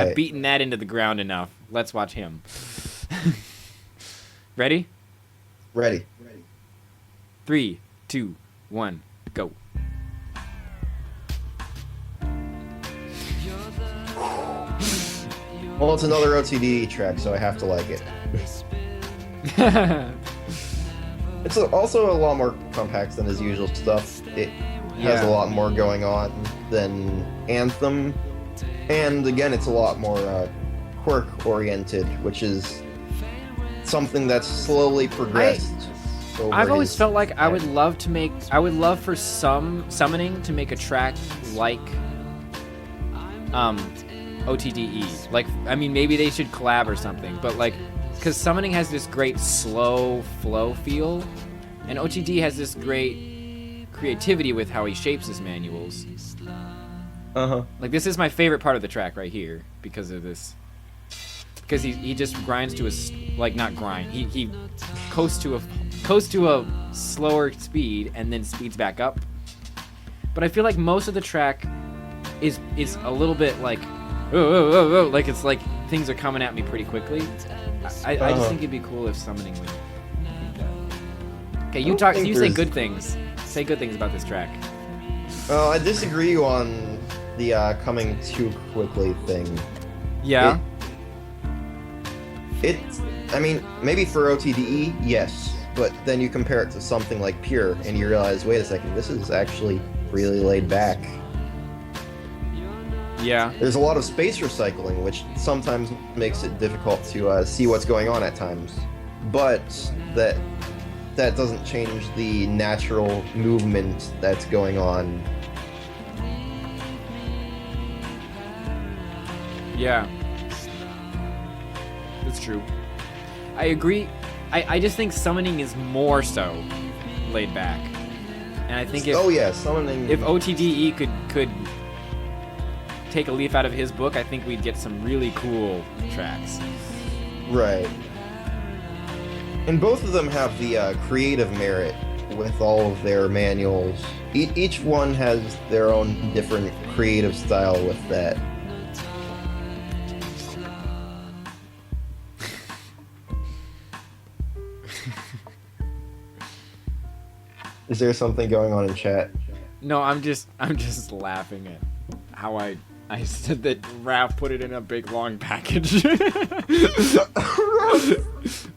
I've beaten that into the ground enough. Let's watch him. Ready? Ready. 3, 2, 1, go. Well, it's another OTD track, so I have to like it. It's also a lot more compact than his usual stuff. It has a lot more going on than Anthem. And again, it's a lot more quirk-oriented, which is something that's slowly progressed. I've always felt like I would love for some summoning to make a track like OTDE. Like, I mean, maybe they should collab or something, but like, because summoning has this great slow flow feel, and OTD has this great creativity with how he shapes his manuals. Like, this is my favorite part of the track right here because of this. Because he just grinds to a, like, not grind, he coasts to a slower speed and then speeds back up. But I feel like most of the track is a little bit like, oh, like it's like things are coming at me pretty quickly. I just think it'd be cool if summoning would do that. Okay, you say good things. Say good things about this track. I disagree on the coming too quickly thing. Yeah. I mean, maybe for OTDE, yes, but then you compare it to something like Pure, and you realize, wait a second, this is actually really laid back. Yeah. There's a lot of space recycling, which sometimes makes it difficult to see what's going on at times. But that doesn't change the natural movement that's going on. Yeah. That's true. I agree. I just think summoning is more so laid back. And I think summoning. If OTDE could take a leaf out of his book, I think we'd get some really cool tracks. Right. And both of them have the creative merit with all of their manuals. Each one has their own different creative style with that. Is there something going on in chat? No, I'm just laughing at how I said that Raph put it in a big long package.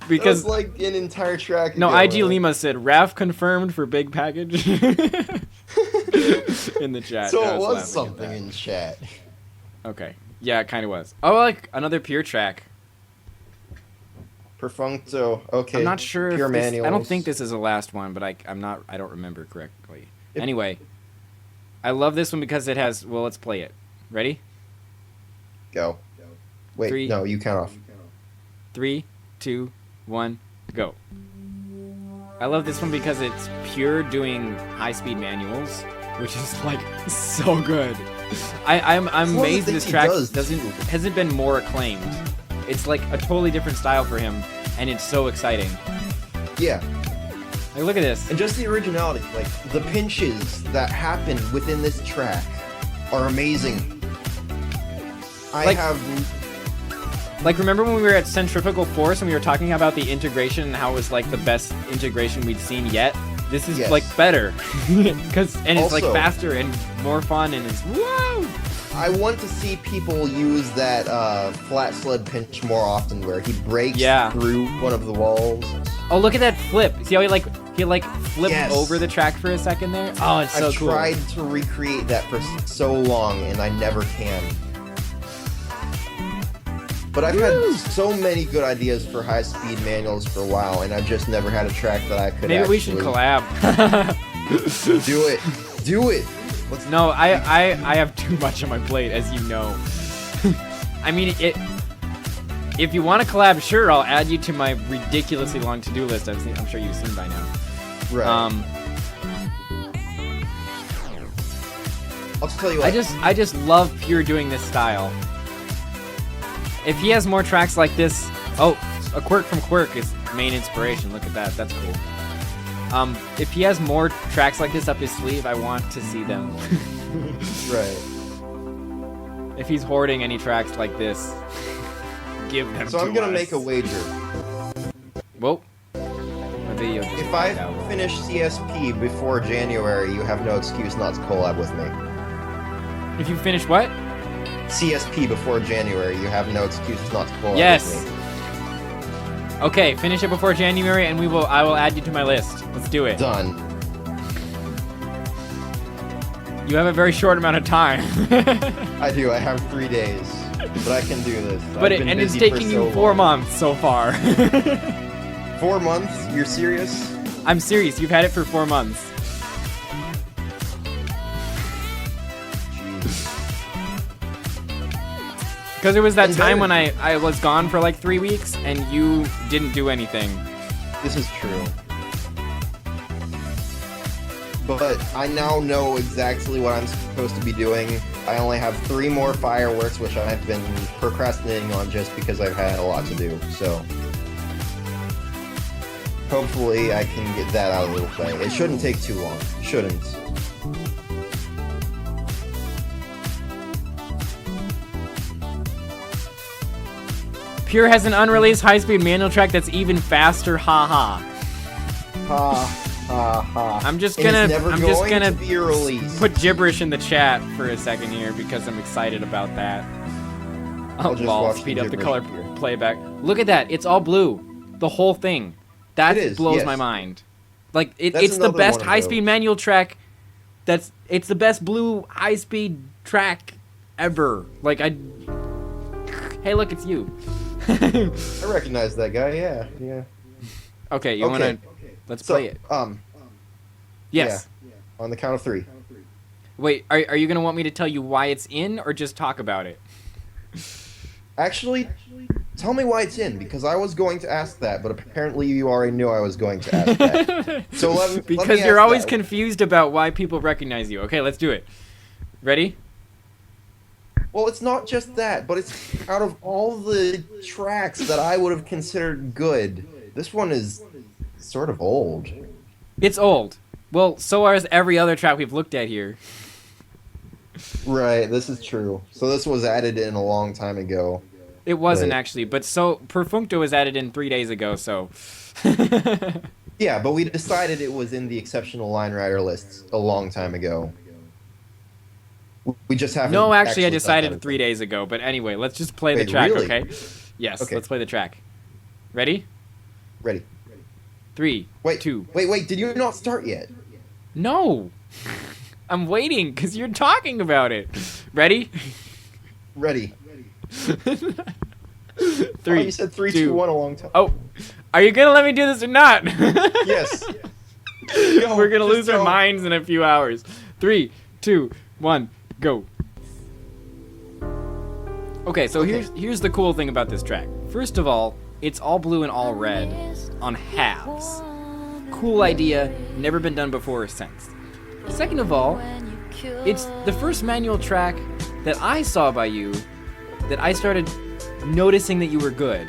Because that's like an entire track. No, IG Lima said Raph confirmed for big package in the chat. So it was something in chat. Okay. Yeah, it kind of was. Oh, like another Pure track. Perfuncto. Okay. I'm not sure. Pure manuals. I don't think this is the last one, but I don't remember correctly. Anyway, I love this one because it has. Well, let's play it. Ready? Go. Wait, no, you count off. 3, 2, 1, go. I love this one because it's Pure doing high-speed manuals, which is like so good. I'm amazed this track hasn't been more acclaimed. It's like a totally different style for him, and it's so exciting. Yeah. Like, look at this. And just the originality, like the pinches that happen within this track are amazing. Like, remember when we were at Centrifugal Force and we were talking about the integration and how it was like the best integration we'd seen yet? This is like better. It's like faster and more fun and it's whoa! I want to see people use that flat sled pinch more often where he breaks through one of the walls. Oh, look at that flip. See how he flipped over the track for a second there? Oh, it's so cool. I've tried to recreate that for so long and I never can. But I've had so many good ideas for high-speed manuals for a while, and I've just never had a track that I could Maybe we should collab. Do it. Do it. No, I have too much on my plate, as you know. I mean, if you want to collab, sure, I'll add you to my ridiculously long to-do list. I'm sure you've seen by now. Right. I'll tell you what. I just love Pure doing this style. If he has more tracks like this, a quirk from Quirk is main inspiration. Look at that, that's cool. If he has more tracks like this up his sleeve, I want to see them. Right. If he's hoarding any tracks like this, give them So to I'm gonna us. make a wager. Whoa. My video just If blacked I out. finish CSP before January, you have no excuse not to collab with me. If you finish what? CSP before January, you have no excuse not to collab Yes. with me. Okay, finish it before January, and I will add you to my list. Let's do it. Done. You have a very short amount of time. I do. I have 3 days, but I can do this. But I've been and it's busy for taking so you 4 long. months so far. 4 months? You're serious? I'm serious. You've had it for 4 months. Jeez. Because there was that And time then- when I was gone for like 3 weeks, and you didn't do anything. This is true. But I now know exactly what I'm supposed to be doing. I only have 3 more fireworks, which I've been procrastinating on just because I've had a lot to do, so... Hopefully I can get that out of the way. It shouldn't take too long. Shouldn't. Pure has an unreleased high-speed manual track that's even faster. Haha. Ha ha ha. I'm just And it's gonna never going to be released. put gibberish in the chat for a second here because I'm excited about that. I'll just I'll watch speed the up the gibberish color here. playback. Look at that. It's all blue. The whole thing. That It is, blows yes. my mind. Like That's it's the another best one of high-speed those. manual track. It's the best blue high-speed track ever. Like Hey, look, it's you. I recognize that guy, yeah. Okay, you Okay. wanna let's So, play it. Yes. on the count of 3. Wait, are you gonna want me to tell you why it's in or just talk about it? Actually, tell me why it's in, because I was going to ask that, but apparently you already knew I was going to ask that. So let me Because you're ask always that. confused about why people recognize you. Okay, let's do it. Ready? Well, it's not just that, but it's out of all the tracks that I would have considered good, this one is sort of old. It's old. Well, so is every other track we've looked at here. Right, this is true. So this was added in a long time ago. It wasn't Right. actually, but so Perfuncto was added in 3 days ago, so. Yeah, but we decided it was in the exceptional line rider lists a long time ago. We just haven't. No, actually, I done decided that. 3 days ago, but anyway, let's just play the Wait, track, really? okay? Yes, Okay. let's play the track. Ready? Ready. 3, Wait, 2. Wait, did you not start yet? No! I'm waiting, because you're talking about it. Ready? Ready. 3, Oh, you said 3, 2, 1 a long time. Oh, are you gonna let me do this or not? Yes. We're gonna just lose our go. minds in a few hours. 3, 2, 1, go. Okay, so Okay. here's the cool thing about this track. First of all, it's all blue and all red on halves. Cool idea, never been done before or since. Second of all, it's the first manual track that I saw by you that I started noticing that you were good.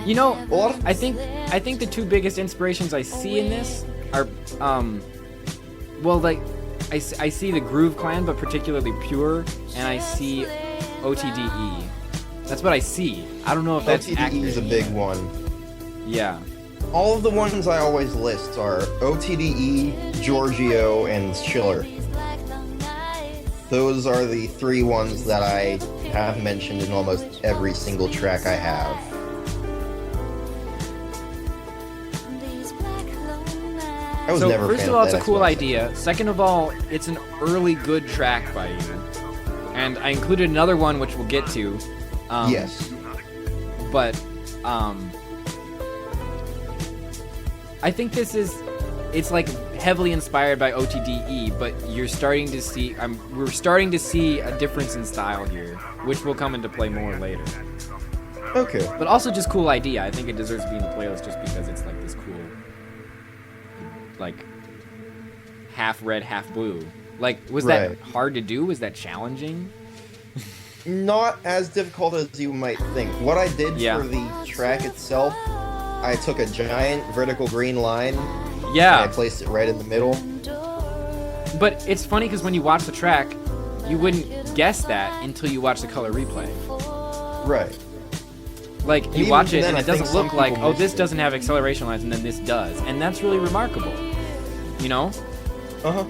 You know, A lot of I think the 2 biggest inspirations I see in this are, well, like, I see the Groove Clan, but particularly Pure, and I see OTDE. That's what I see. I don't know if that's OTDE accurate. is a big one. Yeah. All of the ones I always list are OTDE, Giorgio, and Schiller. Those are the 3 ones that I have mentioned in almost every single track I have. I was So never a first fan of all, it's a that cool Xbox. idea. Second of all, it's an early good track by you, and I included another one which we'll get to. Yes. But I think it's like heavily inspired by OTDE, but you're starting to see we're starting to see a difference in style here, which will come into play more later. Okay. But also just cool idea. I think it deserves to be in the playlist just because it's like this cool, like half red, half blue. Like, was that Right. hard to do? Was that challenging? Not as difficult as you might think. What I did Yeah. for the track itself, I took a giant vertical green line Yeah. And I placed it right in the middle. But it's funny because when you watch the track, you wouldn't guess that until you watch the color replay. Right. Like, you even watch it then, and I it doesn't think some look like, people oh, this missed it. doesn't have acceleration lines, and then this does. And that's really remarkable. You know? Uh-huh.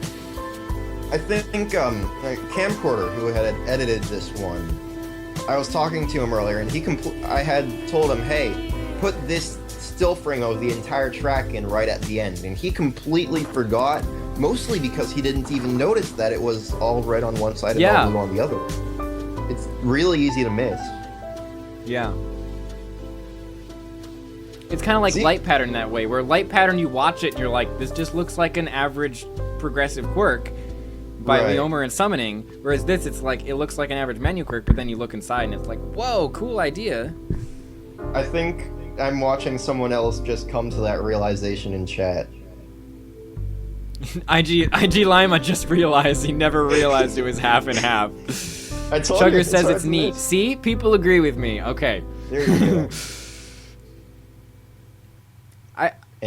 I think Camcorder, who had edited this one, I was talking to him earlier, and I had told him, hey, put this still frame of the entire track in right at the end, and he completely forgot, mostly because he didn't even notice that it was all red on one side and all blue on the other. It's really easy to miss. Yeah. It's kind of like light pattern that way, where light pattern, you watch it and you're like, this just looks like an average progressive quirk by Leomer and Summoning, whereas this, it's like, it looks like an average menu quirk, but then you look inside and it's like, whoa, cool idea. I think I'm watching someone else just come to that realization in chat. IG Lima just realized he never realized it was half and half. I told you, Chugger says hard it's to neat. miss. See? People agree with me. Okay. There you go.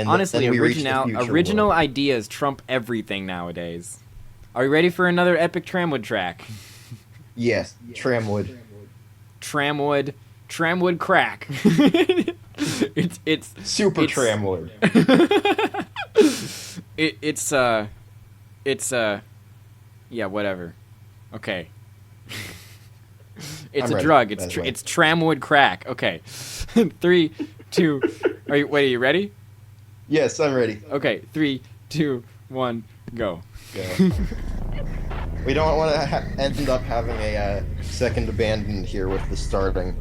Honestly, then we reach the future original world. ideas trump everything nowadays. Are you ready for another epic Tramwood track? Yes, Tramwood. Tramwood crack. it's Super Tramwood. Yeah, whatever. Okay. It's I'm a ready, drug. by the way. It's Tramwood crack. Okay. 3, 2. Are you ready? Yes, I'm ready. Okay. 3, 2, 1, go. Go. We don't want to end up having a second abandon here with the starting.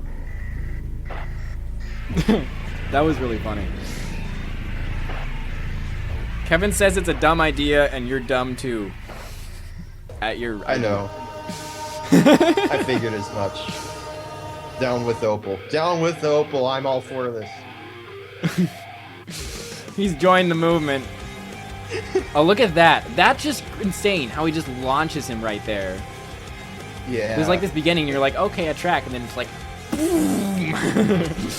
That was really funny. Kevin says it's a dumb idea, and you're dumb too. I know. I figured as much. Down with Opal. Down with Opal. I'm all for this. He's joined the movement. Oh, look at that. That's just insane how he just launches him right there. Yeah. There's like this beginning, and you're like, okay, a track, and then it's like, boom.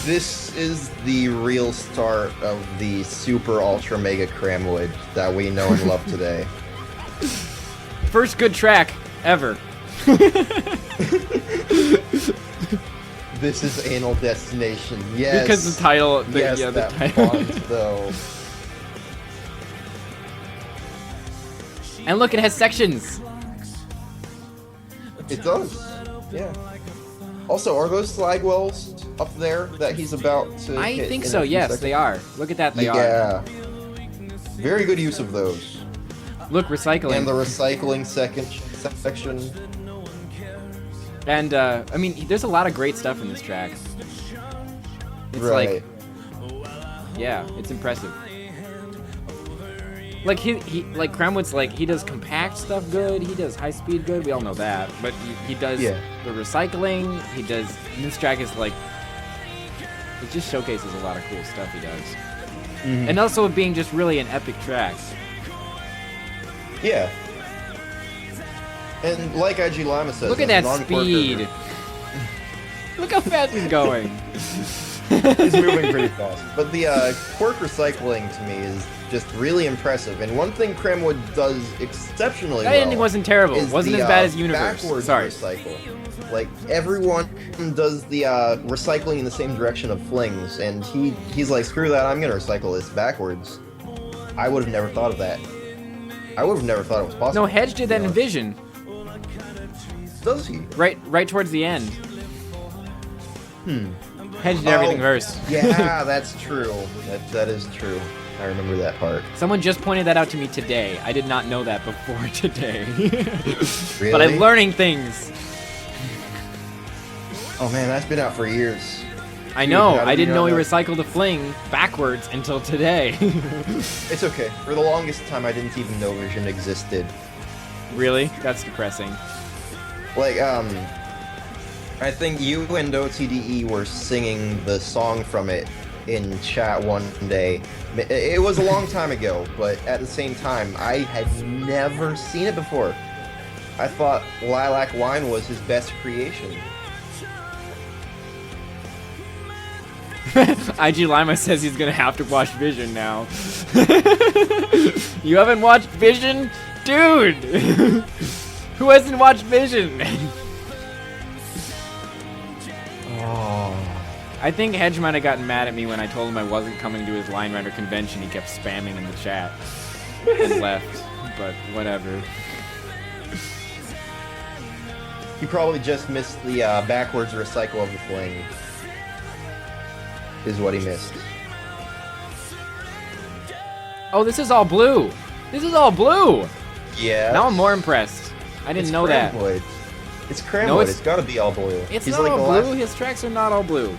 This is the real start of the super ultra mega Cramwood that we know and love today. First good track ever. This is Anal Destination. Yes. Because the title. Yes, The that title. font, though. And look, it has sections. It does. Yeah. Also, are those slag wells up there that he's about to I hit think in so. a few Yes, seconds? they are. Look at that. They are. Yeah. Very good use of those. Look, recycling. And the recycling section. And I mean, there's a lot of great stuff in this track. It's Right. like, yeah, it's impressive. Like he like Cramwood's like he does compact stuff good. He does high speed good. We all know that. But he does the recycling. He does. And this track is like, it just showcases a lot of cool stuff he does. Mhm. And also being just really an epic track. Yeah. And like IG Lama says, Look at as that an encore speed. character, Look how fast he's going. He's moving pretty fast. But the quirk recycling to me is just really impressive. And one thing Cramwood does exceptionally That well ending wasn't terrible. is Wasn't the, as bad as Universe. backwards Sorry. recycle. Like everyone does the recycling in the same direction of flings, and he's like, screw that, I'm gonna recycle this backwards. I would have never thought of that. I would have never thought it was possible. No, Hedge did that in Vision. Does he? Right towards the end. Hedge did everything first. Yeah, that's true. That is true. I remember that part. Someone just pointed that out to me today. I did not know that before today. Really? But I'm learning things. Oh man, that's been out for years. I know. how did I you didn't know not he know? recycled a fling backwards until today. It's okay. For the longest time, I didn't even know Vision existed. Really? That's depressing. Like, I think you and OTDE were singing the song from it in chat one day. It was a long time ago, but at the same time, I had never seen it before. I thought Lilac Wine was his best creation. IG Lima says he's gonna have to watch Vision now. You haven't watched Vision? Dude! Who hasn't watched Vision? I think Hedge might have gotten mad at me when I told him I wasn't coming to his Line Rider convention. He kept spamming in the chat and left, but whatever. He probably just missed the backwards recycle of the fling. Is what he missed. Oh, this is all blue. This is all blue. Yeah. Now I'm more impressed. I didn't know that. It's Cramwood. No, it's got to be all blue. It's He's not like all the blue. His tracks are not all blue.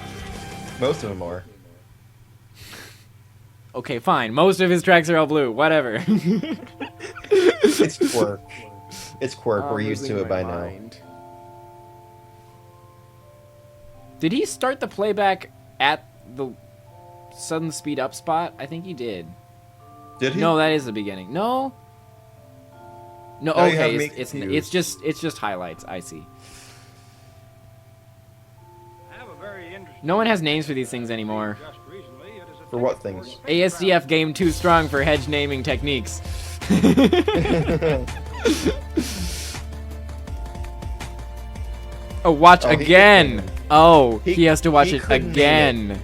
Most of them are. Okay, fine. Most of his tracks are all blue. Whatever. It's Quirk. It's Quirk. We're used to it by now. Did he start the playback at the sudden speed up spot? I think he did. Did he? No, that is the beginning. No. No, No, you have okay. me It's just highlights. I see. No one has names for these things anymore. For what things? ASDF game too strong for Hedge naming techniques. Oh, watch again. Oh, he has to watch it again.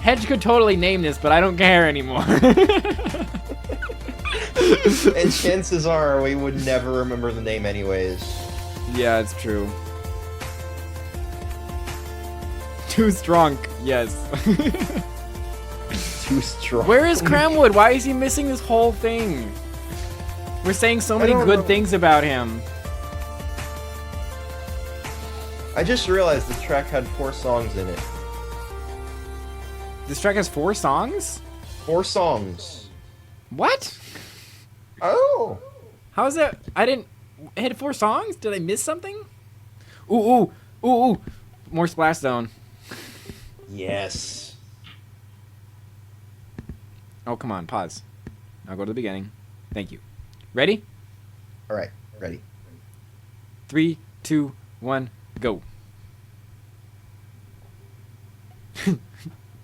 Hedge could totally name this, but I don't care anymore. And chances are we would never remember the name anyways. Yeah, it's true. Too strong, yes. Too strong. Where is Cramwood? Why is he missing this whole thing? We're saying so many good things about him. I just realized this track had 4 songs in it. This track has 4 songs? 4 songs. What? Oh. How is that? I didn't... It had 4 songs? Did I miss something? Ooh, ooh, ooh, ooh. More Splash Zone. Yes. Oh, come on. Pause. I'll go to the beginning. Thank you. Ready? All right. Ready. 3, 2, 1, go.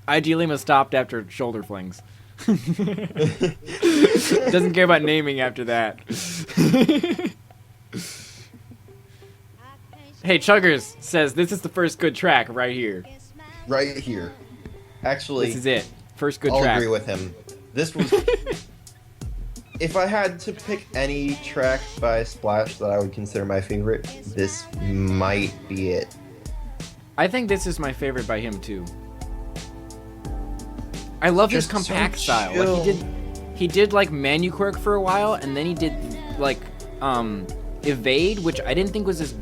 IG Lima stopped after shoulder flings. Doesn't care about naming after that. Hey, Chuggers says this is the first good track right here. Right here. Actually, this is it. First good I'll track. agree with him. This was... If I had to pick any track by Splash that I would consider my favorite, this might be it. I think this is my favorite by him too. I love his compact style. Like he did like Manuquirk for a while, and then he did like Evade, which I didn't think was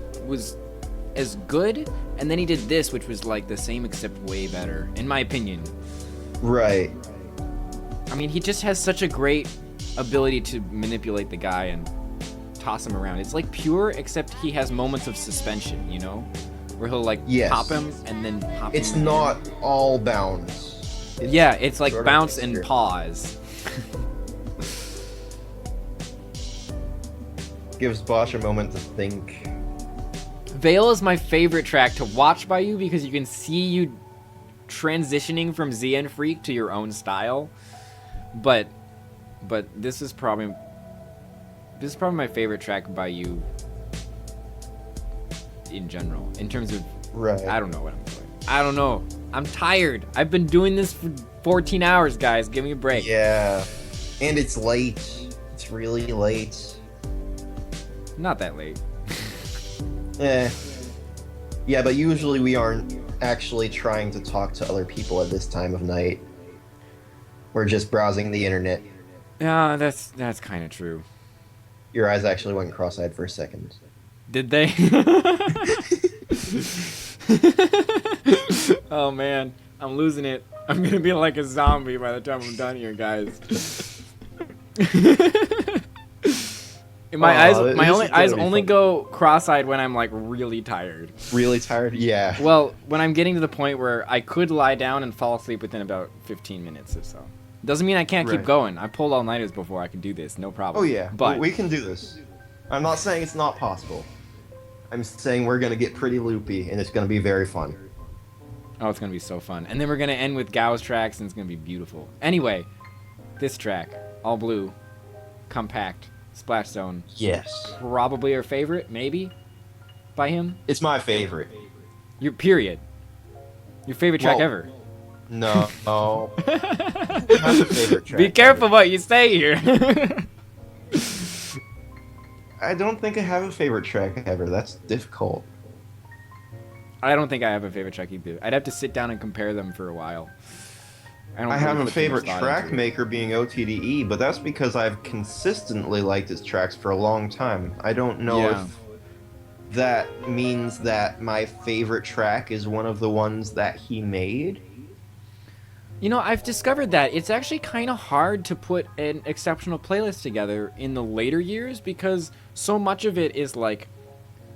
as good, and then he did this, which was like the same except way better, in my opinion. Right. I mean, he just has such a great ability to manipulate the guy and toss him around. It's like Pure, except he has moments of suspension, you know? Where he'll like pop him and then pop him. It's not all bounce. Yeah, it's like bounce and pause. Gives Bosch a moment to think. Veil is my favorite track to watch by you because you can see you transitioning from ZN Freak to your own style. But this is probably my favorite track by you in general. In terms of I don't know what I'm doing. I don't know. I'm tired. I've been doing this for 14 hours, guys. Give me a break. Yeah. And it's late. It's really late. Not that late. Yeah, but usually we aren't actually trying to talk to other people at this time of night. We're just browsing the internet. Yeah, that's kind of true. Your eyes actually went cross-eyed for a second. Did they? Oh man, I'm losing it. I'm gonna be like a zombie by the time I'm done here, guys. My eyes only go cross-eyed when I'm like really tired. Really tired? Yeah. Well, when I'm getting to the point where I could lie down and fall asleep within about 15 minutes or so. Doesn't mean I can't keep going. I pulled all-nighters before. I can do this, no problem. Oh yeah, but we can do this. I'm not saying it's not possible. I'm saying we're gonna get pretty loopy, and it's gonna be very fun. Oh, it's gonna be so fun. And then we're gonna end with Gao's tracks, and it's gonna be beautiful. Anyway, this track, all blue, compact, Splash Zone. Yes. Probably our favorite, maybe, by him. It's my favorite. Your period. Your favorite track ever. No. Not a favorite track. Be careful what you say here. I don't think I have a favorite track ever. That's difficult. I don't think I have a favorite track either. I'd have to sit down and compare them for a while. I have a favorite track maker being OTDE, but that's because I've consistently liked his tracks for a long time. I don't know if that means that my favorite track is one of the ones that he made. You know, I've discovered that it's actually kind of hard to put an exceptional playlist together in the later years because so much of it is like,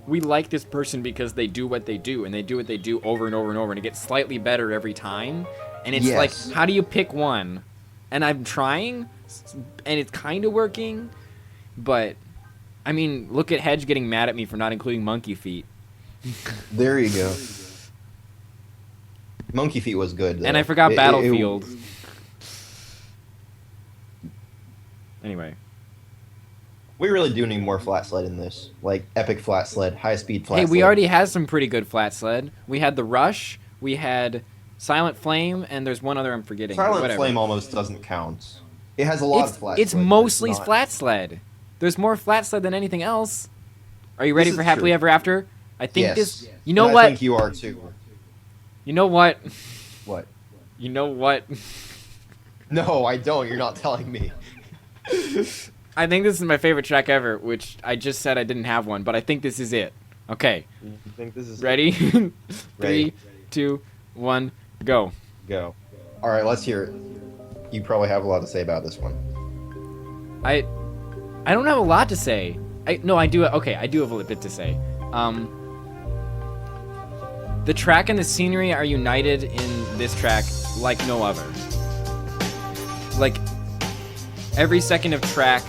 we like this person because they do what they do, and they do what they do over and over and over, and it gets slightly better every time. And it's like, how do you pick one? And I'm trying, and it's kind of working, but, I mean, look at Hedge getting mad at me for not including Monkey Feet. There you go. Monkey Feet was good, though. And I forgot Battlefield. Anyway. We really do need more flat sled in this. Like, epic flat sled, high-speed flat sled. Hey, we already had some pretty good flat sled. We had the Rush, we had Silent Flame, and there's one other I'm forgetting. Silent Flame almost doesn't count. It has a lot of flat sled. It's mostly flat sled. There's more flat sled than anything else. Are you ready for Happily Ever After? I think this... You know what? I think you are, too. You know what? What? You know what? No, I don't. You're not telling me. I think this is my favorite track ever, which I just said I didn't have one, but I think this is it. Okay. You think this is ready? Ready. 3, 2, 1, go. Go. All right, let's hear it. You probably have a lot to say about this one. I don't have a lot to say. No, I do. Okay, I do have a bit to say. The track and the scenery are united in this track like no other. Like, every second of track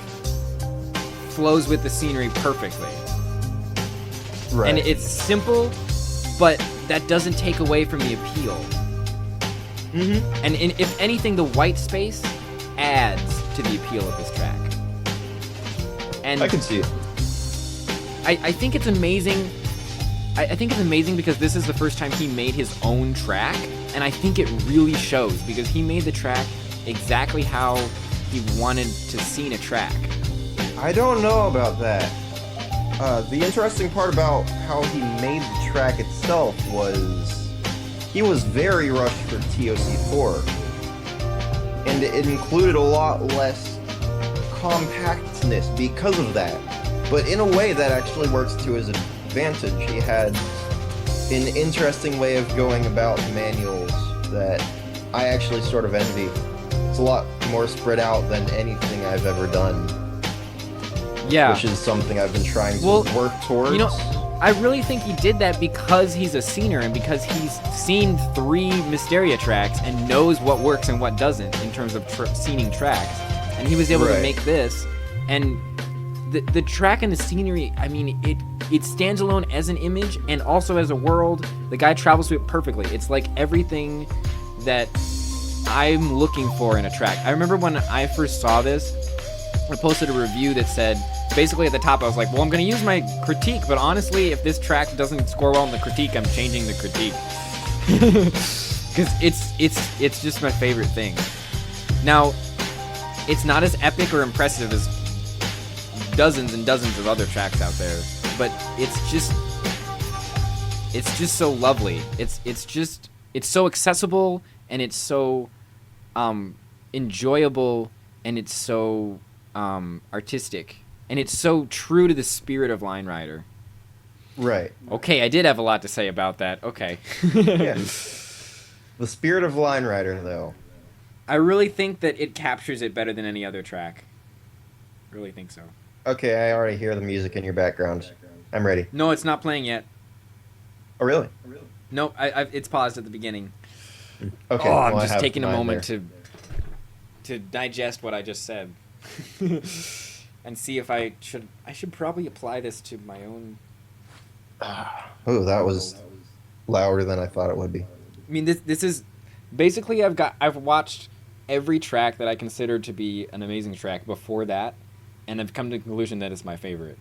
flows with the scenery perfectly. Right. And it's simple, but that doesn't take away from the appeal. Mm-hmm. And if anything, the white space adds to the appeal of this track. And I can see it. I think it's amazing. I think it's amazing because this is the first time he made his own track, and I think it really shows because he made the track exactly how he wanted to scene a track. I don't know about that. The interesting part about how he made the track itself was he was very rushed for TOC4, and it included a lot less compactness because of that. But in a way, that actually works to his advantage. He had an interesting way of going about manuals that I actually sort of envy. It's a lot more spread out than anything I've ever done. Yeah. Which is something I've been trying to work towards. You know, I really think he did that because he's a scener and because he's seen 3 Mysteria tracks and knows what works and what doesn't in terms of scening tracks. And he was able to make this. And the track and the scenery, I mean, it stands alone as an image and also as a world. The guy travels through it perfectly. It's like everything that I'm looking for in a track. I remember when I first saw this, I posted a review that said, basically at the top I was like, well, I'm going to use my critique, but honestly, if this track doesn't score well in the critique, I'm changing the critique. Because it's just my favorite thing. Now, it's not as epic or impressive as dozens and dozens of other tracks out there, but it's just so lovely. It's so accessible, and it's so enjoyable, and it's so artistic, and it's so true to the spirit of Line Rider. Right. Okay, I did have a lot to say about that. Okay. Yeah. The spirit of Line Rider, though. I really think that it captures it better than any other track. Really think so. Okay, I already hear the music in your background. I'm ready. No, it's not playing yet. Oh, really? No, it's paused at the beginning. Okay. Oh, I'm just taking a moment to digest what I just said. And see if I should probably apply this to my own Oh, that was louder than I thought it would be. I mean, this is basically I've watched every track that I consider to be an amazing track before that, and I've come to the conclusion that it's my favorite.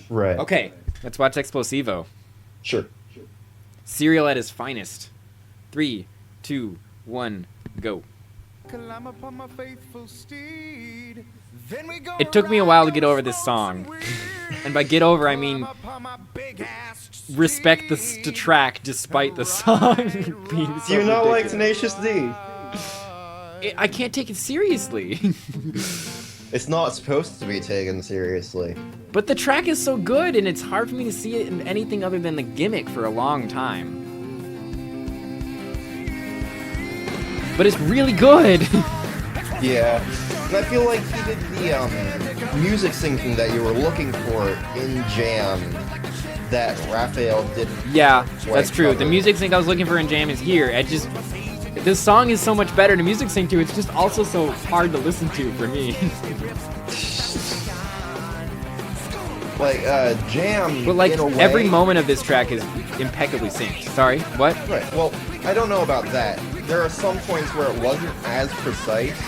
Right. Okay, let's watch Explosivo. Sure. Cereal at his finest. 3, 2, 1, go. It took me a while to get over this song. And by get over, I mean respect the track despite the song being so Do you not like ridiculous. Tenacious D? I can't take it seriously. It's not supposed to be taken seriously. But the track is so good, and it's hard for me to see it in anything other than the gimmick for a long time. But it's really good. Yeah. And I feel like he did the music syncing that you were looking for in Jam that Raphael did. Yeah, that's Right, true. The cover. music sync I was looking for in Jam is here. This song is so much better to music sync to. It's just also so hard to listen to for me. Like, Jam, But like in a way, every moment of this track is impeccably synced. Sorry, what? Right, well, I don't know about that. There are some points where it wasn't as precise.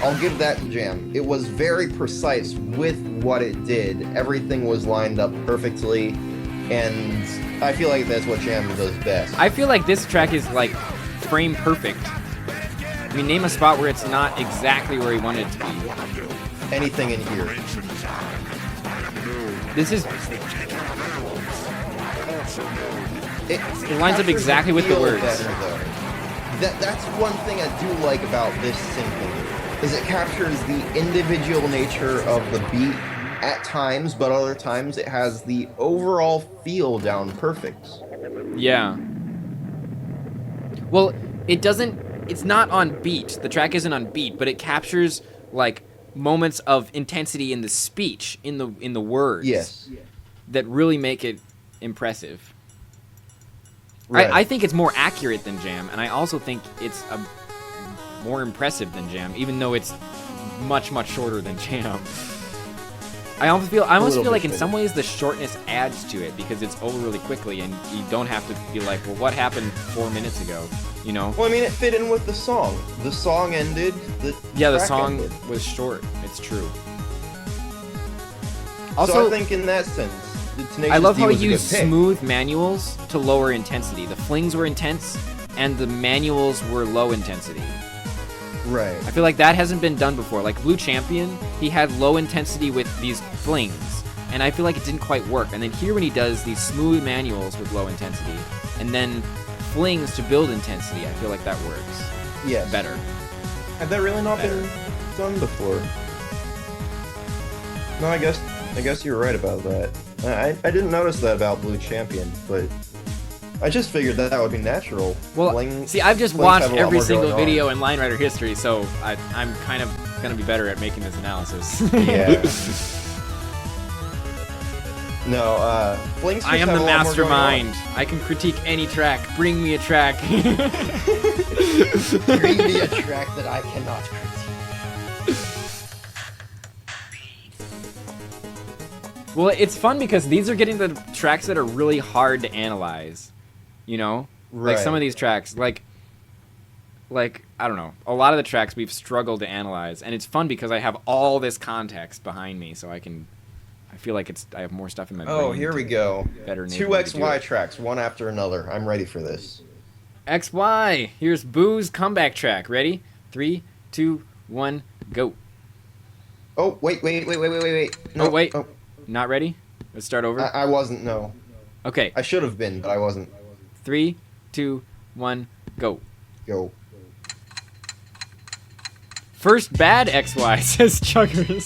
I'll give that to Jam. It was very precise with what it did. Everything was lined up perfectly, and I feel like that's what Jam does best. I feel like this track is like frame perfect. I mean, name a spot where it's not exactly where he wanted it to be. Anything in here. This is... It lines up captures exactly with the feel words. better, though. That's one thing I do like about this syncing, is it captures the individual nature of the beat at times, but other times it has the overall feel down perfect. Yeah. Well, it's not on beat. The track isn't on beat, but it captures like moments of intensity in the speech, in the words. Yes. That really make it impressive. Right. I think it's more accurate than Jam, and I also think it's more impressive than Jam, even though it's much, much shorter than Jam. I almost feel like in some ways the shortness adds to it because it's over really quickly, and you don't have to be like, well, what happened 4 minutes ago? You know? Well, I mean, it fit in with the song. The song ended. The The track song ended. was short. It's true. So Also, I think in that sense, the Tenacious I love D how he was a good used pick. smooth manuals to lower intensity. The flings were intense, and the manuals were low intensity. Right. I feel like that hasn't been done before. Like Blue Champion, he had low intensity with these flings, and I feel like it didn't quite work. And then here when he does these smooth manuals with low intensity, and then flings to build intensity, I feel like that works Yes. better. Had that really not been done before? No, I guess you're right about that. I didn't notice that about Blue Champion, but I just figured that would be natural. Well, Flings- see, I've just flings watched have a lot every more single going on. video in Line Rider history, so I'm kind of gonna be better at making this analysis. Yeah. No, Flings I am just the have a lot more going on. mastermind. I can critique any track. Bring me a track. Bring me a track that I cannot critique. Well, it's fun because these are getting the tracks that are really hard to analyze. You know? Like some Right. of these tracks, like I don't know. A lot of the tracks we've struggled to analyze, and it's fun because I have all this context behind me, so I feel like I have more stuff in my brain. Oh, here we go. Better Two enable me to do XY it. tracks, one after another. I'm ready for this. XY. Here's Boo's comeback track. Ready? 3, 2, 1, go. Oh, wait. No, Oh, wait. Not ready? Let's start over. I wasn't, no. Okay. I should have been, but I wasn't. 3, 2, 1, go. Go. First bad XY, says Chuggers.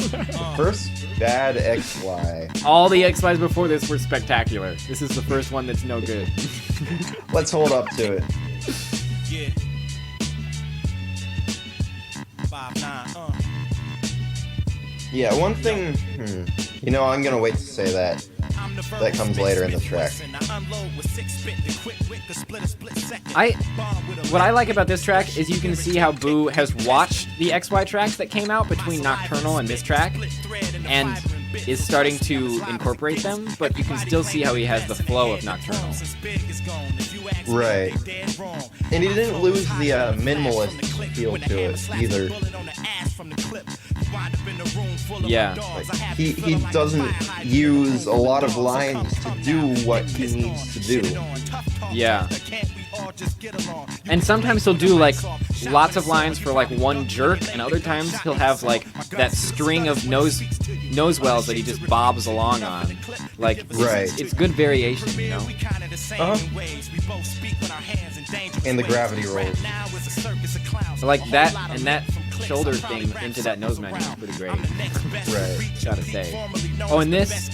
First, bad XY. All the XYs before this were spectacular. This is the first one that's no good. Let's hold up to it. Yeah. 5-9, Yeah, one thing... You know, I'm gonna wait to say that. That comes later in the track. What I like about this track is you can see how Boo has watched the XY tracks that came out between Nocturnal and this track, and is starting to incorporate them, but you can still see how he has the flow of Nocturnal. Right. And he didn't lose the minimalist feel to it either. Yeah. Like, he doesn't use a lot of lines to do what he needs to do. Yeah. And sometimes he'll do like lots of lines for like one jerk, and other times he'll have like that string of nose wells that he just bobs along on. Like, it's good variation, you know? Uh-huh. And the gravity rolls. So like that, and that shoulder thing into that nose menu is pretty great. Right. Gotta say. Oh, and this,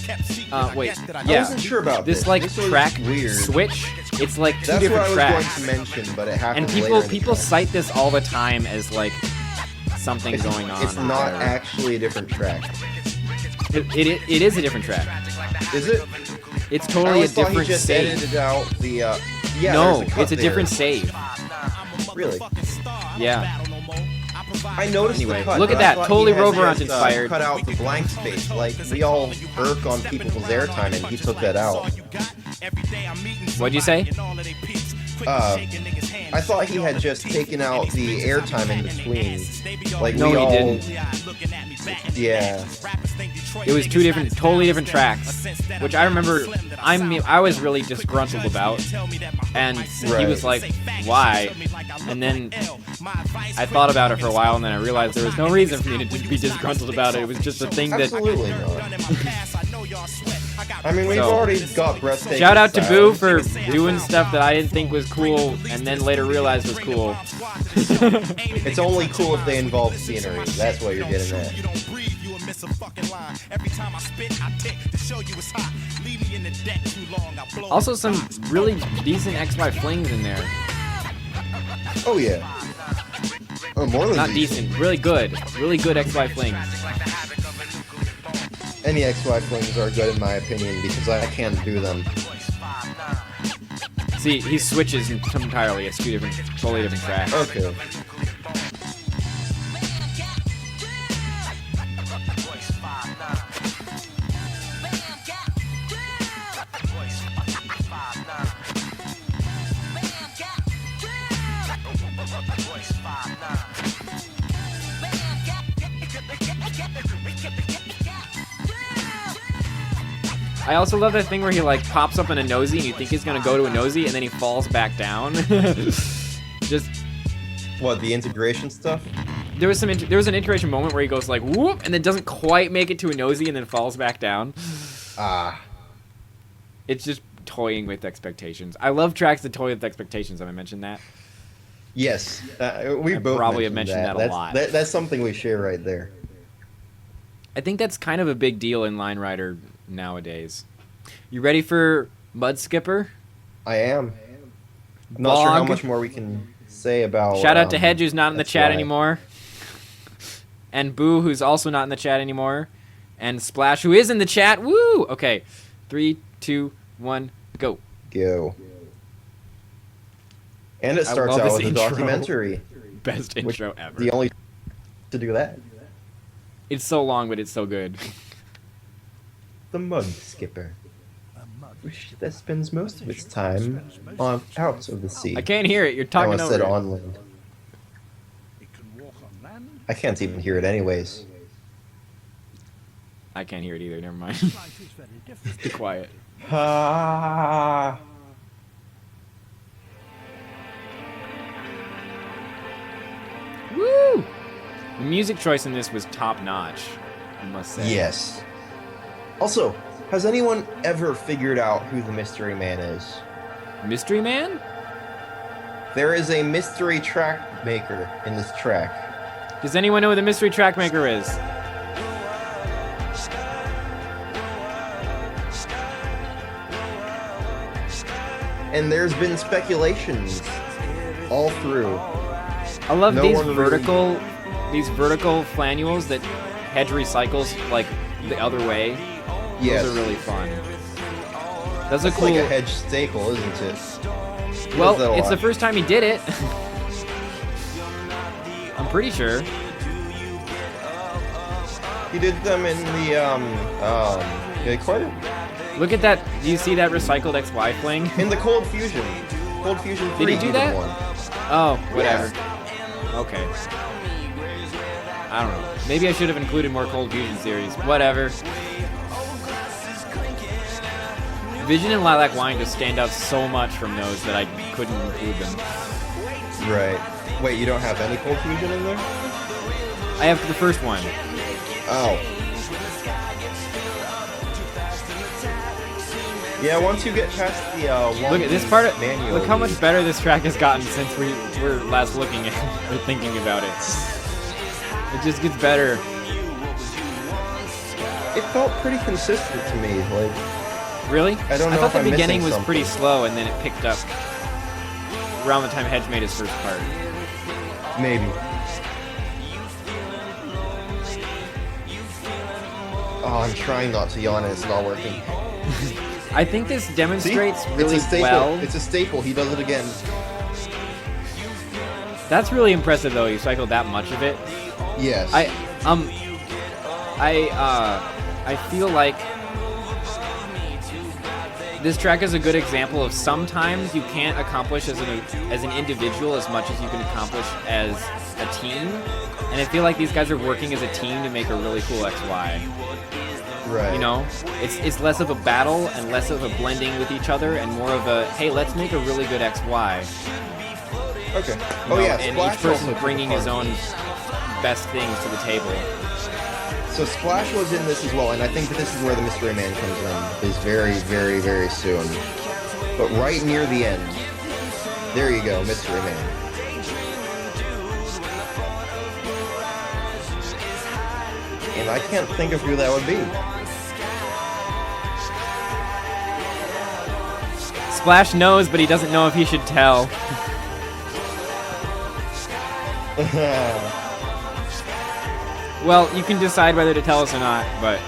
wait, I yeah. wasn't sure about This like This was track weird. switch, it's like two That's what different I was tracks. going to mention, but it happened And later in the people track. cite this all the time as like something going on. It's not actually a different track. It is a different track. Is it? It's I totally a always thought different he just save. edited out the, yeah, No, there's a cut it's a there. different save. Really? Yeah. I noticed Anyway, the cut. look at but I that, thought totally he had Roverant just, inspired. Cut out the blank space. Like, we all irk on people's airtime, and he took that out. What'd you say? I thought he had just taken out the airtime in between. Like, No, we he all... didn't. Yeah. It was two different, totally different tracks, which I remember. I was really disgruntled about, and he was like, "Why?" And then I thought about it for a while, and then I realized there was no reason for me to be disgruntled about it. It was just a thing that. Absolutely not. I mean, we've So, already got breathtaking Shout out to Boo style. for doing stuff that I didn't think was cool, and then later realized was cool. It's only cool if they involve scenery. That's what you're getting at. Also, some really decent XY flings in there. Oh, yeah. Oh, more than Not decent, really good XY flings. Any XY flings are good in my opinion because I can't do them. See, he switches entirely. It's two different, totally different tracks. Okay. I also love that thing where he like pops up in a nosy and you think he's gonna go to a nosy and then he falls back down. Just What, the integration stuff? there was an integration moment where he goes like whoop and then doesn't quite make it to a nosy and then falls back down. Ah. It's just toying with expectations. I love tracks that toy with expectations. Have I mentioned that? Yes. We both probably have mentioned that a lot. That's something we share right there. I think that's kind of a big deal in Line Rider nowadays. You ready for Mudskipper? I am. Not sure how Bog. much more we can say about... Shout out to Hedge, who's not in the that's chat right. anymore. And Boo, who's also not in the chat anymore. And Splash, who is in the chat. Woo! Okay. 3, 2, 1, go. Go. And it I starts love out this with a intro. documentary. Best Which- intro ever. The only to do that. It's so long, but it's so good. The Mudskipper, which that spends most of its time on out of the sea. I can't hear it. You're I talking almost over said it. on land. I can't even hear it anyways. I can't hear it either. Never mind. Be quiet. Ah. Woo! The music choice in this was top notch, I must say. Yes. Also, has anyone ever figured out who the mystery man is? Mystery Man? There is a mystery track maker in this track. Does anyone know who the mystery track maker is? And there's been speculations all through. I love No these one really- these vertical flanules that Hedge recycles like the other way. Yes. Those are really fun. That's a It's cool. like a hedge staple, isn't it? He Well, does that a it's the lot. first time he did it. I'm pretty sure. He did them in the yeah, quite a, Look at that. Do you see that recycled XY fling? in the Cold Fusion. Cold Fusion 3. Did he do that? One. Oh, whatever. Okay. I don't know. Maybe I should have included more Cold Fusion series. Whatever. Vision and Lilac Wine just stand out so much from those that I couldn't include them. Right. Wait, you don't have any Cold Fusion in there? I have the first one. Oh. Yeah, once you get past the Look at this part. manual, Look how much better this track has gotten since we were last looking at or thinking about it. It just gets better. It felt pretty consistent to me. Like, Really? I don't know thought if the I'm beginning was missing pretty something. slow and then it picked up around the time Hedge made his first part. maybe. Oh, I'm trying not to yawn and it's not working. I think this See? demonstrates really it's a staple. well. It's a staple. He does it again. That's really impressive though. You cycled that much of it. Yes. I feel like this track is a good example of sometimes you can't accomplish as an individual as much as you can accomplish as a team. And I feel like these guys are working as a team to make a really cool XY. Right. You know, it's less of a battle and less of a blending with each other and more of a, hey, let's make a really good XY. Okay. You Oh know, yeah. and Splash each person also bringing took his part. own best things to the table. So Splash was in this as well, and I think that this is where the Mystery Man comes in. Is very, very, very soon. But right near the end. There you go, Mystery Man. And I can't think of who that would be. Splash knows, but he doesn't know if he should tell. Well, you can decide whether to tell us or not, but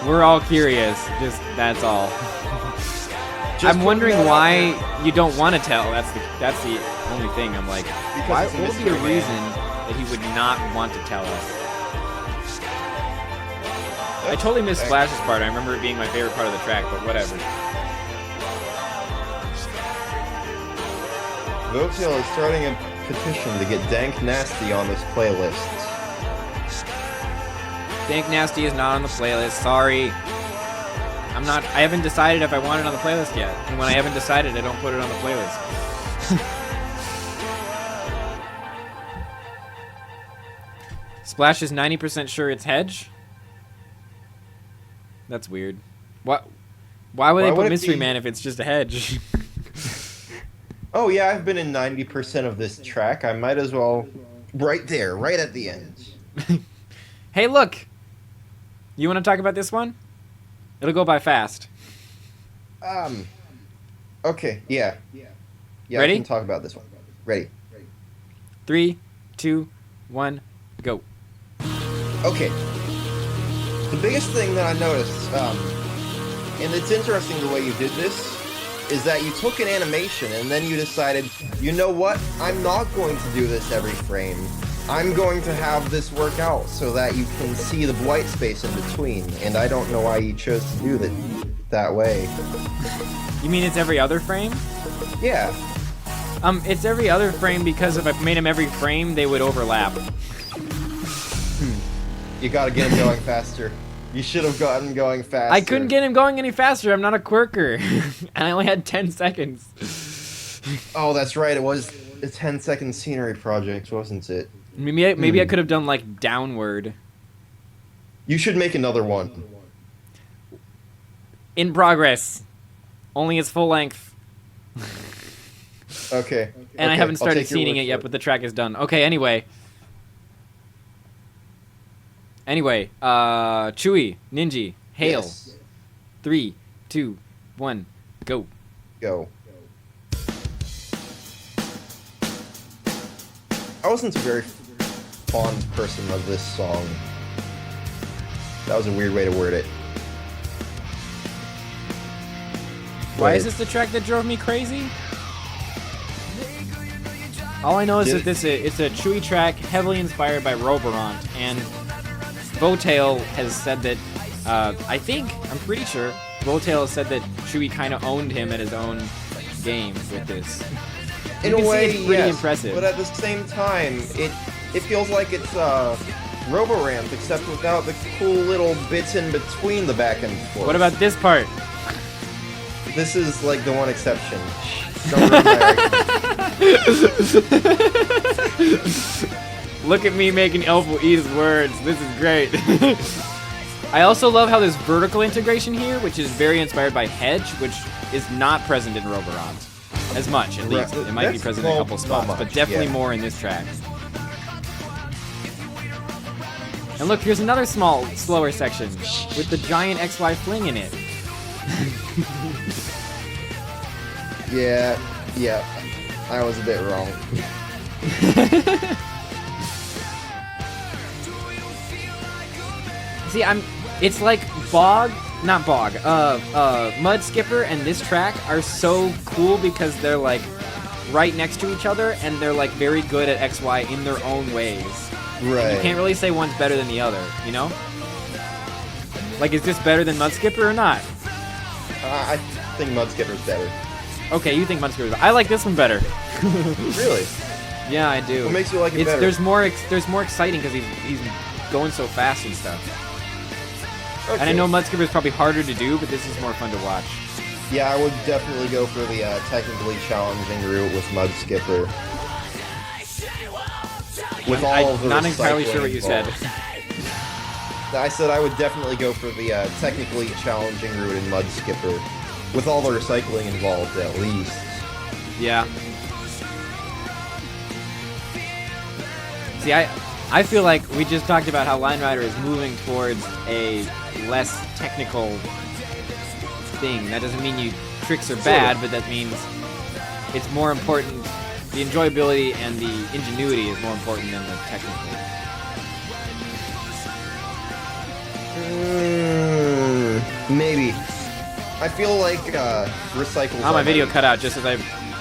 we're all curious. Just that's all. I'm wondering putting that why out there. you don't want to tell. That's the only thing. I'm like, why? it's a What would be a mystery man. reason that he would not want to tell us? I totally missed Splash's part. I remember it being my favorite part of the track, but whatever. Votail is starting a petition to get Dank Nasty on this playlist. Dank Nasty is not on the playlist. Sorry. I haven't decided if I want it on the playlist yet. And when I haven't decided, I don't put it on the playlist. Splash is 90% sure it's Hedge. That's weird. Why would they would put it Mystery be- Man if it's just a Hedge? Oh yeah, I've been in 90% of this track. I might as well... Right there, right at the end. Hey, look! You want to talk about this one? It'll go by fast. Okay, yeah. Yeah, Ready? I can talk about this one. Ready. 3, 2, 1, go. Okay. The biggest thing that I noticed, and it's interesting the way you did this, is that you took an animation and then you decided, you know what, I'm not going to do this every frame. I'm going to have this work out so that you can see the white space in between, and I don't know why you chose to do that way. You mean it's every other frame? Yeah. It's every other frame because if I made them every frame, they would overlap. You gotta get him going faster. You should have gotten going faster. I couldn't get him going any faster. I'm not a quirker. And I only had 10 seconds. Oh, that's right. It was a 10-second scenery project, wasn't it? Maybe I could have done like downward. You should make another one. In progress. Only its full length. Okay. And I Okay, haven't I'll started take your scening word it yet, for but the track is done. Okay, anyway. Chewy, Ninja, Hale. Yes. 3, 2, 1, go. Go. I wasn't a very fond person of this song. That was a weird way to word it. Why is Right. this the track that drove me crazy? All I know is that it's a Chewy track heavily inspired by Roborant, and Votail has said that, I'm pretty sure, Votail has said that Chewie kind of owned him at his own game with this. In a way, it's pretty yes, impressive. but at the same time, it feels like it's Roboramp, except without the cool little bits in between the back and forth. What about this part? This is like the one exception. Don't ruin my argument. Look at me making Elf will eat his words. This is great. I also love how there's vertical integration here, which is very inspired by Hedge, which is not present in Roborant. As much, at least. It might be present in a couple spots, but definitely more in this track. And look, here's another small, slower section with the giant XY fling in it. Yeah, I was a bit wrong. See, it's like Mudskipper and this track are so cool because they're like right next to each other and they're like very good at XY in their own ways. Right. And you can't really say one's better than the other, you know? Like, is this better than Mudskipper or not? I think Mudskipper's better. Okay, you think Mudskipper's better. I like this one better. Really? Yeah, I do. What makes you like it better? There's more exciting because he's going so fast and stuff. Okay. And I know Mudskipper is probably harder to do, but this is more fun to watch. Yeah, I would definitely go for the technically challenging route with Mudskipper. With all of the I'm not entirely sure what you said. I said I would definitely go for the technically challenging route in Mudskipper. With all the recycling involved, at least. Yeah. See, I feel like we just talked about how Line Rider is moving towards a less technical thing. That doesn't mean tricks are bad, but that means it's more important. The enjoyability and the ingenuity is more important than the technical. Maybe. I feel like recycles. Oh, my video cut out just as I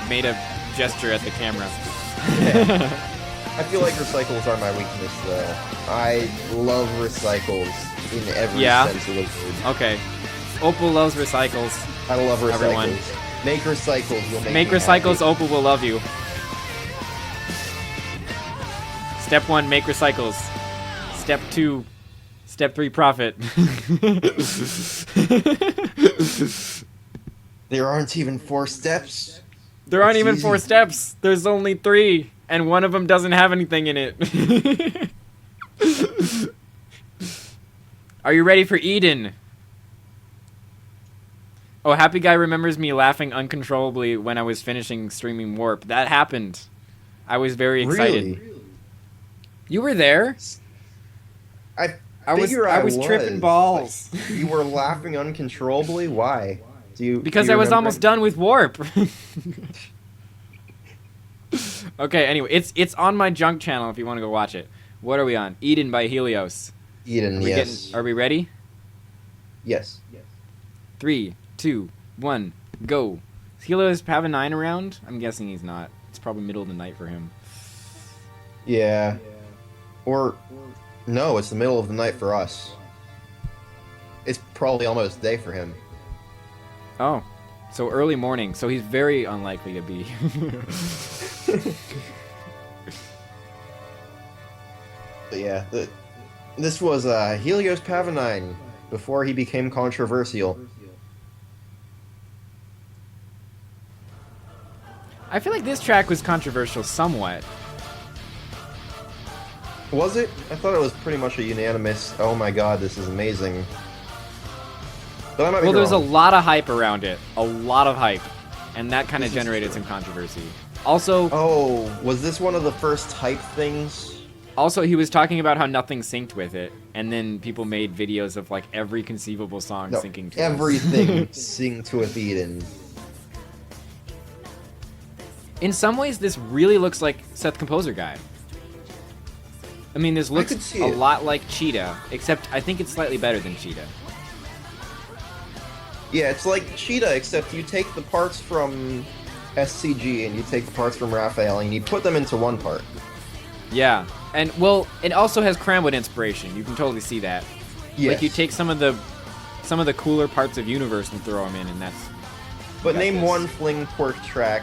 made a gesture at the camera. I feel like recycles are my weakness, though. I love recycles in every sense of the word. Okay. Opal loves recycles. I love recycles. Everyone. Make recycles. You'll Make recycles. happy. Opal will love you. Step 1, make recycles. Step 2, Step 3, profit. There aren't even 4 steps. There aren't It's even easy. 4 steps. There's only 3, and one of them doesn't have anything in it. Are you ready for Eden? Oh, Happy Guy remembers me laughing uncontrollably when I was finishing streaming Warp. That happened. I was very excited. Really? You were there? I I was tripping balls. You were laughing uncontrollably? Why? Because I was almost done with Warp. Okay, anyway, it's on my junk channel if you want to go watch it. What are we on? Eden by Helios. Eden, yes. Are we ready? Yes. 3, 2, 1, go. Is Helios having 9 around? I'm guessing he's not. It's probably middle of the night for him. Yeah. Or, no, it's the middle of the night for us. It's probably almost day for him. Oh, so early morning. So he's very unlikely to be. But yeah, this was Helios Pavonine before he became controversial. I feel like this track was controversial somewhat. Was it? I thought it was pretty much a unanimous, oh my god, this is amazing. But I might be Well, there's a wrong. lot of hype around it. A lot of hype. And that kind of generated some controversy. Also, Oh, was this one of the first hype things? he was talking about how nothing synced with it. And then people made videos of like every conceivable song No, syncing to it. everything synced with Eden. In some ways, this really looks like Seth Composer Guy. I mean, this looks could see a it. lot like Cheetah, except I think it's slightly better than Cheetah. Yeah, it's like Cheetah, except you take the parts from SCG and you take the parts from Rafael and you put them into one part. Yeah, And well, it also has Cramwood inspiration. You can totally see that. Yes. Like you take some of the cooler parts of Universe and throw them in, and that's. But got name this. one Fling Quirk track,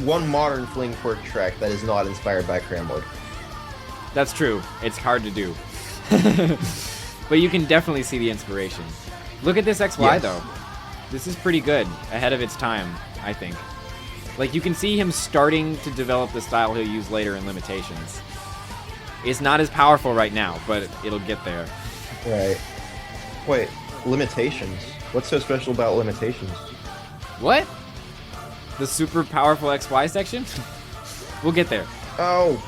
one modern Fling Quirk track that is not inspired by Cramwood. That's true. It's hard to do. But you can definitely see the inspiration. Look at this XY Yes. though. This is pretty good, ahead of its time, I think. Like you can see him starting to develop the style he'll use later in Limitations. It's not as powerful right now, but it'll get there. Right. Wait, Limitations? What's so special about Limitations? What? The super powerful XY section? We'll get there. Oh.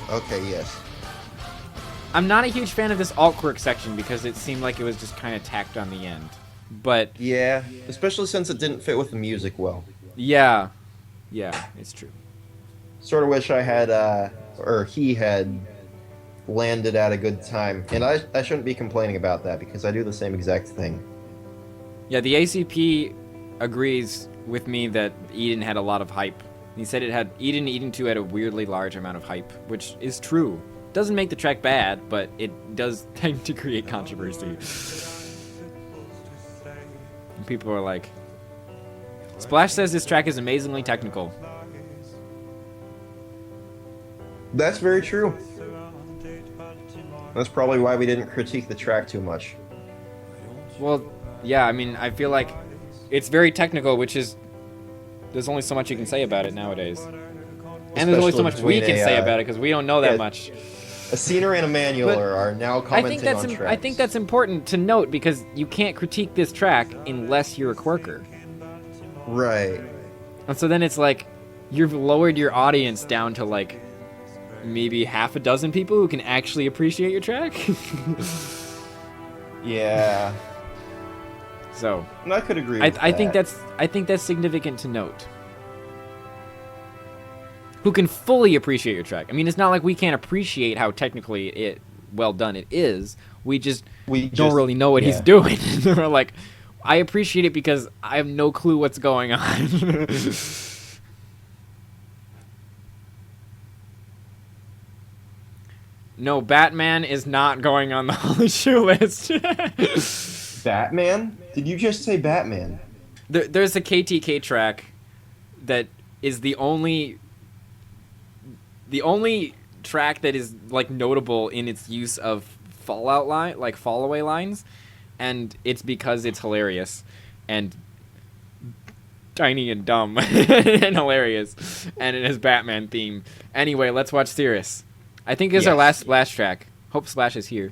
Okay, yes. I'm not a huge fan of this alt quirk section because it seemed like it was just kind of tacked on the end. But Yeah, especially since it didn't fit with the music well. yeah, it's true. Sort of wish I had, or he had landed at a good time. And I shouldn't be complaining about that because I do the same exact thing. Yeah, the ACP agrees with me that Eden had a lot of hype. He said it had Eden 2 had a weirdly large amount of hype, which is true. Doesn't make the track bad, but it does tend to create controversy. And people are like, Splash says this track is amazingly technical. That's very true. That's probably why we didn't critique the track too much. Well, yeah, I mean, I feel like it's very technical, which is there's only so much you can say about it nowadays. And there's only so much we can say about it because we don't know that much. A scener and a manual But are now commenting on tracks. I think that's important to note because you can't critique this track unless you're a quirker. Right. And so then it's like you've lowered your audience down to like maybe half a dozen people who can actually appreciate your track. Yeah. So And I could agree with I think that's significant to note. Who can fully appreciate your track. I mean, it's not like we can't appreciate how technically well done it is. We just don't really know what he's doing. We're like, I appreciate it because I have no clue what's going on. No, Batman is not going on the Holy Shoe list. Batman? Did you just say Batman? There's a KTK track that is the only track that is like notable in its use of fallout line, like fall away lines, and it's because it's hilarious and tiny and dumb and hilarious, and it has Batman theme. Anyway, let's watch Cirrus. I think this is our last Splash track. Hope Splash is here.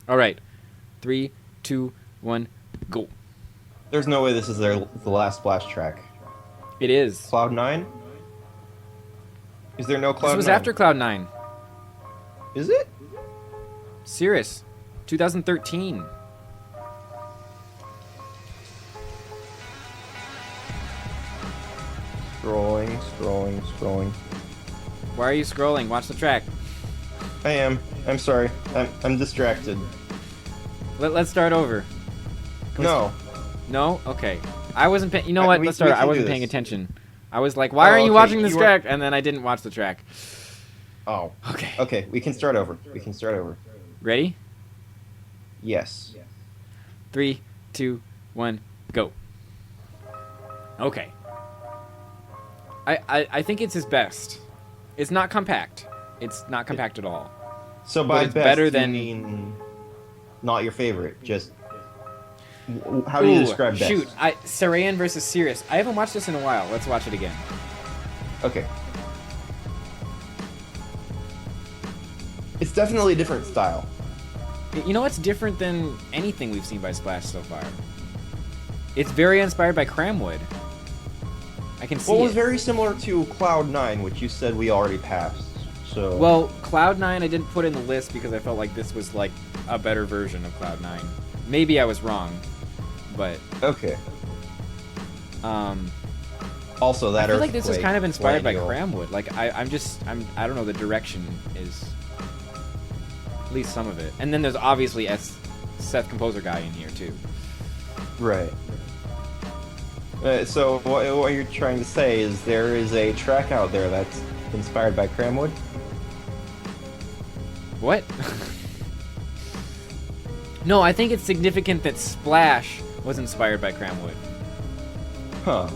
All right, 3, 2, 1, go. There's no way this is the last Splash track. It is. Cloud 9? Is there no Cloud 9? This was after Cloud 9. Is it? Cirrus, 2013. Scrolling. Why are you scrolling? Watch the track. I am. I'm sorry. I'm distracted. Let's start over. No. No? Okay. I wasn't paying... You know what? Let's start. I wasn't paying attention. I was like, why aren't you okay. watching this track? And then I didn't watch the track. Oh. Okay. Okay, we can start over. Ready? Yes. 3, 2, 1, go. Okay. I think it's his best. It's not compact. It's not compact at all. So by it's best, better than... you mean not your favorite, just... How do you describe best? Shoot, Serein versus Cirrus. I haven't watched this in a while. Let's watch it again. Okay. It's definitely a different style. You know what's different than anything we've seen by Splash so far? It's very inspired by Cramwood. I can see Well, it was it. very similar to Cloud 9, which you said we already passed. So Well, Cloud 9 I didn't put in the list because I felt like this was like a better version of Cloud 9. Maybe I was wrong, but okay. Also, that I feel like this is earthquake kind of inspired by Landial. Cramwood. Like I don't know, the direction is at least some of it. And then there's obviously Seth Composer guy in here too. Right. So what you're trying to say is there is a track out there that's inspired by Cramwood? What? No, I think it's significant that Splash was inspired by Cramwood. Huh.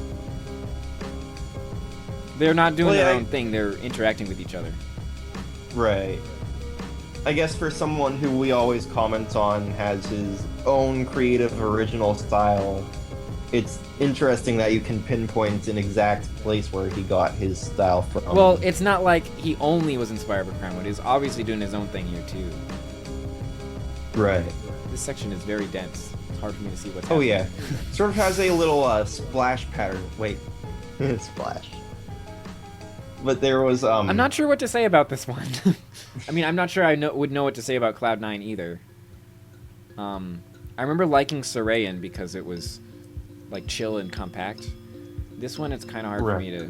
They're not doing Well, their yeah, own thing, they're interacting with each other. Right. I guess for someone who we always comment on has his own creative original style, it's interesting that you can pinpoint an exact place where he got his style from. Well, it's not like he only was inspired by Cramwood. He's obviously doing his own thing here, too. Right. This section is very dense. It's hard for me to see what's Oh, happening. yeah. Sort of has a little splash pattern. Wait. Splash. But there was, I'm not sure what to say about this one. I mean, I'm not sure I would know what to say about Cloud9 either. I remember liking Serein because it was, like, chill and compact. This one, it's kind of hard for me to...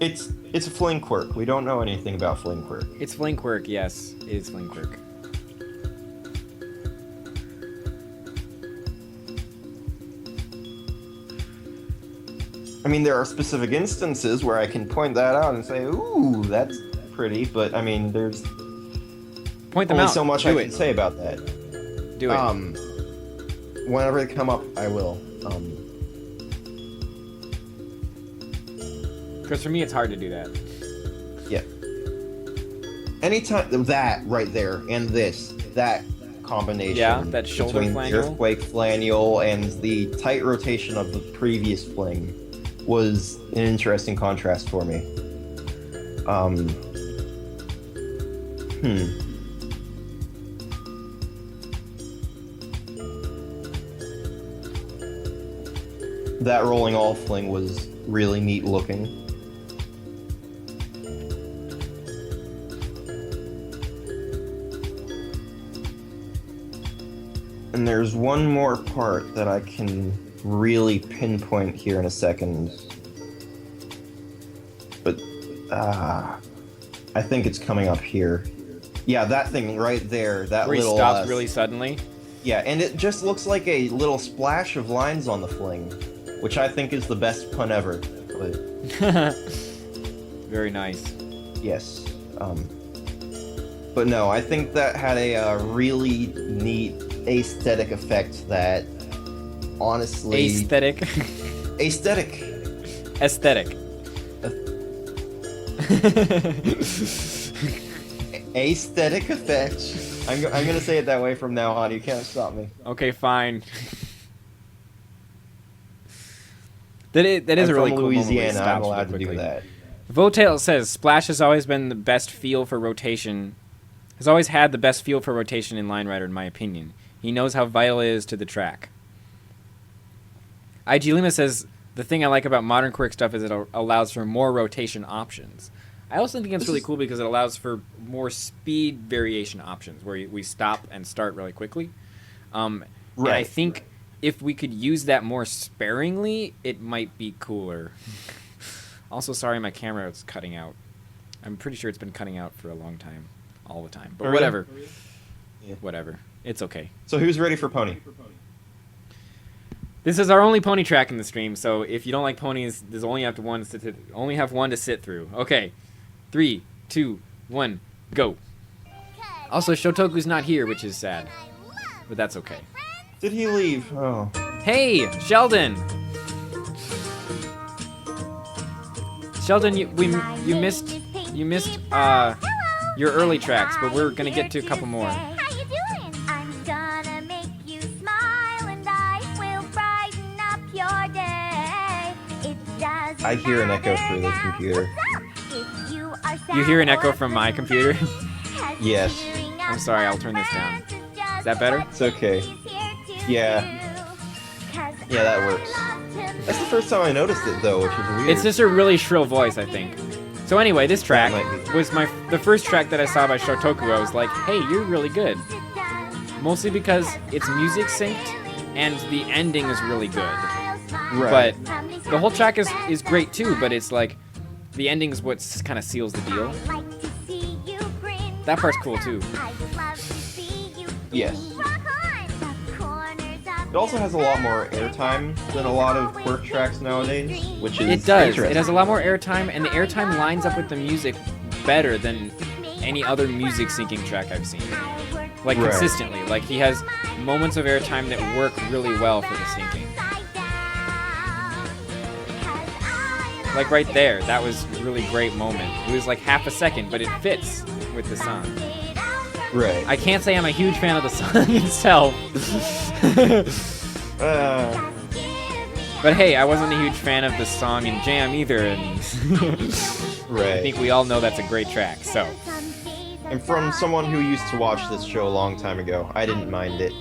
It's a fling quirk. We don't know anything about fling quirk. It's fling quirk, yes. It is fling quirk. I mean, there are specific instances where I can point that out and say, ooh, that's pretty, but I mean, there's Point them only out. so much Do I can it. say about that. Do it. Whenever they come up, I will. Because for me, it's hard to do that. Yeah. Anytime that right there and that combination. Yeah, that shoulder between flannel. the earthquake flannel and the tight rotation of the previous fling was an interesting contrast for me. That rolling all fling was really neat looking. And there's one more part that I can really pinpoint here in a second. But, I think it's coming up here. Yeah, that thing right there, that Where he little... stops really suddenly. Yeah, and it just looks like a little splash of lines on the fling, which I think is the best pun ever. But, Very nice. yes. But no, I think that had a really neat aesthetic effect that, honestly... Aesthetic. Aesthetic. Aesthetic. Aesthetic effect. I'm gonna say it that way from now on. You can't stop me. Okay, fine. That is I'm a really from cool Louisiana. moment I'm where he allowed stops to really do quickly. that. Votail says, Splash has always been the best feel for rotation. Has always had the best feel for rotation in Line Rider, in my opinion. He knows how vital it is to the track. IG Lima says, the thing I like about modern quirk stuff is it allows for more rotation options. I also think it's really cool because it allows for more speed variation options, where we stop and start really quickly. And I think if we could use that more sparingly, it might be cooler. Also, sorry, my camera is cutting out. I'm pretty sure it's been cutting out for a long time. All the time. But whatever. Yeah. Whatever. It's okay. So who's ready for Pony? This is our only pony track in the stream, so if you don't like ponies, there's only have one to sit through. Okay. 3, 2, 1, go. Also, Shotoku's not here, which is sad. But that's okay. Did he leave? Oh. Hey, Sheldon! Sheldon, you missed your early tracks, but we're gonna get to a couple more. How you doing? I'm gonna make you smile and I will brighten up your day. It doesn't I hear an echo through the computer. You hear an echo from my computer? Yes. I'm sorry, I'll turn this down. Is that better? It's okay. Yeah. Yeah, that works. That's the first time I noticed it, though, which is weird. It's just a really shrill voice, I think. So anyway, this track might be. was the first track that I saw by Shotoku. I was like, hey, you're really good. Mostly because it's music synced and the ending is really good. Right. But the whole track is great too, but it's like the ending is what kind of seals the deal. That part's cool too. Yes. It also has a lot more airtime than a lot of quirk tracks nowadays, which is It does. interesting. It has a lot more airtime, and the airtime lines up with the music better than any other music syncing track I've seen. Like, Right. consistently. Like, he has moments of airtime that work really well for the syncing. Like, right there, that was a really great moment. It was like half a second, but it fits with the song. Right. I can't say I'm a huge fan of the song itself. But hey, I wasn't a huge fan of the song in Jam either, and Right. I think we all know that's a great track, so. And from someone who used to watch this show a long time ago, I didn't mind it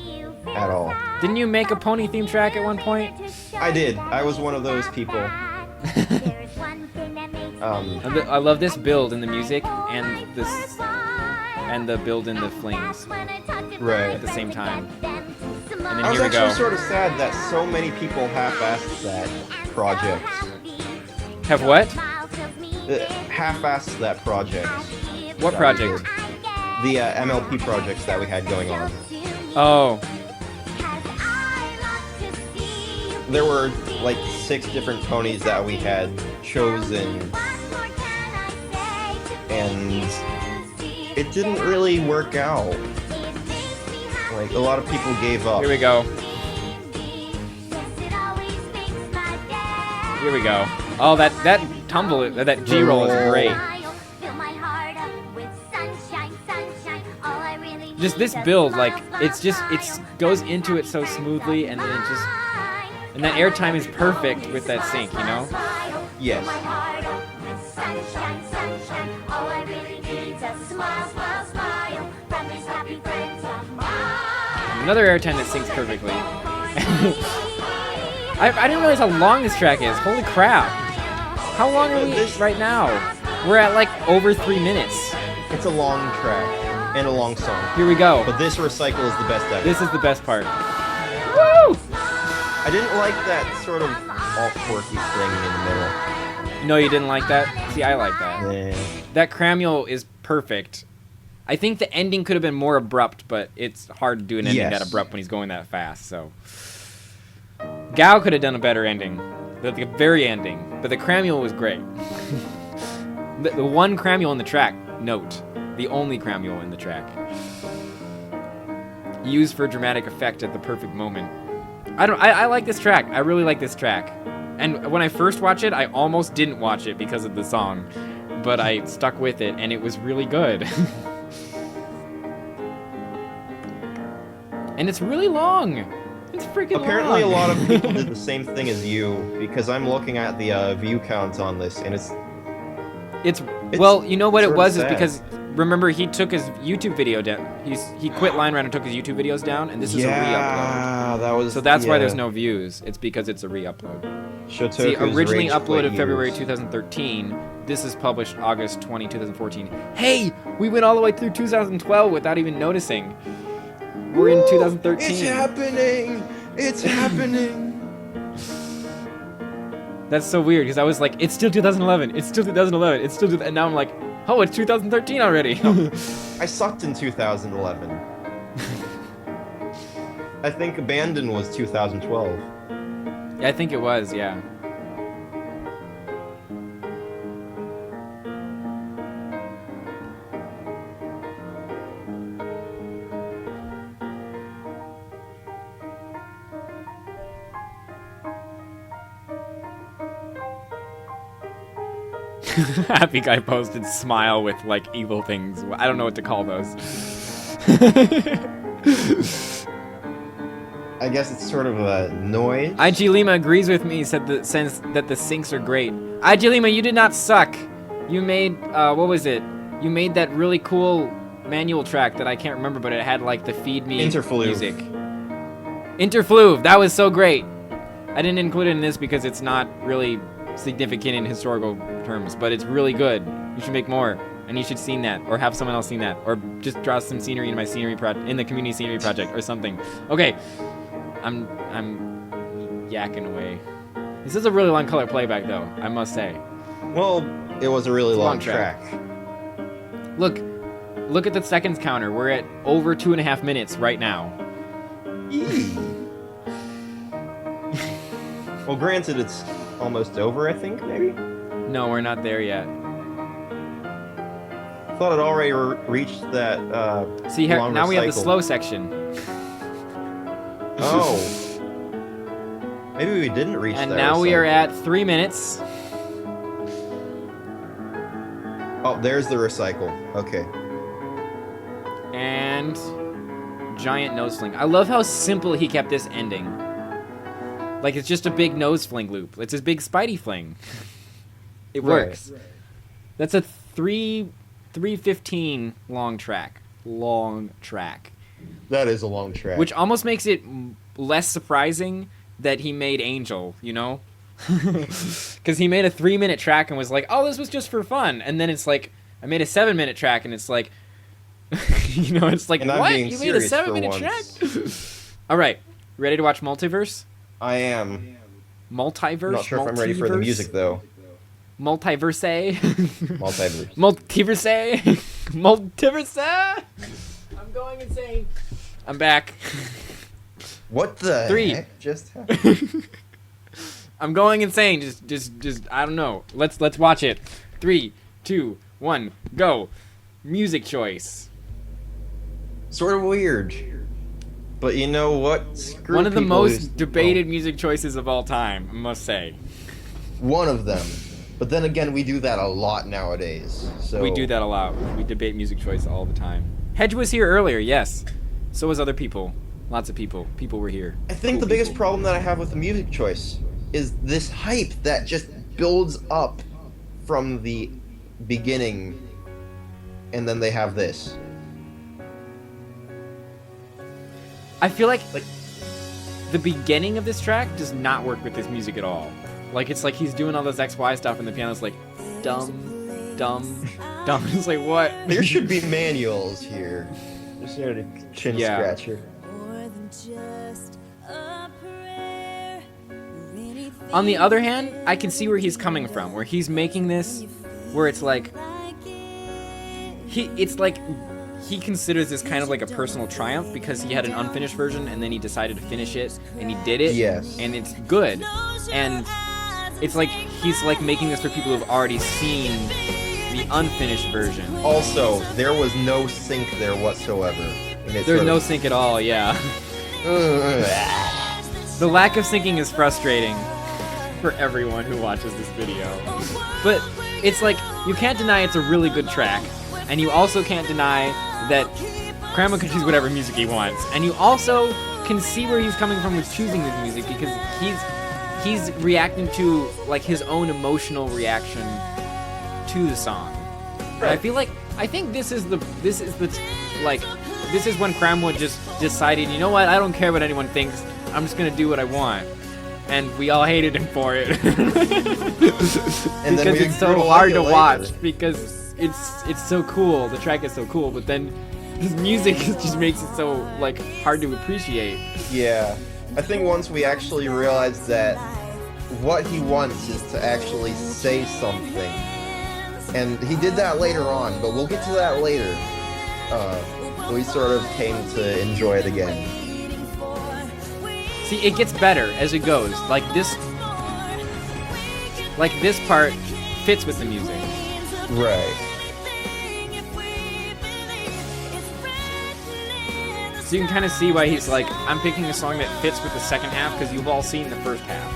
at all. Didn't you make a pony theme track at one point? I did. I was one of those people. I love this build in the music and the build in the flings Right. at the same time. And then I was here we go. actually sort of sad that so many people half-assed that project. Have what? Half-assed that project. What that project? we did. The MLP projects that we had going on. Oh, There were like 6 different ponies that we had chosen, and it didn't really work out. Like, a lot of people gave up. here we go. Here we go. Oh, that tumble, that G roll is great. Just this build, like, it goes into it so smoothly, and then and that airtime is perfect with that sync, you know? Yes. Another airtime that syncs perfectly. I didn't realize how long this track is. Holy crap. How long are we right now? We're at like over 3 minutes. It's a long track and a long song. Here we go. But this recycle is the best ever. This is the best part. Woo! I didn't like that sort of alt quirky thing in the middle. No, you didn't like that? See, I like that. Yeah. That Cramule is perfect. I think the ending could have been more abrupt, but it's hard to do an ending Yes. that abrupt when he's going that fast, so. Gao could have done a better ending. The very ending. But the Cramule was great. the one Cramule in the track, note. The only Cramule in the track. Used for dramatic effect at the perfect moment. I like this track. I really like this track. And when I first watched it, I almost didn't watch it because of the song. But I stuck with it, and it was really good. And it's really long. It's freaking Apparently long. a lot of people did the same thing as you, because I'm looking at the view counts on this, and it's Well, you know what it sort of was is sad. because remember he took his YouTube video down. He quit Line Run and took his YouTube videos down, and this is a re-upload. that was. So that's why there's no views. It's because it's a re-upload. See, Shotoku's originally Rage Quit uploaded February years. 2013. This is published August 20, 2014. Hey, we went all the way through 2012 without even noticing. We're in 2013. It's happening! It's happening! That's so weird because I was like, it's still 2011. It's still 2011. It's still, and now I'm like, oh, it's 2013 already. I sucked in 2011. I think Abandon was 2012. Yeah, I think it was, yeah. Happy Guy posted smile with like evil things. I don't know what to call those. I guess it's sort of a noise. IG Lima agrees with me, said that the syncs are great. IG Lima, you did not suck. You made, what was it? You made that really cool manual track that I can't remember, but it had like the feed me Interfluve. music. Interfluve, that was so great. I didn't include it in this because it's not really significant in historical terms, but it's really good. You should make more, and you should seen that, or have someone else seen that, or just draw some scenery in my scenery in the community scenery project or something. Okay, I'm yakking away. This is a really long color playback, though, I must say. Well, it was a really It's a long long track. track. Look at the seconds counter. We're at over 2.5 minutes right now. Well, granted, it's almost over, I think, maybe? No, we're not there yet. I thought it already reached that, See, here, long now we have the recycle. slow section. Oh. Maybe we didn't reach And that now we are recycle. at 3 minutes. Oh, there's the recycle. Okay. And giant nose fling. I love how simple he kept this ending. Like, it's just a big nose fling loop. It's a big Spidey fling. It works. Right. That's a 3:15 long track. Long track. That is a long track. Which almost makes it less surprising that he made Angel, you know? Because he made a 3-minute track and was like, oh, this was just for fun. And then it's like, I made a 7-minute track and it's like, you know, it's like, And I'm what? being You made a serious for 7-minute once. track? All right. Ready to watch Multiverse? I am. Multiverse? I'm not sure if I'm ready for the Multiverse? music, though. Multiverse? Multiverse. Multiverse? Multiverse? I'm going insane. I'm back. What the 3. heck just happened? I'm going insane. Just I don't know. Let's watch it. 3, 2, 1, go. Music choice. Sort of weird. But you know what? Screw One of the people most who- debated music choices of all time, I must say. One of them. But then again, we do that a lot nowadays. So We do that a lot. We debate music choice all the time. Hedge was here earlier, yes. So was other people. Lots of people. People were here. I think Cool the biggest people. problem that I have with the music choice is this hype that just builds up from the beginning, and then they have this. I feel like the beginning of this track does not work with this music at all. Like, it's like he's doing all this XY stuff and the piano's like, dumb. It's like, what? There should be manuals here. Just a chin Yeah. scratcher. On the other hand, I can see where he's coming from, where he's making this, where it's like, it's like he considers this kind of like a personal triumph because he had an unfinished version and then he decided to finish it and he did it. Yes. And it's good. And it's like he's like making this for people who've already seen the unfinished version. Also, there was no sync there whatsoever. And it's There's sort no of- sync at all, yeah. The lack of syncing is frustrating for everyone who watches this video. But it's like, you can't deny it's a really good track, and you also can't deny that Crammo can choose whatever music he wants. And you also can see where he's coming from with choosing this music, because he's reacting to like his own emotional reaction to the song. And I feel like this is when Cramwood just decided, you know what, I don't care what anyone thinks, I'm just gonna do what I want. And we all hated him for it. And then because we it's grew so to hard like to it watch, later. because it's so cool, the track is so cool, but then his music just makes it so like hard to appreciate. Yeah. I think once we actually realized that what he wants is to actually say something. And he did that later on, but we'll get to that later. We sort of came to enjoy it again. See, it gets better as it goes. Like this part fits with the music. Right. So you can kind of see why he's like, I'm picking a song that fits with the second half because you've all seen the first half.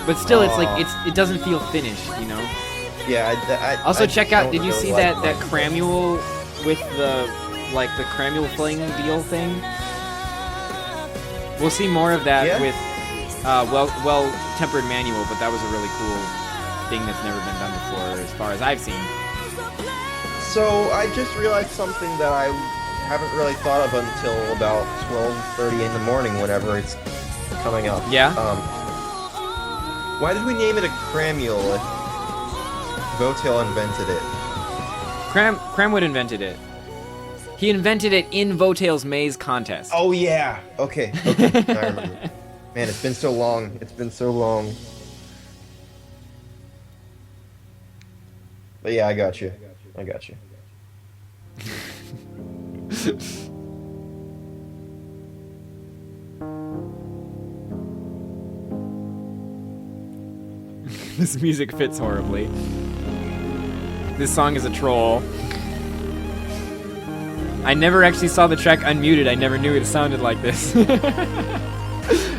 But still, it's like it doesn't feel finished, you know. Yeah. Also, I check out. don't Did you really see like that Cramule with the Cramule fling deal thing? We'll see more of that Yeah. with well-tempered manual, but that was a really cool thing that's never been done before, as far as I've seen. So I just realized something that I haven't really thought of until about 12:30 in the morning, whenever it's coming up. Yeah? Why did we name it a cramule if Votail invented it? Cramwood invented it. He invented it in Votail's maze contest. Oh yeah. Okay. I remember. Man, it's been so long. But yeah, I got you. This music fits horribly. This song is a troll. I never actually saw the track unmuted. I never knew it sounded like this.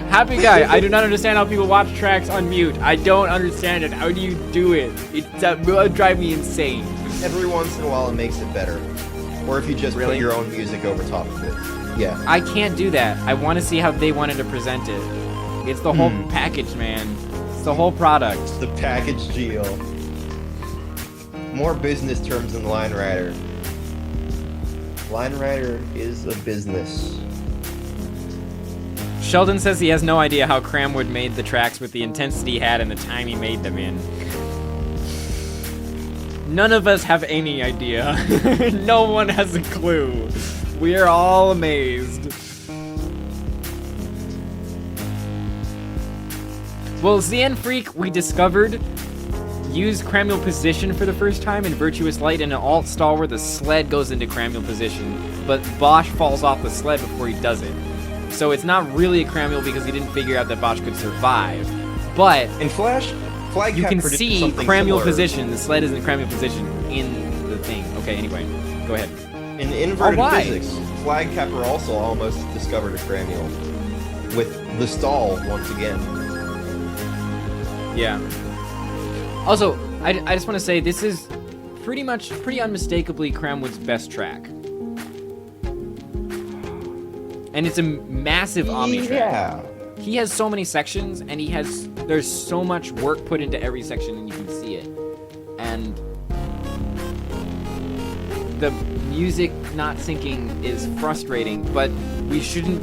Happy guy, I do not understand how people watch tracks on mute. I don't understand it. How do you do it? It will drive me insane. Every once in a while it makes it better. Or if you just Really? put your own music over top of it. Yeah. I can't do that. I want to see how they wanted to present it. It's the whole package, man. It's the whole product. The package deal. More business terms than Line Rider. Line Rider is a business. Sheldon says he has no idea how Cramwood made the tracks with the intensity he had and the time he made them in. None of us have any idea. No one has a clue. We are all amazed. Well, Xan Freak, we discovered, used Cramule position for the first time in Virtuous Light in an alt stall where the sled goes into Cramule position, but Bosch falls off the sled before he does it. So it's not really a Cramule because he didn't figure out that Bosch could survive. But In Flash, Flag you Cat can predicted see something Cramule similar. position. The sled is in Cramule position in the thing. Okay, anyway, go ahead. In inverted Oh, why? physics, Flag Capper also almost discovered a Cramule. With the stall once again. Yeah. Also, I just want to say this is pretty unmistakably Cramwood's best track. And it's a massive omni track. Yeah. He has so many sections, and there's so much work put into every section, and you can see it. And the music not syncing is frustrating, but we shouldn't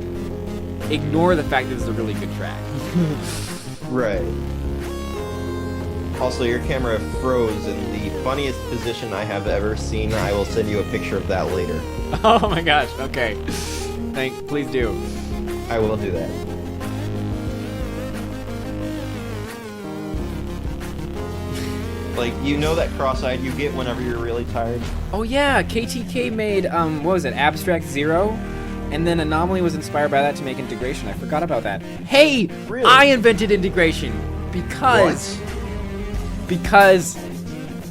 ignore the fact that it's a really good track. Right. Also, your camera froze in the funniest position I have ever seen. I will send you a picture of that later. Oh my gosh, okay. Please do. I will do that. Like, you know that cross-eyed you get whenever you're really tired? Oh yeah, KTK made, what was it, Abstract Zero? And then Anomaly was inspired by that to make integration. I forgot about that. Hey! Really? I invented integration! Because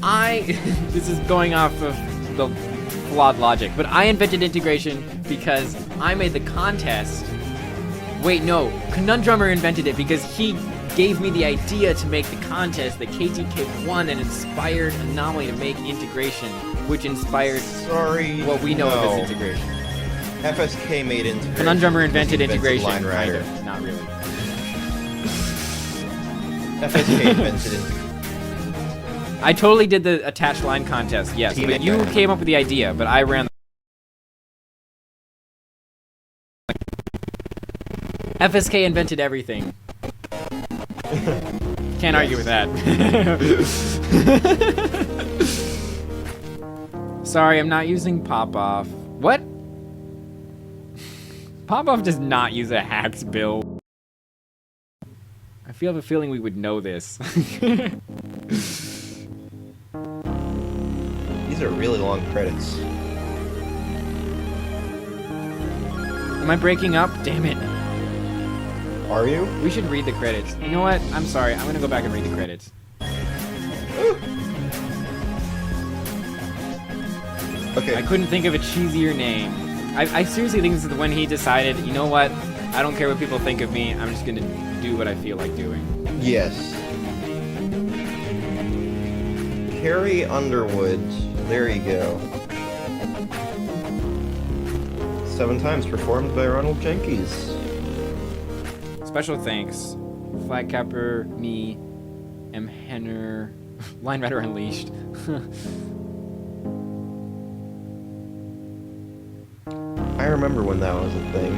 I... this is going off of the flawed logic, but I invented integration because I made the contest. Wait, no. Conundrummer invented it because he gave me the idea to make the contest that KTK won and inspired Anomaly to make integration, which inspired Sorry. what we know no. of as integration. FSK made integration. Conundrummer invented He integration. Line Kind Rider. of. Not really. FSK invented it. I totally did the attached line contest, yes. Team But you Impact. came up with the idea, but I ran the... FSK invented everything. Can't argue with that. Sorry, I'm not using Pop-Off. What? Pop-Off does not use a hacked build. I feel a feeling we would know this. These are really long credits. Am I breaking up? Damn it. Are you? We should read the credits. You know what? I'm sorry. I'm gonna go back and read the credits. Okay. I couldn't think of a cheesier name. I seriously think this is when he decided, you know what? I don't care what people think of me. I'm just gonna do what I feel like doing. Yes. Carrie Underwood. There you go. 7 times performed by Ronald Jenkins. Special thanks. Flag Capper, me, M. Henner, Line Rider Unleashed. I remember when that was a thing.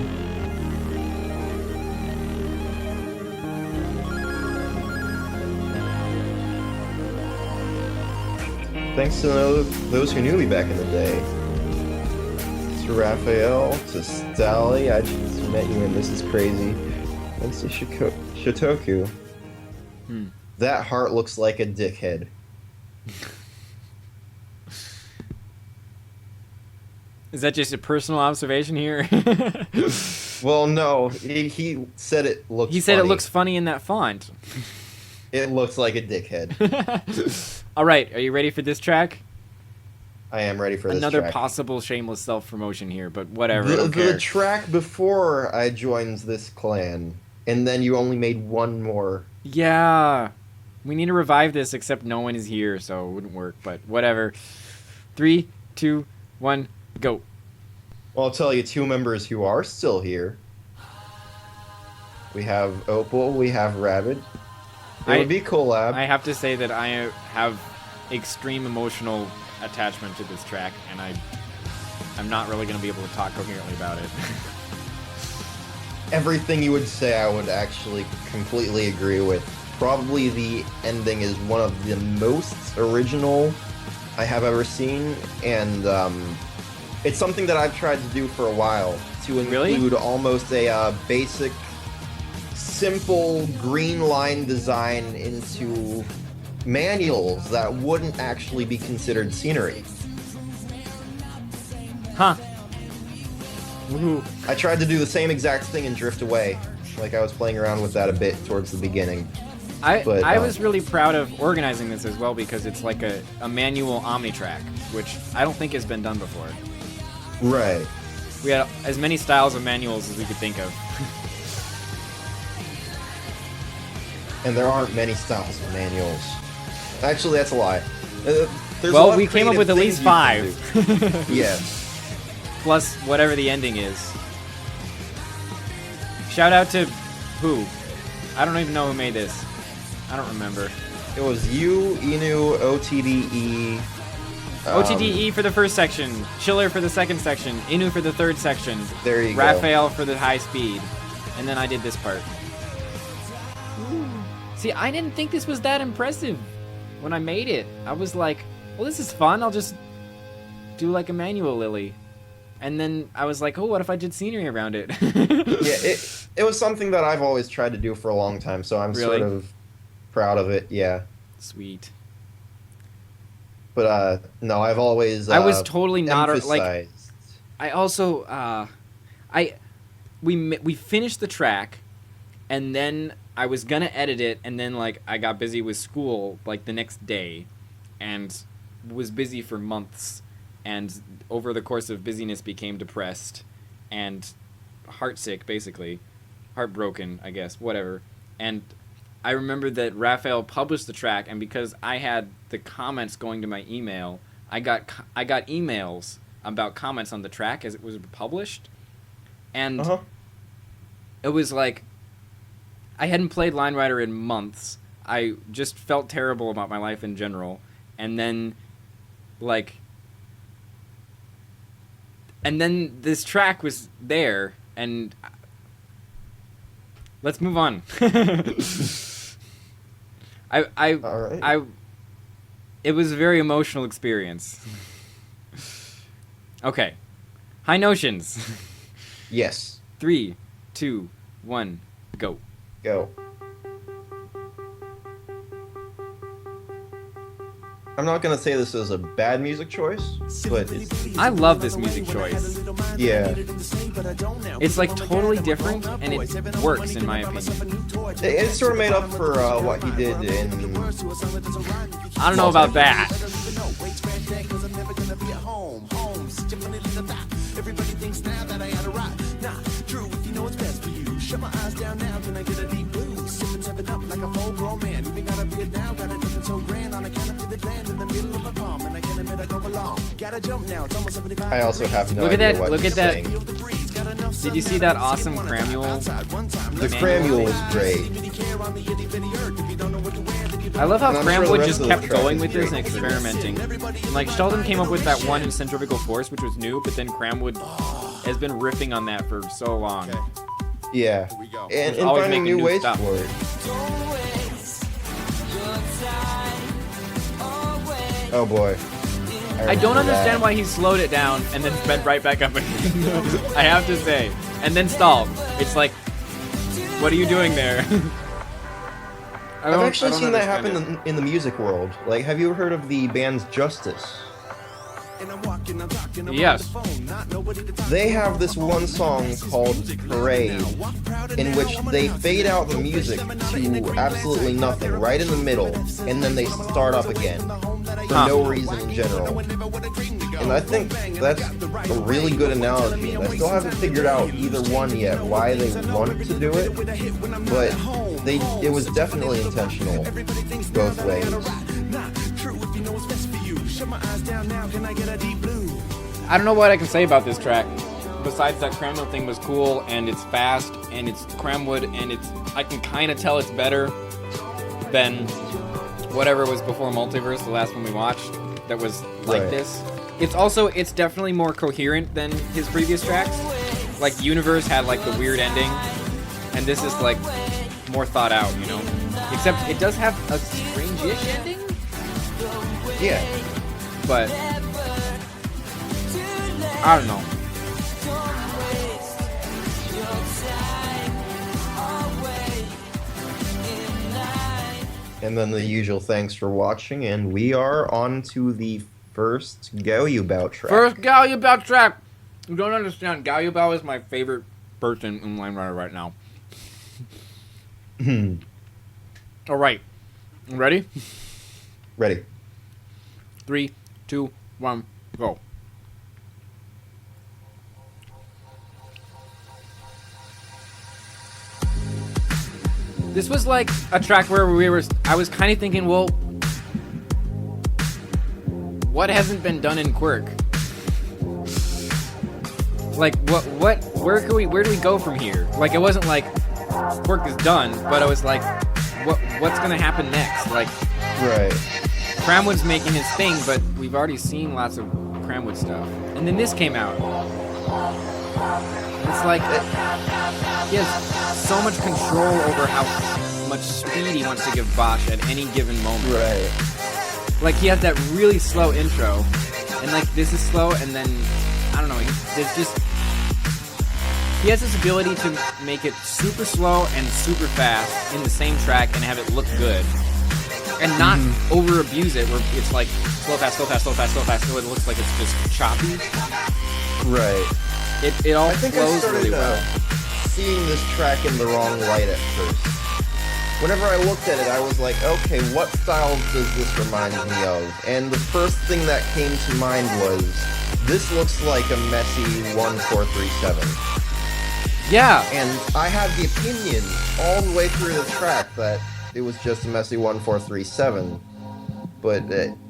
Thanks to those who knew me back in the day. To Raphael, to Stally, I just met you and this is crazy. Thanks to Shitoku. That heart looks like a dickhead. Is that just a personal observation here? Well, no, he said it looks He said it funny. looks funny in that font. It looks like a dickhead. All right, are you ready for this track? I am ready for this Another track. possible shameless self-promotion here, but whatever. I The, don't care. the track before I joined this clan, and then you only made one more. Yeah. We need to revive this, except no one is here, so it wouldn't work, but whatever. 3, 2, 1, go. Well, I'll tell you two members who are still here. We have Opal, we have Rabid. It would be Collab. I have to say that I have extreme emotional attachment to this track, and I'm not really going to be able to talk coherently about it. Everything you would say I would actually completely agree with. Probably the ending is one of the most original I have ever seen, and it's something that I've tried to do for a while, to include almost a basic, simple green line design into manuals that wouldn't actually be considered scenery. Huh. Woohoo. I tried to do the same exact thing in Drift Away, like I was playing around with that a bit towards the beginning. I was really proud of organizing this as well, because it's like a manual Omnitrack, which I don't think has been done before. Right. We had as many styles of manuals as we could think of. And there aren't many styles of manuals. Actually, that's a lie. Well, we came up with at least 5. Yes. Plus whatever the ending is. Shout out to who? I don't even know who made this. I don't remember. It was you, Inu, OTDE. OTDE for the first section, Chiller for the second section, Inu for the third section, There you go. Rafael for the high speed, and then I did this part. See, I didn't think this was that impressive when I made it. I was like, well, this is fun. I'll just do like a manual lily. And then I was like, oh, what if I did scenery around it? Yeah, it was something that I've always tried to do for a long time, so I'm Really? sort of proud of it, yeah. Sweet. But, no, I've always, I was totally not like. emphasized- I also we finished the track, and then I was gonna edit it, and then like I got busy with school like the next day, and was busy for months, and over the course of busyness became depressed and heartsick, basically heartbroken, I guess, whatever. And I remember that Raphael published the track, and because I had the comments going to my email, I got emails about comments on the track as it was published, and it was like I hadn't played Line Rider in months. I just felt terrible about my life in general, and then this track was there, and let's move on. It was a very emotional experience. Okay. High notions. Yes. 3, 2, 1, go. Go. I'm not gonna say this is a bad music choice, but I love this music choice. yeah. It's like totally different, and it works in my opinion. It's sort of made up for what he did in... I don't know about that. I also have no Look at idea that! what Look he's at that! saying. Did you see that awesome Cramule? The Cramule is great. I love how And I'm sure the Cramwood rest just of the kept track going is with this and great. experimenting. And like Sheldon came up with that one in Centrifugal Force, which was new, but then Cramwood has been riffing on that for so long. Yeah. And always finding making new new ways stuff. for it. Oh boy. I don't understand why he slowed it down and then sped right back up again. I have to say. And then stalled. It's like, what are you doing there? I've actually seen that happen in the music world. Like, have you heard of the band's Justice? Yes. They have this one song called Parade, in which they fade out the music to absolutely nothing, right in the middle, and then they start up again, for no reason in general. And I think that's a really good analogy. I still haven't figured out either one yet, why they want to do it, but it was definitely intentional, both ways. I don't know what I can say about this track. Besides that Cramwood thing was cool, and it's fast, and it's Cramwood, and I can kind of tell it's better than whatever was before Multiverse, the last one we watched, that was like this. It's definitely more coherent than his previous tracks. Like, Universe had, like, the weird ending, and this is, like, more thought out, you know? Except it does have a strange-ish ending? Yeah. But I don't know. And then the usual thanks for watching, and we are on to the first gaoyubao track. First gaoyubao track. You don't understand. Gaoyubao is my favorite person in Line Rider right now. All right. Ready? Ready. 3, 2, 1, go. This was like a track where I was kind of thinking, well, what hasn't been done in Quirk? Like, where do we go from here? Like, it wasn't like Quirk is done, but I was like, what's gonna happen next? Like, right. Cramwood's making his thing, but we've already seen lots of Cramwood stuff. And then this came out. It's like, he has so much control over how much speed he wants to give Bosch at any given moment. Right. Like, he has that really slow intro, and like, this is slow, and then, I don't know, he has this ability to make it super slow and super fast in the same track and have it look good. And not over-abuse it, where it's like, slow, fast, slow, fast, slow, fast, slow, fast, so it looks like it's just choppy. Right. It all I think flows I started, really well. seeing this track in the wrong light at first. Whenever I looked at it, I was like, okay, what style does this remind me of? And the first thing that came to mind was, this looks like a messy 1437. Yeah. And I had the opinion all the way through the track that it was just a messy 1437. But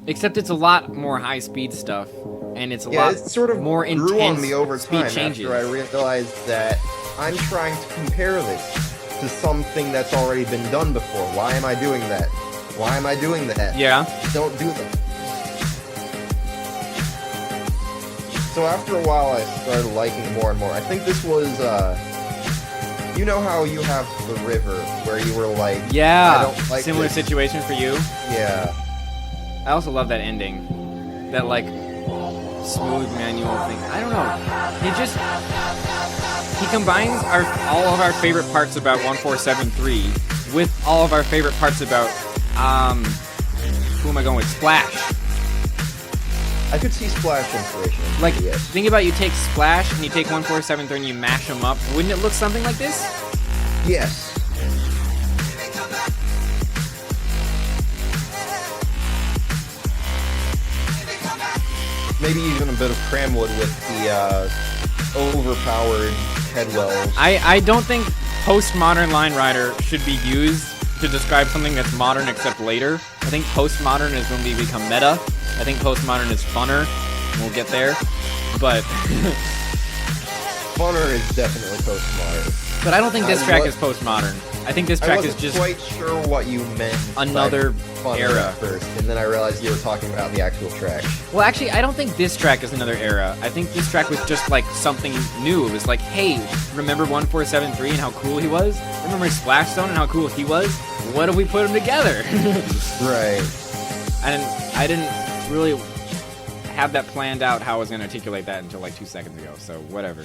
except it's a lot more high-speed stuff, and it's a yeah, lot it sort of more grew intense on me over speed time changes. after I realized that I'm trying to compare this to something that's already been done before. Why am I doing that? Why am I doing that? Yeah. Don't do that. So after a while, I started liking more and more. I think this was, you know how you have the river where you were like, Yeah. I don't like Similar this. situation for you. Yeah. I also love that ending. That, like, smooth manual thing. I don't know. He combines all of our favorite parts about 1473 with all of our favorite parts about, who am I going with? Splash. I could see Splash inspiration. Like, yes. think about you take Splash and you take 1473 and you mash them up. Wouldn't it look something like this? Yes. Maybe even a bit of Cramwood with the overpowered headwells. I don't think postmodern Line Rider should be used to describe something that's modern except later. I think postmodern is when we become meta. I think postmodern is Phunner. We'll get there. But Phunner is definitely postmodern. but I don't think this track is postmodern. I think this I track wasn't is just quite sure what you meant another by Phunner era. at first, and then I realized you were talking about the actual track. Well, actually, I don't think this track is another era. I think this track was just like something new. It was like, hey, remember 1473 and how cool he was? Remember Splashstone and how cool he was? What if we put them together? Right. I didn't really have that planned out how I was going to articulate that until like 2 seconds ago. So whatever.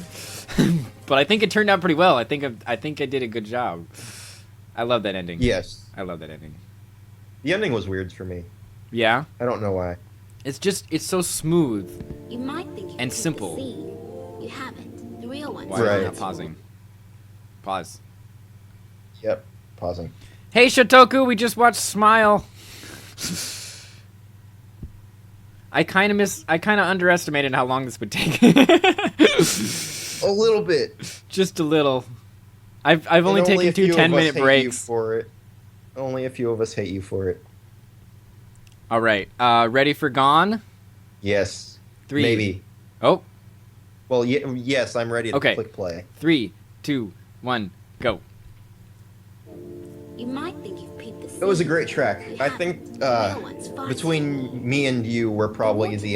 But I think it turned out pretty well. I think I did a good job. I love that ending. Yes. I love that ending. The ending was weird for me. Yeah. I don't know why. it's so smooth. You might think you And took the simple. scene. You haven't. The real one's Why am I Right. not pausing? Pause. Yep. Pausing. Hey Shotoku, we just watched Smile. I kind of underestimated how long this would take. A little bit. Just a little. I've only And taken a two few of us 10-minute hate you breaks. for it. Only a few of us hate you for it. All right. Ready for Gone? Yes. 3. Maybe. Oh, Well, yes, I'm ready to Okay. click play. 3, 2, 1, go. You might think you've peeped the scene. It was a great track. You I haven't. think The real one's far between me and you, we're probably the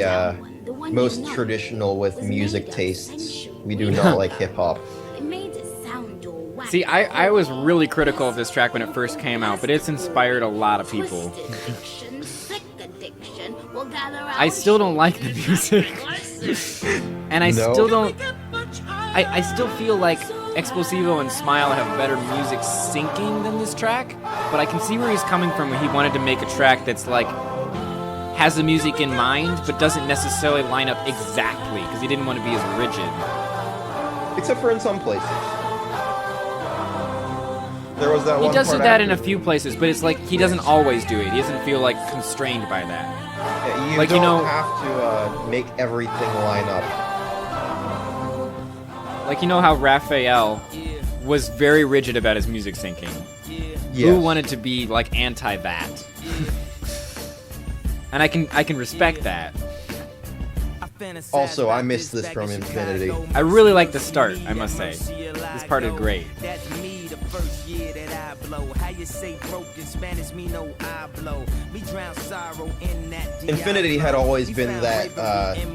The one you most know traditional with was music made of tastes. sensual We do rhythm. not like hip hop. It made it sound all whack. See, I was really critical of this track when it first came out, but it's inspired a lot of people. Twisted diction, sick addiction will gather I still don't like the music. And I No. still don't... I still feel like Explosivo and Smile have better music syncing than this track, but I can see where he's coming from when he wanted to make a track that's like has the music in mind, but doesn't necessarily line up exactly, because he didn't want to be as rigid. Except for in some places. There was that He one does do part that in a after. few places, but it's like he doesn't always do it. He doesn't feel like constrained by that. Yeah, you like, you don't know- have to make everything line up. Like, you know how Rafael was very rigid about his music syncing. Yes. Who wanted to be like anti that? And I can respect that. Also, I missed this from Infinity. I really like the start, I must say. This part is great. That's me the first year that I blow. How you say broke in Spanish, me no I blow. Me drown sorrow in that Infinity had always been that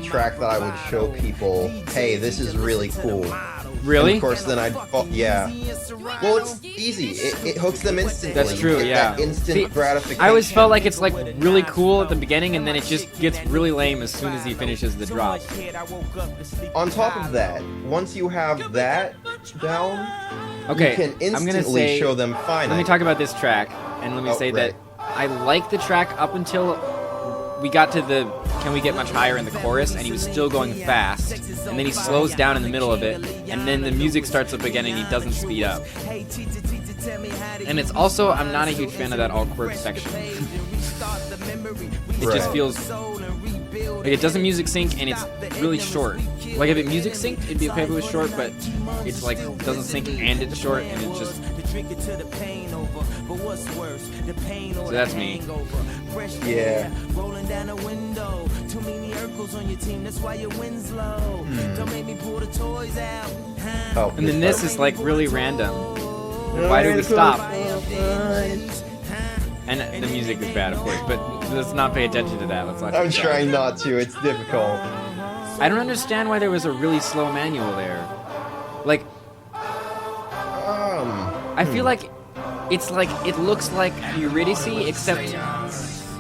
track that I would show people, hey, this is really cool. And Really? of course, then I'd yeah. Well, it's easy. It hooks them instantly. That's true, You get yeah. That instant See, gratification. I always felt like it's like really cool at the beginning, and then it just gets really lame as soon as he finishes the drop. On top of that, once you have that down, Okay, you can I'm gonna instantly say. show them fine. Let me talk about this track, and let me Oh, say right. that I like the track up until we got to the "Can we get much higher" in the chorus, and he was still going fast, and then he slows down in the middle of it, and then the music starts up again, and he doesn't speed up. And it's also, I'm not a huge fan of that all quirk section. It just Right. feels like it doesn't music sync, and it's really short. Like if it music synced, it'd be okay if it was short, but it's like doesn't sync and it's short, and it's just. So that's me. Yeah. Rolling down the window. Too many Urkels on your team, that's why your wind's low. Don't make me pull the toys out. Oh, And then this is like really random. Why do we stop? And the music is bad, of course, but let's not pay attention to that. Let's watch I'm the track. trying not to. It's difficult. I don't understand why there was a really slow manual there. Like, I feel like it's like it looks like Eurydice except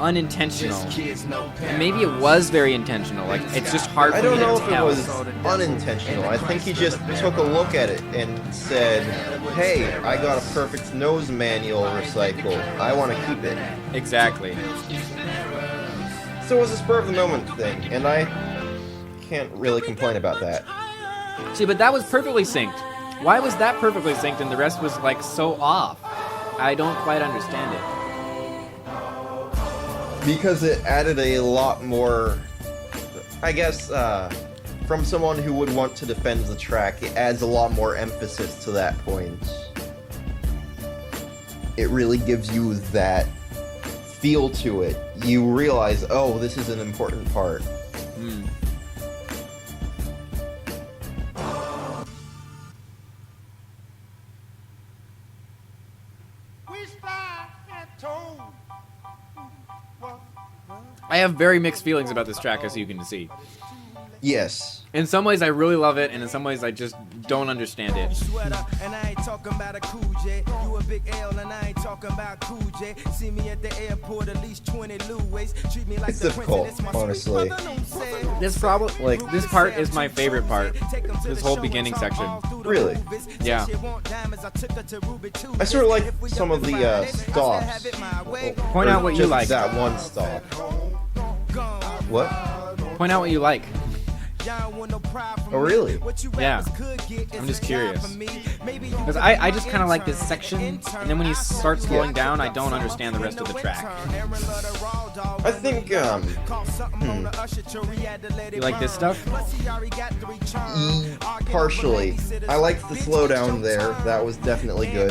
unintentional. And maybe it was very intentional. Like it's just hard for I me don't to know if it tell. was unintentional. I think he just took a look at it and said, hey, I got a perfect nose manual recycle. I want to keep it. Exactly. So it was a spur of the moment thing, and I can't really complain about that. See, but that was perfectly synced. Why was that perfectly synced and the rest was like so off? I don't quite understand it. Because it added a lot more, I guess, from someone who would want to defend the track, it adds a lot more emphasis to that point. It really gives you that feel to it. You realize, oh, this is an important part. I have very mixed feelings about this track, as you can see. Yes. In some ways, I really love it, and in some ways, I just don't understand it. Sweater, and I ain't talking about a cool J. You a big L, and I ain't talking about cool J. See me at the airport, at least 20 Louis. Treat me like It's the difficult, prince, and it's my honestly. sweet brother, don't say. This problem, like, this part is my favorite part. This whole beginning section. Really? Yeah. I sort of like some of the stops. Point out what you Just like. That one stop. What? Point out what you like. Oh, really? Yeah. I'm just curious. Because I just kind of like this section, and then when you start slowing down, I don't understand the rest of the track. I think, You like this stuff? Partially. I liked the slowdown there. That was definitely good.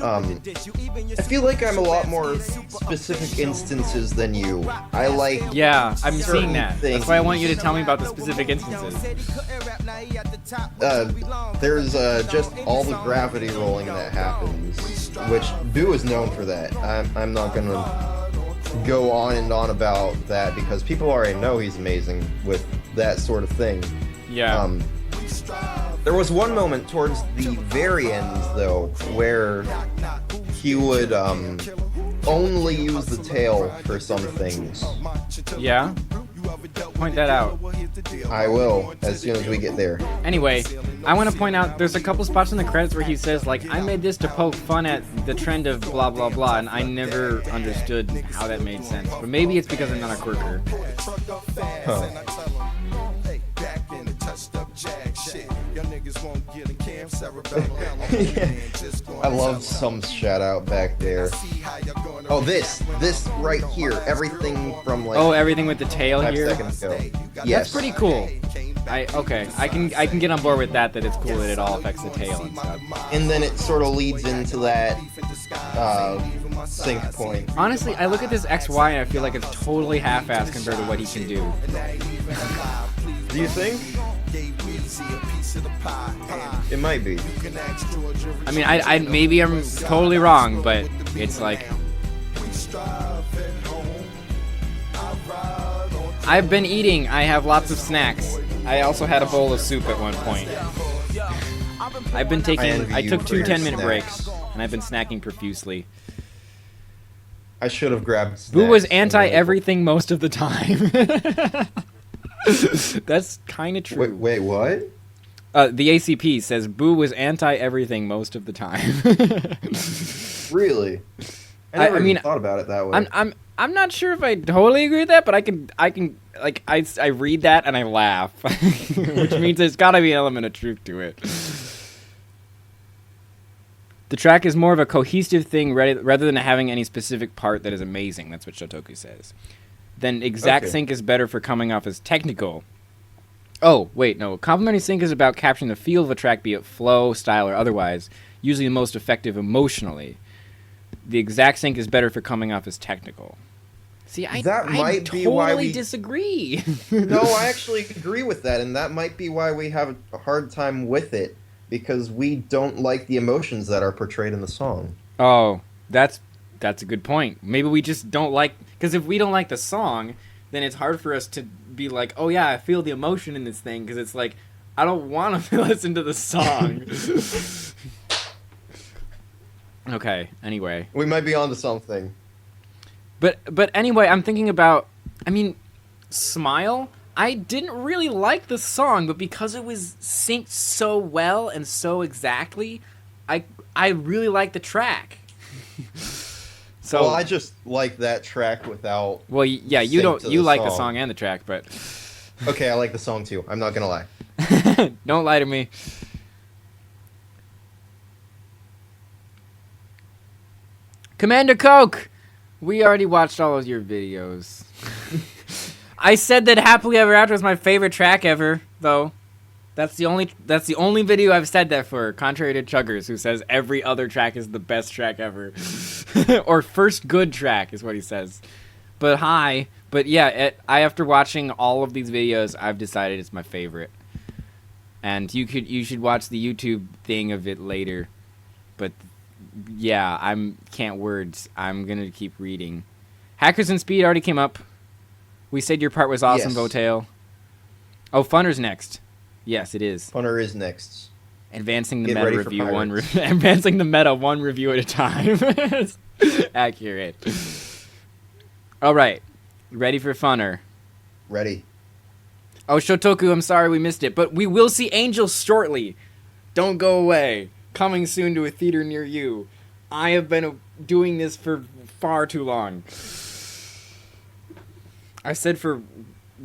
I feel like I'm a lot more specific instances than you. I like... Yeah, I'm seeing certain that. things. That's why I want you to tell me about the specific instances. There's just all the gravity rolling that happens, which Boo is known for that. I'm not gonna go on and on about that because people already know he's amazing with that sort of thing. Yeah. There was one moment towards the very end, though, where he would only use the tail for some things. Yeah? Point that out. I will, as soon as we get there. Anyway, I want to point out there's a couple spots in the credits where he says, like, I made this to poke fun at the trend of blah blah blah, and I never understood how that made sense. But maybe it's because I'm not a quirker. Huh. I love some shout out back there. Oh, this right here, everything from like. Oh, everything with the tail 5 here. seconds ago. That's Yes. pretty cool. I can get on board with that. That it's cool that it all affects the tail and stuff. And then it sort of leads into that sync point. Honestly, I look at this XY and I feel like it's totally half-assed compared to what he can do. Do you think? It might be. I mean, I maybe I'm totally wrong, but it's like I've been eating. I have lots of snacks. I also had a bowl of soup at one point. I've been taking. I took 2 10-minute breaks, and I've been snacking profusely. I should have grabbed. Boo was snacks. anti-everything most of the time. That's kind of true. Wait, what? The ACP says Boo was anti-everything most of the time. Really? I never mean, even thought about it that way. I'm not sure if I totally agree with that, but I can like I read that and I laugh, which means there's got to be an element of truth to it. The track is more of a cohesive thing rather than having any specific part that is amazing. That's what Shotoku says. Then exact sync is better for coming off as technical. Oh, wait, no. Complementary sync is about capturing the feel of a track, be it flow, style, or otherwise, usually the most effective emotionally. The exact sync is better for coming off as technical. See, I totally disagree. No, I actually agree with that, and that might be why we have a hard time with it, because we don't like the emotions that are portrayed in the song. Oh, that's a good point. Maybe we just don't like... Because if we don't like the song, then it's hard for us to be like, oh yeah, I feel the emotion in this thing, because it's like, I don't want to listen to the song. Okay, anyway. We might be onto something. But anyway, I'm thinking about, I mean, Smile, I didn't really like the song, but because it was synced so well and so exactly, I really like the track. So, well, I just like that track without. Well, yeah, you like the song and the track, but okay, I like the song too. I'm not gonna lie. Don't lie to me. Commander Coke, we already watched all of your videos. I said that Happily Ever After was my favorite track ever, though. That's the only video I've said that for, contrary to Chuggers, who says every other track is the best track ever. Or first good track is what he says. But yeah, after watching all of these videos, I've decided it's my favorite. And you should watch the YouTube thing of it later. But yeah, can't words. I'm gonna keep reading. Hackers and Speed already came up. We said your part was awesome, Yes. Votail. Oh, Phunner's next. Yes, it is. Phunner is next. Advancing the Get meta ready for review pirates. advancing the meta one review at a time. Accurate. All right, ready for Phunner? Ready. Oh, Shotoku, I'm sorry we missed it, but we will see Angels shortly. Don't go away. Coming soon to a theater near you. I have been doing this for far too long. I said for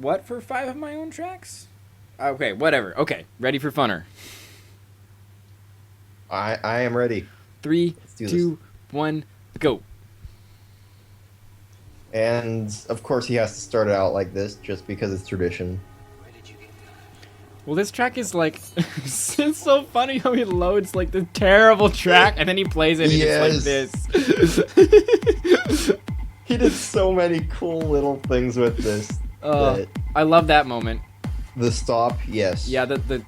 what for 5 of my own tracks? Okay, whatever. Okay, ready for Phunner. I am ready. 3, do 2, 1, go. And of course he has to start it out like this just because it's tradition. Well, this track is like, it's so funny how he loads like the terrible track and then he plays it and it's like this. He did so many cool little things with this. I love that moment. The stop, yes. Yeah, the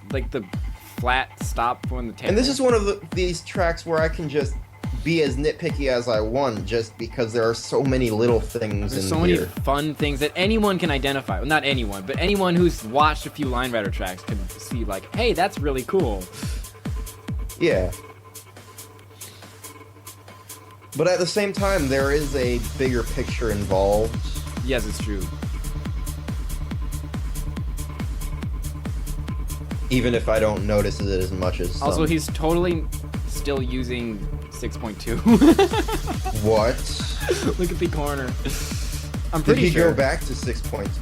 flat stop when the tempo. And this is one of these tracks where I can just be as nitpicky as I want, just because there are so many little things There's in so here. many fun things that anyone can identify. Well, not anyone, but anyone who's watched a few Line Rider tracks can see like, hey, that's really cool. Yeah. But at the same time, there is a bigger picture involved. Yes, it's true. Even if I don't notice it as much as Also, some. he's totally still using 6.2. What? Look at the corner. I'm Did pretty he sure. go back to 6 points?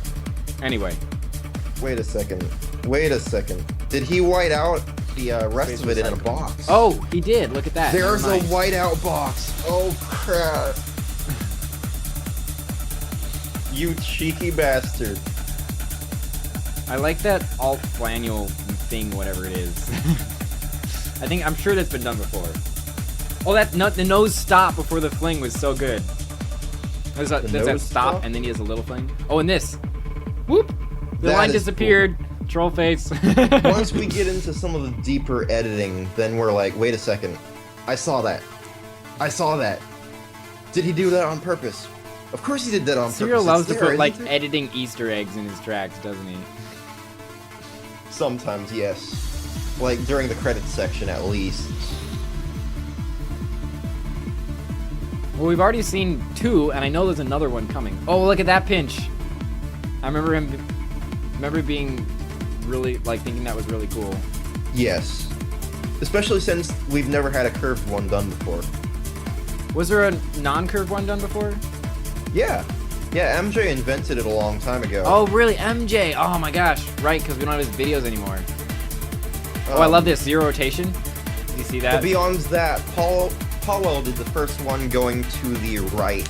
Anyway. Wait a second. Did he white out the rest of it in a box? Oh, he did. Look at that. There's Never a mind. whiteout box. Oh crap. You cheeky bastard. I like that alt flannel thing, whatever it is. I'm sure that's been done before. Oh, the nose stop before the fling was so good. There's that nose stop, stop? and then he has a little fling. Oh, and this. Whoop! The That line is disappeared. Troll face. Once we get into some of the deeper editing, then we're like, wait a second. I saw that. Did he do that on purpose? Of course he did that on Serial purpose. loves It's to there, put like isn't it? editing Easter eggs in his tracks, doesn't he? Sometimes, yes. Like during the credits section, at least. Well, we've already seen 2, and I know there's another one coming. Oh, look at that pinch. I remember being really, like, thinking that was really cool. Yes. Especially since we've never had a curved one done before. Was there a non-curved one done before? Yeah. Yeah, MJ invented it a long time ago. Oh, really? MJ. Oh, my gosh. Right, because we don't have his videos anymore. Oh, I love this. Zero rotation. You see that? But beyond that, Paulo did the first one going to the right.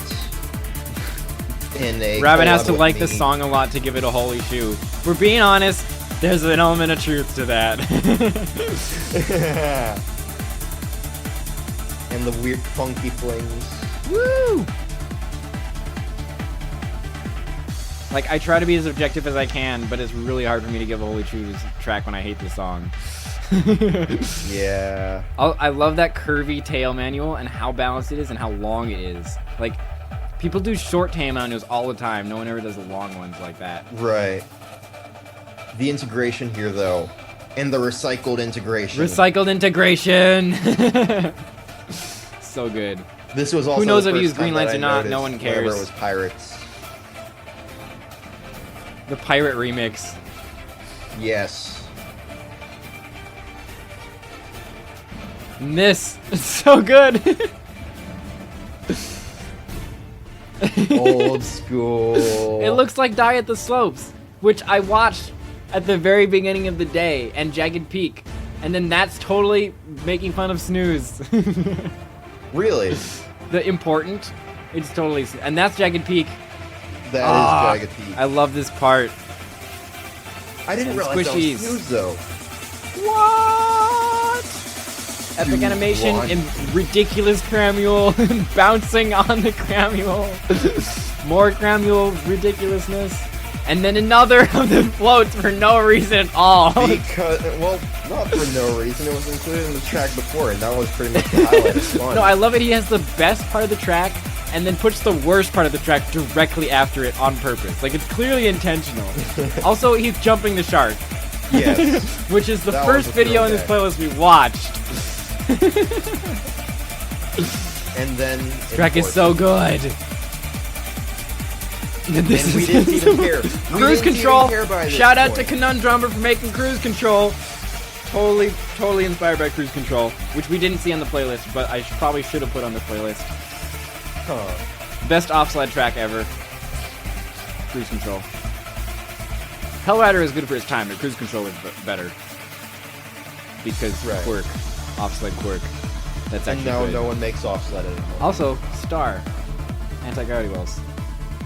In a Rabbit has collab to with like me. the song a lot to give it a holy shoe. If we're being honest, there's an element of truth to that. And the weird funky flings. Woo! Like, I try to be as objective as I can, but it's really hard for me to give a Holy Truths track when I hate the song. Yeah. I love that curvy tail manual and how balanced it is and how long it is. Like, people do short tail manuals all the time. No one ever does the long ones like that. Right. The integration here, though. And the recycled integration. Recycled integration! So good. This was also Who knows the if you first use green time lights that or I not, no noticed one cares. whenever it was pirates. The pirate remix. Yes. And this is so good! Old school. It looks like Die at the Slopes, which I watched at the very beginning of the day, and Jagged Peak. And then that's totally making fun of Snooze. Really? The important. It's totally... And that's Jagged Peak. That is Jagged Peak. I love this part. I didn't and realize squishies. that was Snooze, though. What? Epic animation want- and ridiculous Cramule bouncing on the Cramule. More Cramule ridiculously. And then another of the floats for no reason at all. Because, well, not for no reason. It was included in the track before, and that was pretty much the highlight of fun. No, I love it. He has the best part of the track and then puts the worst part of the track directly after it on purpose. Like, it's clearly intentional. Also, he's jumping the shark. Yes. Which is the That was first a video in this throwback. playlist we watched. And then... This track is so good. And we didn't even care. Cruise Control. Shout out to Conundrumber for making Cruise Control. Totally inspired by Cruise Control, which we didn't see on the playlist, but I probably should have put on the playlist. Huh. Best off-sled track ever. Cruise Control. Hell Rider is good for his time. The cruise control is better because quirk, off-sled quirk. That's And actually now good. no one makes offset anymore. Also, Star, anti-gravity wells,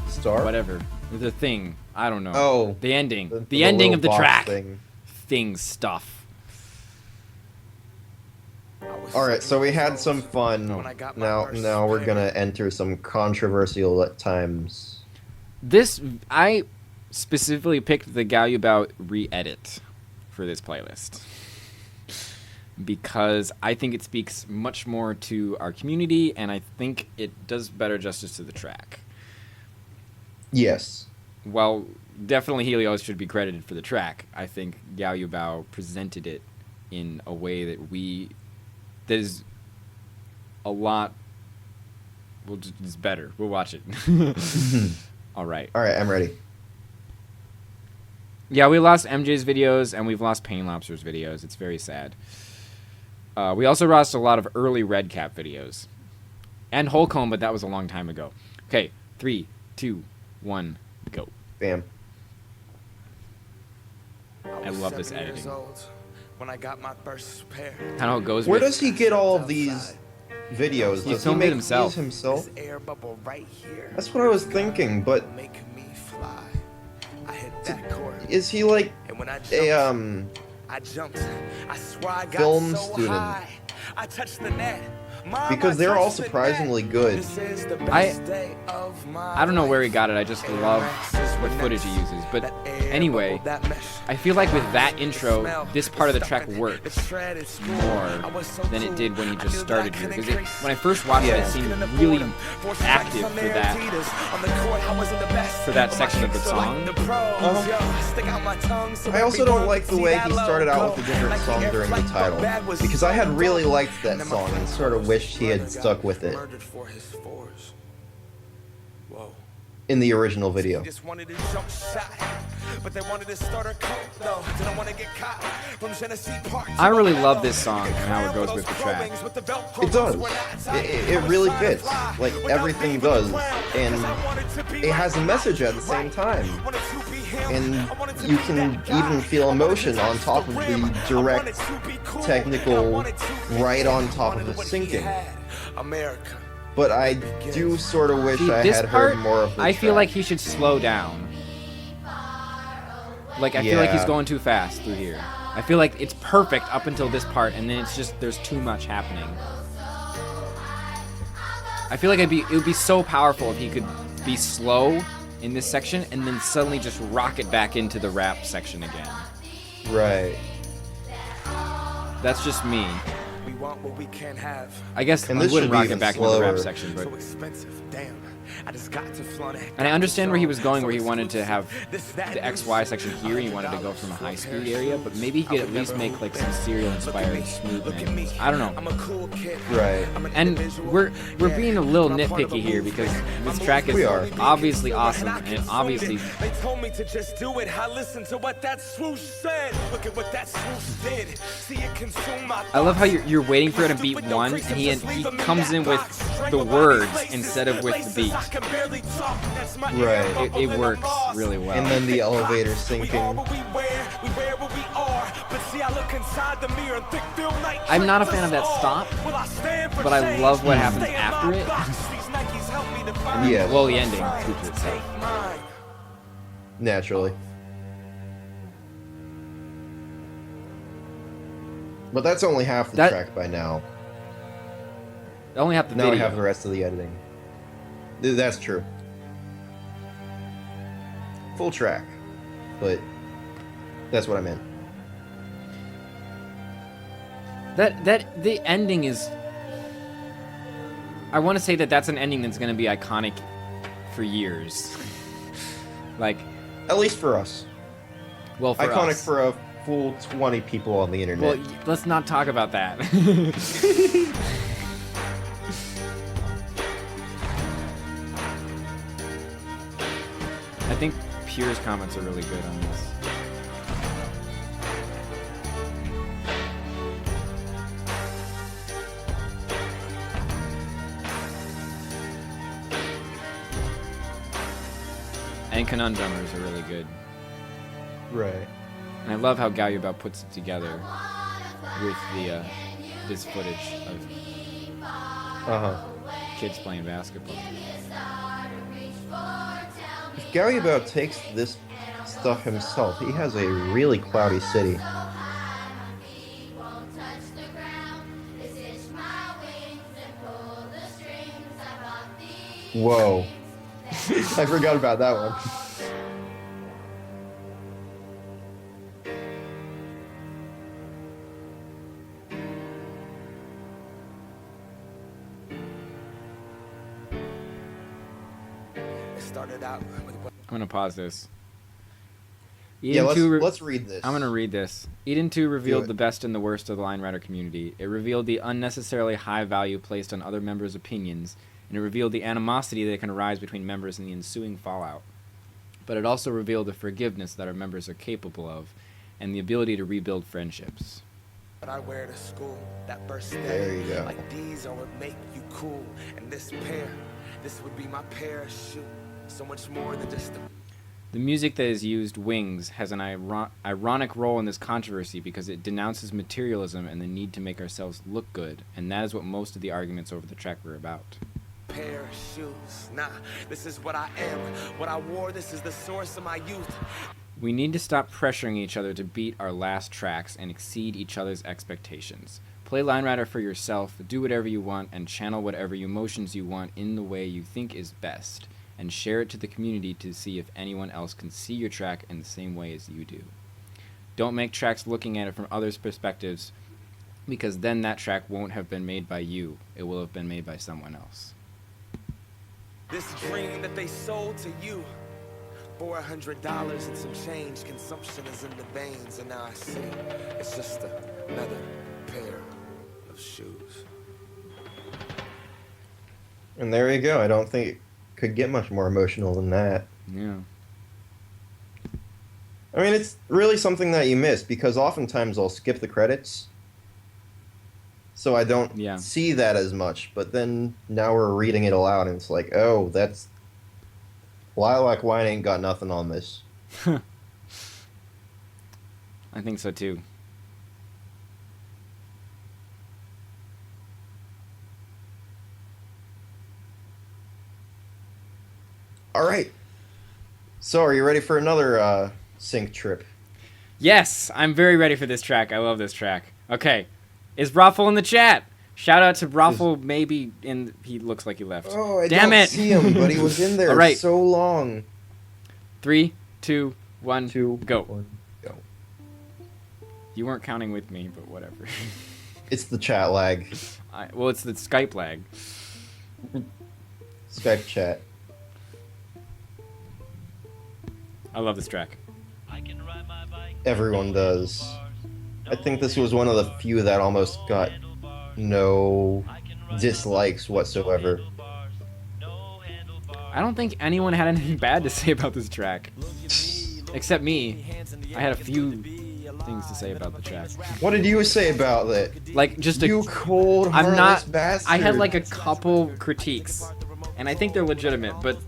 Star? whatever. The thing. I don't know. Oh. The ending. The the ending little of the box track. thing. Stuff. Alright, so we had some fun. Now we're gonna enter some controversial at times. I specifically picked the gaoyubao re-edit for this playlist because I think it speaks much more to our community, and I think it does better justice to the track. Yes. While definitely Helios should be credited for the track, I think gaoyubao presented it in a way that is a lot. It's better. We'll watch it. All right. Alright, I'm ready. Yeah, we lost MJ's videos, and we've lost Pain Lobster's videos. It's very sad. We also lost a lot of early Red Cap videos. And Holcomb, but that was a long time ago. Okay, 3, 2, 1, go. Bam. I love this editing. When I got my first pair. Kind of how it goes Where with... does he get all of these videos? He Does filmed he it make himself. these himself? This air bubble right here. That's what I was thinking, but Making me fly. I hit that chord. is he like And when I a I jumped. I swear I got film so student? high. I touched the net. Mom, Because I they're all touched the surprisingly net. good. This is the I- best day of my I don't know where he life. got it. I just love what footage he uses. But anyway, I feel like with that intro, this part of the track works more than it did when he just started here. Because when I first watched it, it seemed really active for that section of the song. I also don't like the way he started out with a different song during the title, because I had really liked that song and sort of wished he had stuck with it in the original video. Just wanted to jump shot, but they wanted to start a cult though. Didn't want to get caught from Genesee Park. I really love this song and how it goes with the track. It does. It really fits. Like, everything does. And it has a message at the same time. And you can even feel emotion on top of the direct, technical, right on top of the syncing. America. But I do sort of wish See, I this had part, heard more of the I feel track. like he should slow down. Like, I feel like he's Yeah. going too fast through here. I feel like it's perfect up until this part, and then it's just, there's too much happening. I feel like it would be so powerful if he could be slow in this section, and then suddenly just rocket back into the rap section again. Right. That's just me. We want what we can't have. I guess I And this wouldn't should be rocket even back into the rap slower. section, but... So expensive, damn. I just got to flaunt it. And I understand where he was going, where he wanted to have This, that, the XY section here, he wanted to go from a high-speed area, but maybe he could at least make, like, some serial-inspired smooth manuals. I don't know. I'm a cool kid. Right. I'm an And individual. we're being a little I'm part of nitpicky a here movement. because this I'm track is We are. obviously awesome and obviously They told me to just do it. I listened to what that swoosh said. Look at what that swoosh did. See it consume my I love how thoughts. you're waiting for it to beat one and he comes in with the words instead of with the beat. Right. It works really well. And then the elevator sinking. I'm not a fan of that stop, but I love what happens after it. Yeah. Well, the ending speaks for itself. Naturally. But that's only half the That- track by now. I only have the Now I video. have the rest of the editing. That's true. Full track. But that's what I meant. That the ending is. I want to say that that's an ending that's going to be iconic for years. Like, At least for us. well, for Iconic us. for a full 20 people on the internet. Well, let's not talk about that. I think Pure's comments are really good on this. And Conundrummers are really good. Right. And I love how gaoyubao puts it together with the this footage of kids playing basketball. If gaoyubao takes this stuff himself, he has a really cloudy city. Whoa. I forgot about that one. I'm gonna pause this. Yeah, let's read this. I'm gonna read this. Eden 2 revealed it. the best and the worst of the Line Rider community. It revealed the unnecessarily high value placed on other members' opinions, and it revealed the animosity that can arise between members in the ensuing fallout. But it also revealed the forgiveness that our members are capable of, and the ability to rebuild friendships. But I wear to school that first day. There you go. Like these are what make you cool. And this would be my parachute. So much more than just The music that is used, Wings, has an ironic role in this controversy because it denounces materialism and the need to make ourselves look good, and that is what most of the arguments over the track were about. pair of shoes. Nah, this is what I am. What I wore, this is the source of my youth. We need to stop pressuring each other to beat our last tracks and exceed each other's expectations. Play Line Rider for yourself, do whatever you want, and channel whatever emotions you want in the way you think is best, and share it to the community to see if anyone else can see your track in the same way as you do. Don't make tracks looking at it from others' perspectives, because then that track won't have been made by you. It will have been made by someone else. This dream that they sold to you, $400 and some change, consumption is in the veins, and now I see it's just another pair of shoes. And there you go. I don't think it could get much more emotional than that. Yeah. I mean, it's really something that you miss, because oftentimes I'll skip the credits, so I don't see that as much. But then now we're reading it aloud, and it's like, oh, that's... Lilac Wine ain't got nothing on this. I think so too. All right. So, are you ready for another sync trip? Yes, I'm very ready for this track. I love this track. Okay, is Brothel in the chat? Shout out to Brothel. Maybe in. He looks like he left. Oh, I Damn don't it. see him, but he was in there All right. so long. 3, 2, 1, 2, go. 1, go. You weren't counting with me, but whatever. It's the chat lag. Well, it's the Skype lag. Skype chat. I love this track. Everyone does. I think this was one of the few that almost got no dislikes whatsoever. I don't think anyone had anything bad to say about this track. Except me. I had a few things to say about the track. What did you say about it? Like, just You cold, heartless bastard. I had like a couple critiques, and I think they're legitimate, but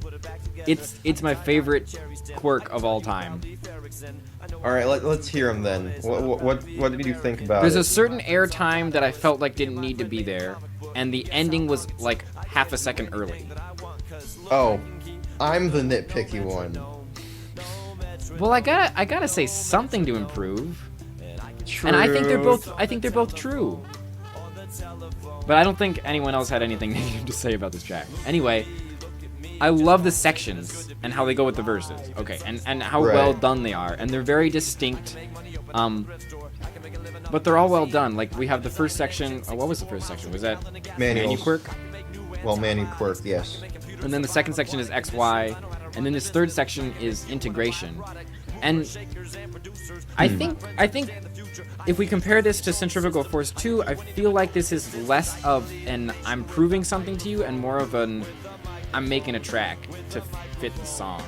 it's my favorite quirk of all time. All right, let's hear him then. What did you think about There's it? a certain airtime that I felt like didn't need to be there, and the ending was like half a second early. Oh, I'm the nitpicky one. Well, I gotta say something to improve. True. And I think they're both true. But I don't think anyone else had anything negative to say about this track. Anyway, I love the sections and how they go with the verses. Okay, and how well done they are. And they're very distinct. But they're all well done. Like, we have the first section. Oh, what was the first section? Was that Manu Quirk? Well, Manu Quirk, yes. And then the second section is XY. And then this third section is integration. And I think if we compare this to Centrifugal Force 2, I feel like this is less of an I'm proving something to you and more of an I'm making a track to fit the song.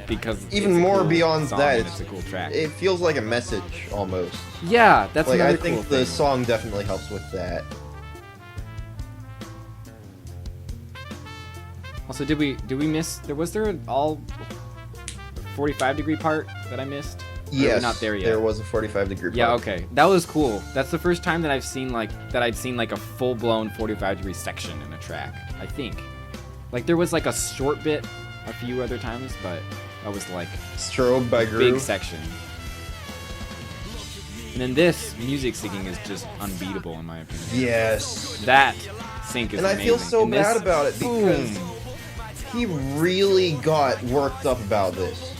Because even more cool beyond that, it's a cool track. It feels like a message almost. Yeah, that's like, another I think cool the thing. song definitely helps with that. Also, did we miss? Was there an all 45-degree part that I missed? Or are we Yes, not there yet? there was a 45-degree part. Yeah, okay. That was cool. That's the first time that I'd seen like a full-blown 45-degree section in a track, I think. Like there was like a short bit a few other times, but that was like Strobe by a Groove. big section. And then this music syncing is just unbeatable in my opinion. Yes. That sync is And I amazing. feel so And this- bad about it because Boom. he really got worked up about this.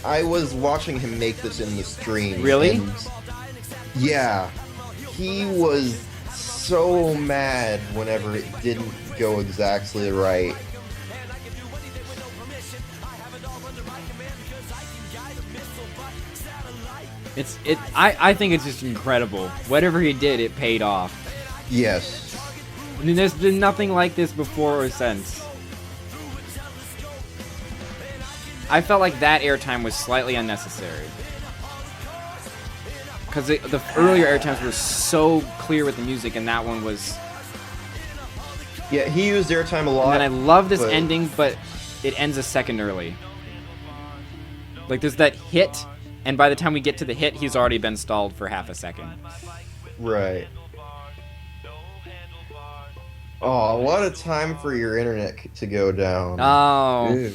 I was watching him make this in the stream. Really? and yeah. He was so mad whenever it didn't go exactly right. I think it's just incredible. Whatever he did, it paid off. Yes. I mean, there's been nothing like this before or since. I felt like that airtime was slightly unnecessary. Because the earlier airtimes were so clear with the music, and that one was... Yeah, he used airtime a lot. And then I love this but- ending, but it ends a second early. Like, there's that hit, and by the time we get to the hit, he's already been stalled for half a second. Right. Oh, what a time for your internet to go down. Oh. Ew.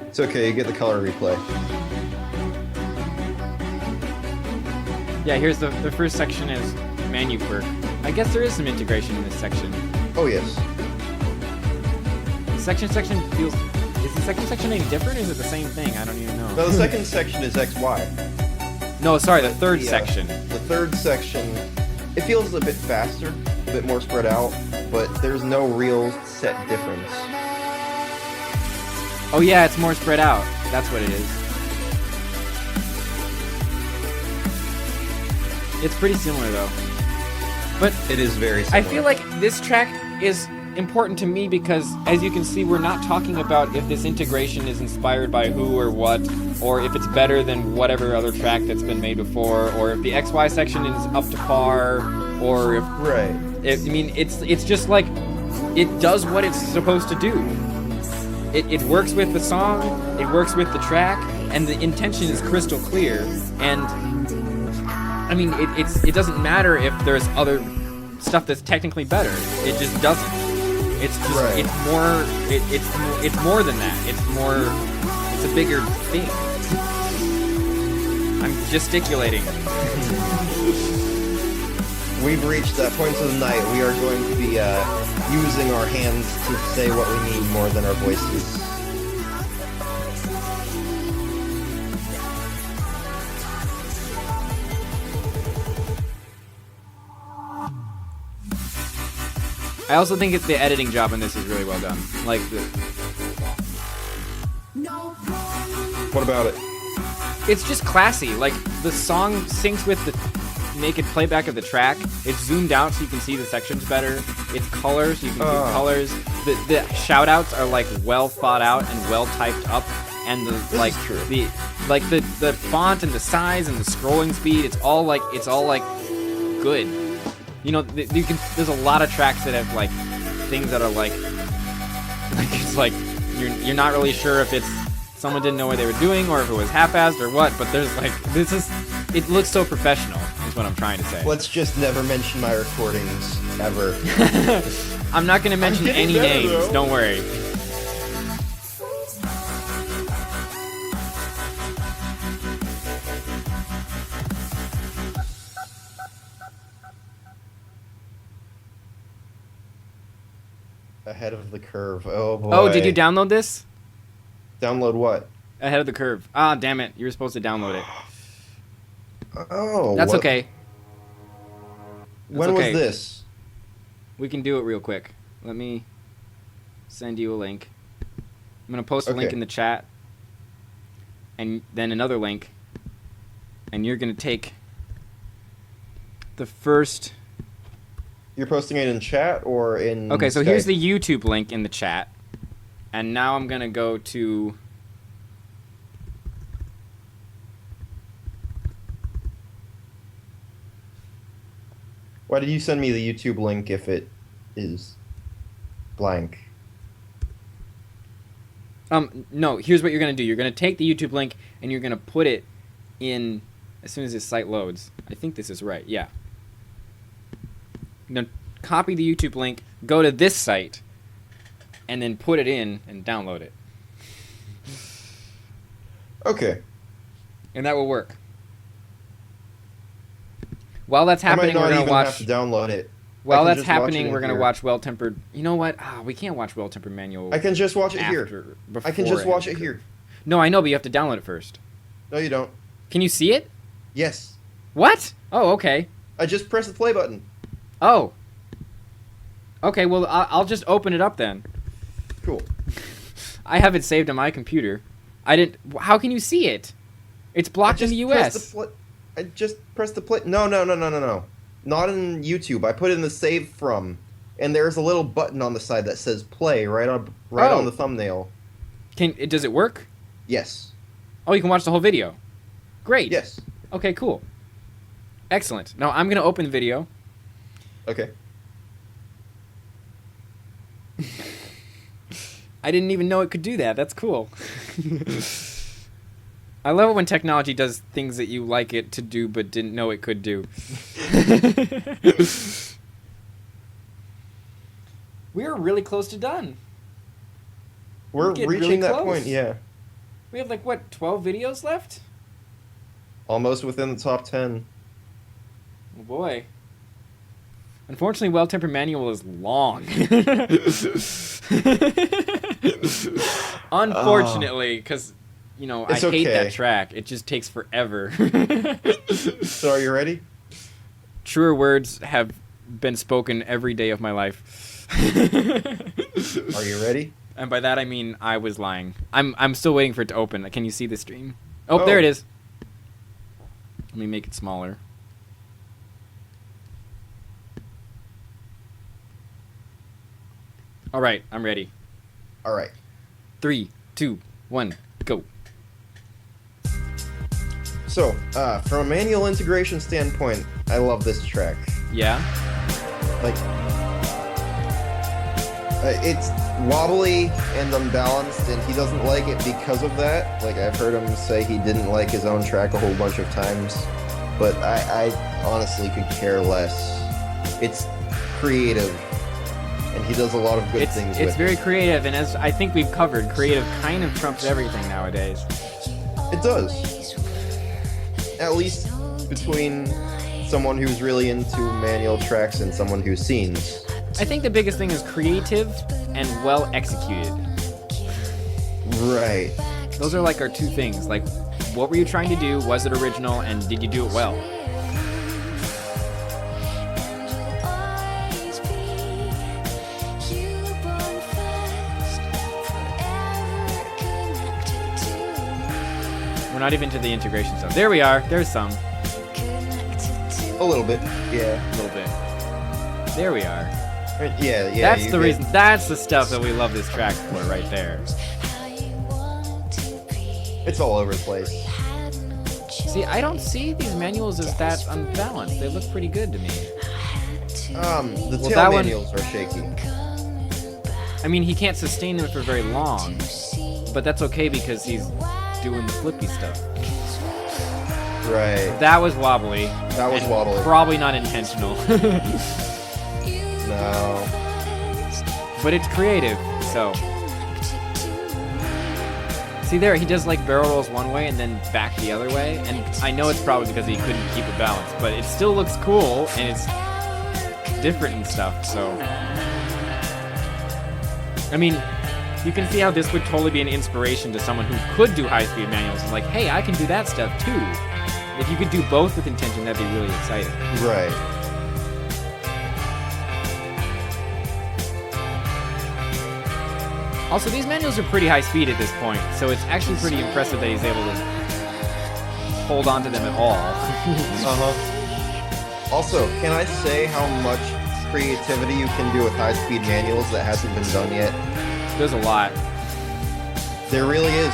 It's okay, you get the color replay. Yeah, here's the first section is menu quirk. I guess there is some integration in this section. Oh, yes. Section feels... Is the section any different, or is it the same thing? I don't even know. No, the second section is XY. No, sorry, the third The, section. The third section, it feels a bit faster, a bit more spread out, but there's no real set difference. Oh yeah, it's more spread out. That's what it is. It's pretty similar though. But It is very I similar. feel like this track is important to me because, as you can see, we're not talking about if this integration is inspired by who or what, or if it's better than whatever other track that's been made before, or if the XY section is up to par, or if... Right. I mean, it's just like, it does what it's supposed to do. It works with the song, it works with the track, and the intention is crystal clear. And I mean, it doesn't matter if there's other stuff that's technically better. It just doesn't. It's just Right. it's more than that. It's a bigger thing. I'm gesticulating. We've reached that point of the night. We are going to be using our hands to say what we need more than our voices. I also think it's the editing job in this is really well done. Like What about it? it's just classy. Like the song syncs with the naked playback of the track. It's zoomed out so you can see the sections better. It's colors, so you can see colors. The shout outs are like well thought out and well typed up, and the This is true. the font and the size and the scrolling speed, it's all like good. You know, there's a lot of tracks that have like things that are like it's like you're not really sure if it's someone didn't know what they were doing or if it was half-assed or what, but there's like it looks so professional is what I'm trying to say. Let's just never mention my recordings ever. I'm not going to mention getting any better, names, though. don't worry. Ahead of the curve. Oh boy. Oh, did you download this? download what? Ahead of the curve. Ah, damn it. You were supposed to download it. Oh. That's what- okay. When okay. was this? We can do it real quick. Let me send you a link. I'm going to post a link Okay. in the chat. And then another link. And you're going to take the first... You're posting it in chat or in Okay, so Skype? here's the YouTube link in the chat. And now I'm going to go to... Why did you send me the YouTube link if it is blank? No, here's what you're going to do. You're going to take the YouTube link and you're going to put it in as soon as this site loads. I think this is right. Yeah. Now, copy the YouTube link, go to this site, and then put it in and download it. Okay. And that will work. While that's happening, we're going to watch... have to download it. While that's happening, we're going to watch Well-Tempered... You know what? We can't watch Well-Tempered Manual. I can just watch it here. I can just watch it here. No, I know, but you have to download it first. No, you don't. Can you see it? Yes. What? Oh, okay. I just pressed the play button. Oh. Okay, well, I'll just open it up then. Cool. I have it saved on my computer. I didn't... How can you see it? It's blocked in the US. I just pressed the play... No. Not in YouTube. I put in the save from, and there's a little button on the side that says play right on the thumbnail. Does it work? Yes. Oh, you can watch the whole video. Great. Yes. Okay, cool. Excellent. Now I'm going to open the video. Okay. I didn't even know it could do that. That's cool. I love it when technology does things that you like it to do but didn't know it could do. We're really close to done. We're reaching really that close. point, yeah. We have 12 videos left? Almost within the top 10. Oh boy. Unfortunately, Well-Tempered Manual is long. Unfortunately, because, I hate that track. It just takes forever. So are you ready? Truer words have been spoken every day of my life. Are you ready? And by that I mean I was lying. I'm still waiting for it to open. Can you see the stream? Oh, there it is. Let me make it smaller. All right, I'm ready. All right. 3, 2, 1, go. So, from a manual integration standpoint, I love this track. Yeah? It's wobbly and unbalanced, and he doesn't like it because of that. I've heard him say he didn't like his own track a whole bunch of times, but I honestly could care less. It's creative, and he does a lot of good things with it. It's very creative, and as I think we've covered, creative kind of trumps everything nowadays. It does. At least between someone who's really into manual tracks and someone who's scenes. I think the biggest thing is creative and well executed. Right. Those are our two things. What were you trying to do? Was it original? And did you do it well? We're not even to the integration stuff. There we are. There's some. A little bit. Yeah. A little bit. There we are. Yeah. That's the reason. That's the stuff that we love this track for, right there. It's all over the place. See, I don't see these manuals as that unbalanced. They look pretty good to me. The tail manuals are shaky. I mean, he can't sustain them for very long, but that's okay because he's doing the flippy stuff. Right. That was wobbly. That was wobbly. Probably not intentional. No. But it's creative, so. See there, he does barrel rolls one way and then back the other way, and I know it's probably because he couldn't keep it balanced, but it still looks cool, and it's different and stuff, so. I mean, you can see how this would totally be an inspiration to someone who could do high-speed manuals, and hey, I can do that stuff too. If you could do both with intention, that'd be really exciting. Right. Also, these manuals are pretty high speed at this point, so it's actually pretty impressive that he's able to hold on to them at all. Also, can I say how much creativity you can do with high-speed manuals that hasn't been done yet? There's a lot. There really is.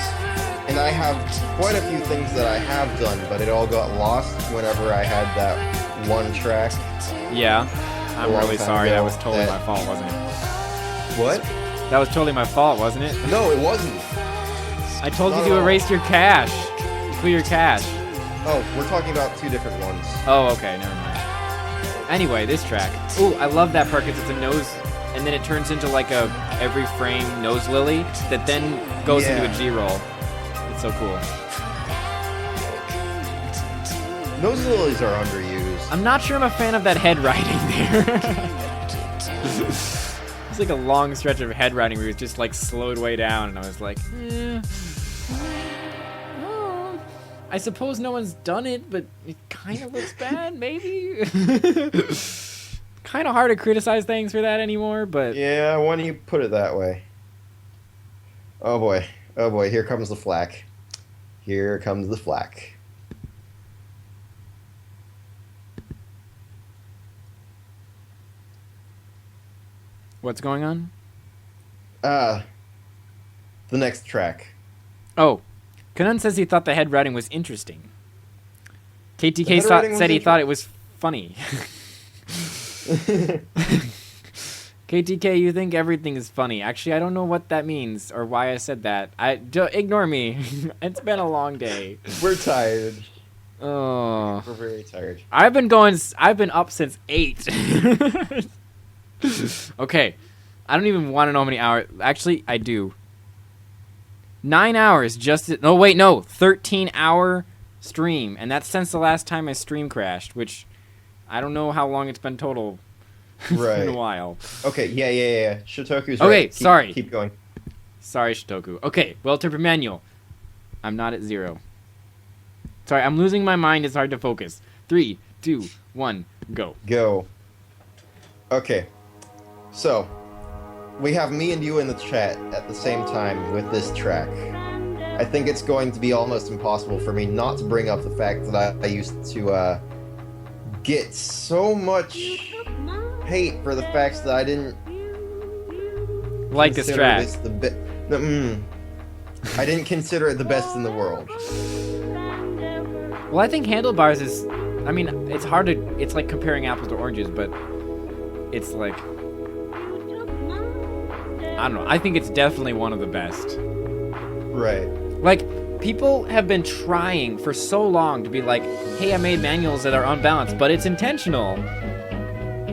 And I have quite a few things that I have done, but it all got lost whenever I had that one track. Yeah. I'm A long really time sorry. ago That was totally that- my fault, wasn't it? What? That was totally my fault, wasn't it? No, it wasn't. I told you Not to at all. erase your cache. Clear your cache. Oh, we're talking about two different ones. Oh, okay, never mind. Anyway, this track. Ooh, I love that part because it's a nose, and then it turns into like a every frame nose lily that then goes into a Yeah. G-roll. It's so cool. Nose lilies are underused. I'm not sure I'm a fan of that head writing there. It's like a long stretch of head writing where it just like slowed way down, and I was like, oh, I suppose no one's done it, but it kind of looks bad, maybe. Kind of hard to criticize things for that anymore, but Yeah, when you put it that way. Oh boy, here comes the flack. Here comes the flack. what's going on? The next track. Oh, Kanan says he thought the head writing was interesting. KTK head writing was said he thought it was funny. KTK, you think everything is funny. Actually, I don't know what that means or why I said that. Ignore me. It's been a long day. We're tired. Oh, We're very tired. I've been up since 8. Okay, I don't even want to know how many hours. Actually, I do. 9 hours just. 13-hour stream, and that's since the last time my stream crashed, which I don't know how long it's been total. It's Right. been a while. Okay, yeah. Shotoku's Okay, right. sorry. Keep going. Sorry, Shitoku. Okay, well-tempered manual. I'm not at 0. Sorry, I'm losing my mind. It's hard to focus. 3, 2, 1, go. Go. Okay. So, we have me and you in the chat at the same time with this track. I think it's going to be almost impossible for me not to bring up the fact that I used to get so much hate for the facts that I didn't Like this consider track. this I didn't consider it the best in the world. Well, I think Handlebars is. I mean, it's hard to. It's like comparing apples to oranges, but it's like. I don't know. I think it's definitely one of the best. Right. Like, people have been trying for so long to be like, hey, I made manuals that are unbalanced, but it's intentional.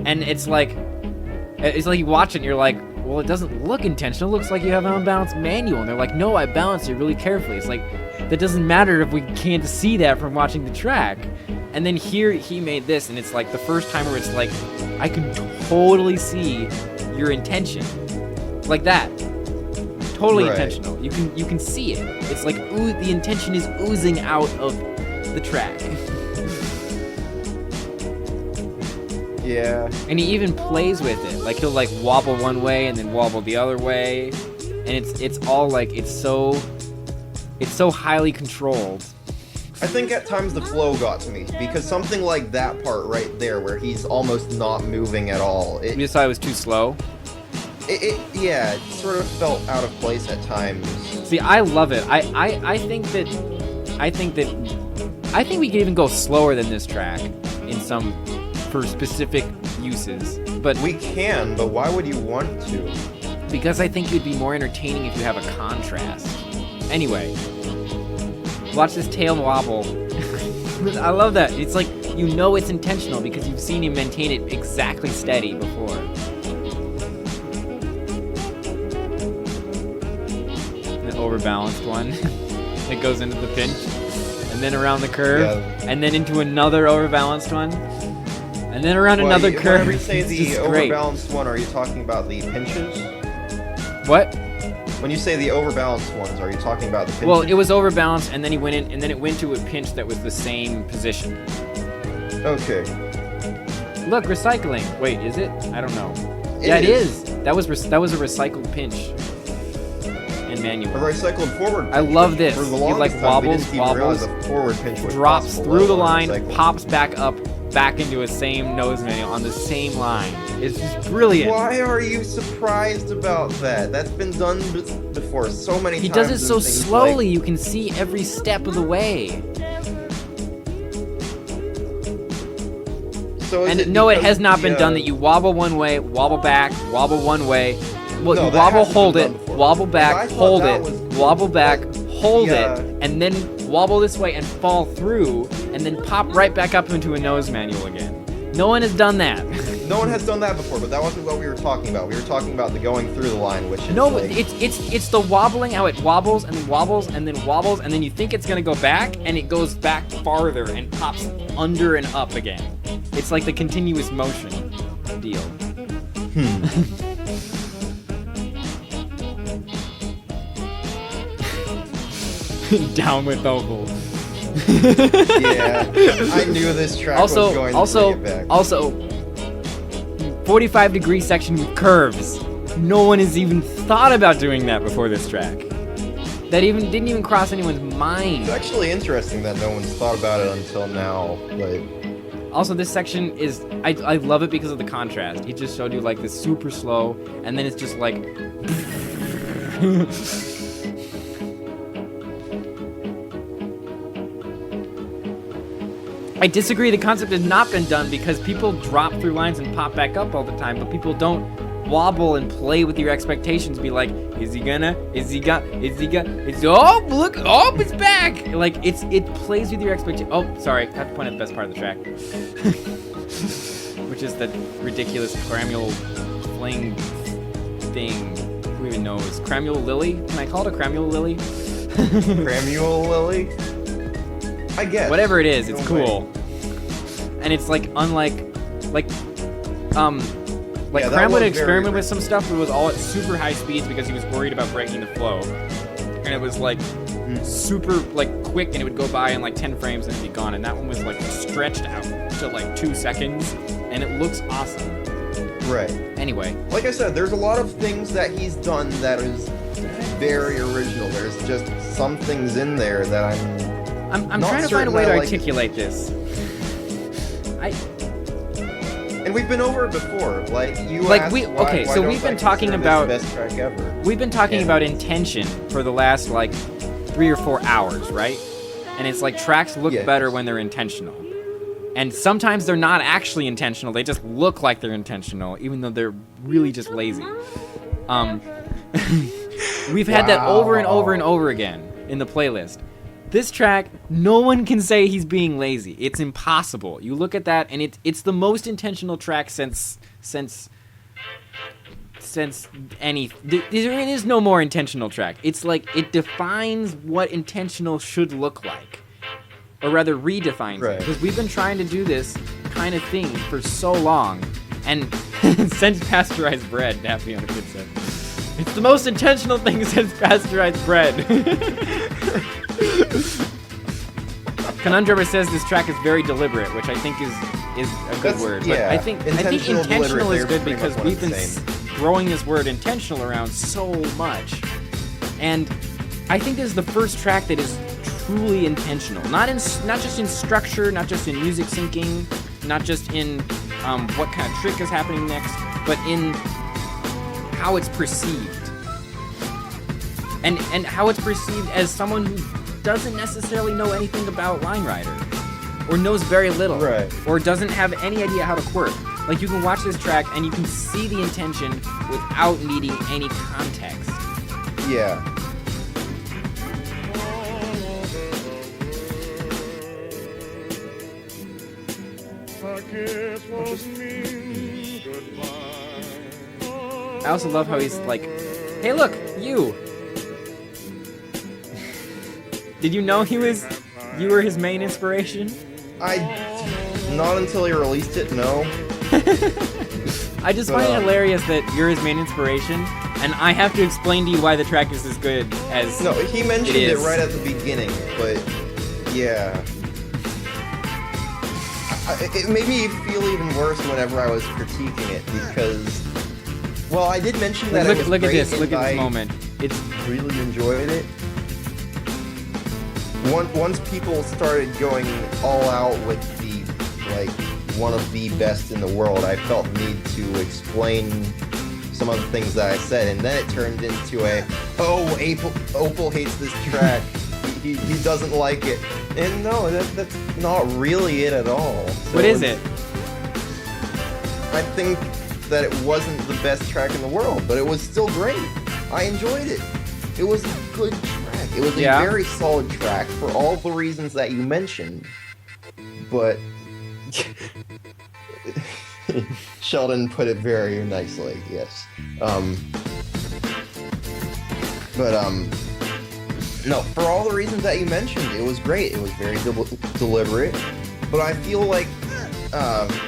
And it's like you watch it and you're like, well, it doesn't look intentional. It looks like you have an unbalanced manual. And they're like, no, I balanced it really carefully. It's like, that doesn't matter if we can't see that from watching the track. And then here he made this, and it's like the first time where it's like, I can totally see your intention. Like that. Totally Right. intentional. You can see it. It's like the intention is oozing out of the track. Yeah. And he even plays with it. Like he'll like wobble one way and then wobble the other way. And it's all like it's so highly controlled. I think at times the flow got to me because something like that part right there where he's almost not moving at all. You just thought it was too slow. It sort of felt out of place at times. See, I love it. I think we could even go slower than this track for specific uses. But We can, but why would you want to? because I think it'd be more entertaining if you have a contrast. Anyway, watch this tail wobble. I love that. It's like, you know it's intentional because you've seen him maintain it exactly steady before. The overbalanced one that goes into the pinch, and then around the curve, Yeah. and then into another overbalanced one, and then around another curve. Whenever you say It's the just great. overbalanced one, are you talking about the pinches? What? When you say the overbalanced ones, are you talking about the pinches? Well, it was overbalanced, and then he went in, and then it went to a pinch that was the same position. Okay. Look, recycling. Wait, is it? I don't know. It Yeah, it is. is. That was a recycled pinch and manual. A recycled forward pinch. I love this. For the He, longest like, time, wobbles, we didn't even realize wobbles, a forward pinch was Drops possible, through let the alone line, recycled. pops back up, back into a same nose manual on the same line. It's just brilliant. Why are you surprised about that? That's been done before so many He times. does it in so things slowly, like- you can see every step of the way. So is And it no, it because has not the, been done that you wobble one way, wobble back, wobble one way. Well, No, you that wobble, hasn't hold been it, done before. wobble And back, I thought hold that it, was- wobble back, hold yeah. it, and then wobble this way and fall through, and then pop right back up into a nose manual again. No one has done that. No one has done that before, but that wasn't what we were talking about. We were talking about the going through the line, which is No, like, it's the wobbling, how it wobbles and then wobbles and then wobbles, and then you think it's gonna go back, and it goes back farther and pops under and up again. It's like the continuous motion deal. Down with Opal. yeah. I knew this track was going to bring it back. Also, 45-degree section with curves. No one has even thought about doing that before this track. That didn't even cross anyone's mind. It's actually interesting that no one's thought about it until now, but Also, this section is I love it because of the contrast. He just showed you like this super slow, and then it's just like. I disagree. The concept has not been done because people drop through lines and pop back up all the time, but people don't wobble and play with your expectations. Be like, is he gonna? Is he gonna? Oh, look! Oh, it's back! Like it plays with your expectations. Oh, sorry, I have to point at the best part of the track, which is that ridiculous cramule fling thing. Who even knows? Cramule lily? Can I call it a cramule lily? Cramule Lily? I guess. Whatever it is, it's No cool. way. And it's like unlike Yeah, that Cram would was experiment very with some stuff that was all at super high speeds because he was worried about breaking the flow. And it was like super like quick, and it would go by in like 10 frames and it'd be gone. And that one was like stretched out to like 2 seconds, and it looks awesome. Right. Anyway, Like I said, there's a lot of things that he's done that is very original. There's just some things in there that I'm Not trying to find a certain way to I like- articulate this. and we've been over it before. Like you Like, asked we- why, okay, why so don't we've been I talking consider about- this the best track ever. We've been talking Yeah. about intention for the last like 3 or 4 hours, right? And it's like tracks look Yes. better when they're intentional. And sometimes they're not actually intentional. They just look like they're intentional, even though they're really just lazy. We've had that over and over and over again in the playlist. This track, no one can say he's being lazy. It's impossible. You look at that, and it's the most intentional track since any. There is no more intentional track. It's like it defines what intentional should look like, or rather redefines Right. it. Because we've been trying to do this kind of thing for so long, and since pasteurized bread, Daffy on a good set. It's the most intentional thing since pasteurized bread. Conundrum says this track is very deliberate, which I think is a good That's- word. yeah, But I think intentional, intentional deliberate, is they're good pretty because much we've one been and the throwing this word intentional around so much. And I think this is the first track that is truly intentional. Not just in structure, not just in music syncing, not just in what kind of trick is happening next, but in how it's perceived. And how it's perceived as someone who doesn't necessarily know anything about Line Rider, or knows very little, Right. or doesn't have any idea how to quirk. Like, you can watch this track and you can see the intention without needing any context. Yeah. I also love how he's like, hey look, you! Did you know you were his main inspiration? Not until he released it, no. I just find it hilarious that you're his main inspiration, and I have to explain to you why the track is as good as No, he mentioned It it is. right at the beginning, but yeah. It made me feel even worse whenever I was critiquing it because, well, I did mention that it was Look at great this, and look at I this moment. It's really enjoyed it. Once people started going all out with the, like, one of the best in the world, I felt the need to explain some of the things that I said, and then it turned into Opal hates this track. He doesn't like it. And no, that's not really it at all. So what is it? I think that it wasn't the best track in the world, but it was still great. I enjoyed it. It was a good track. It was a very solid track for all the reasons that you mentioned. But Sheldon put it very nicely, yes. No, for all the reasons that you mentioned, it was great. It was very deliberate. But I feel like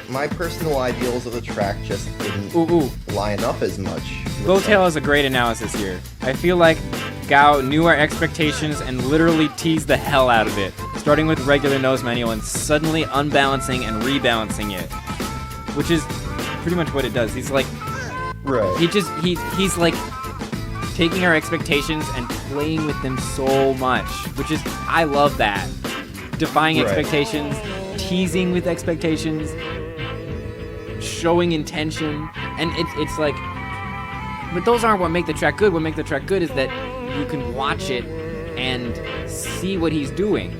my personal ideals of the track just didn't line up as much. Bowtail has a great analysis here. I feel like Gao knew our expectations and literally teased the hell out of it, starting with regular nose manual and suddenly unbalancing and rebalancing it, which is pretty much what it does. He's like, he's like taking our expectations and playing with them so much, which is, I love that. Defying expectations, teasing with expectations, showing intention, and it's like, but those aren't what make the track good. What make the track good is that you can watch it and see what he's doing.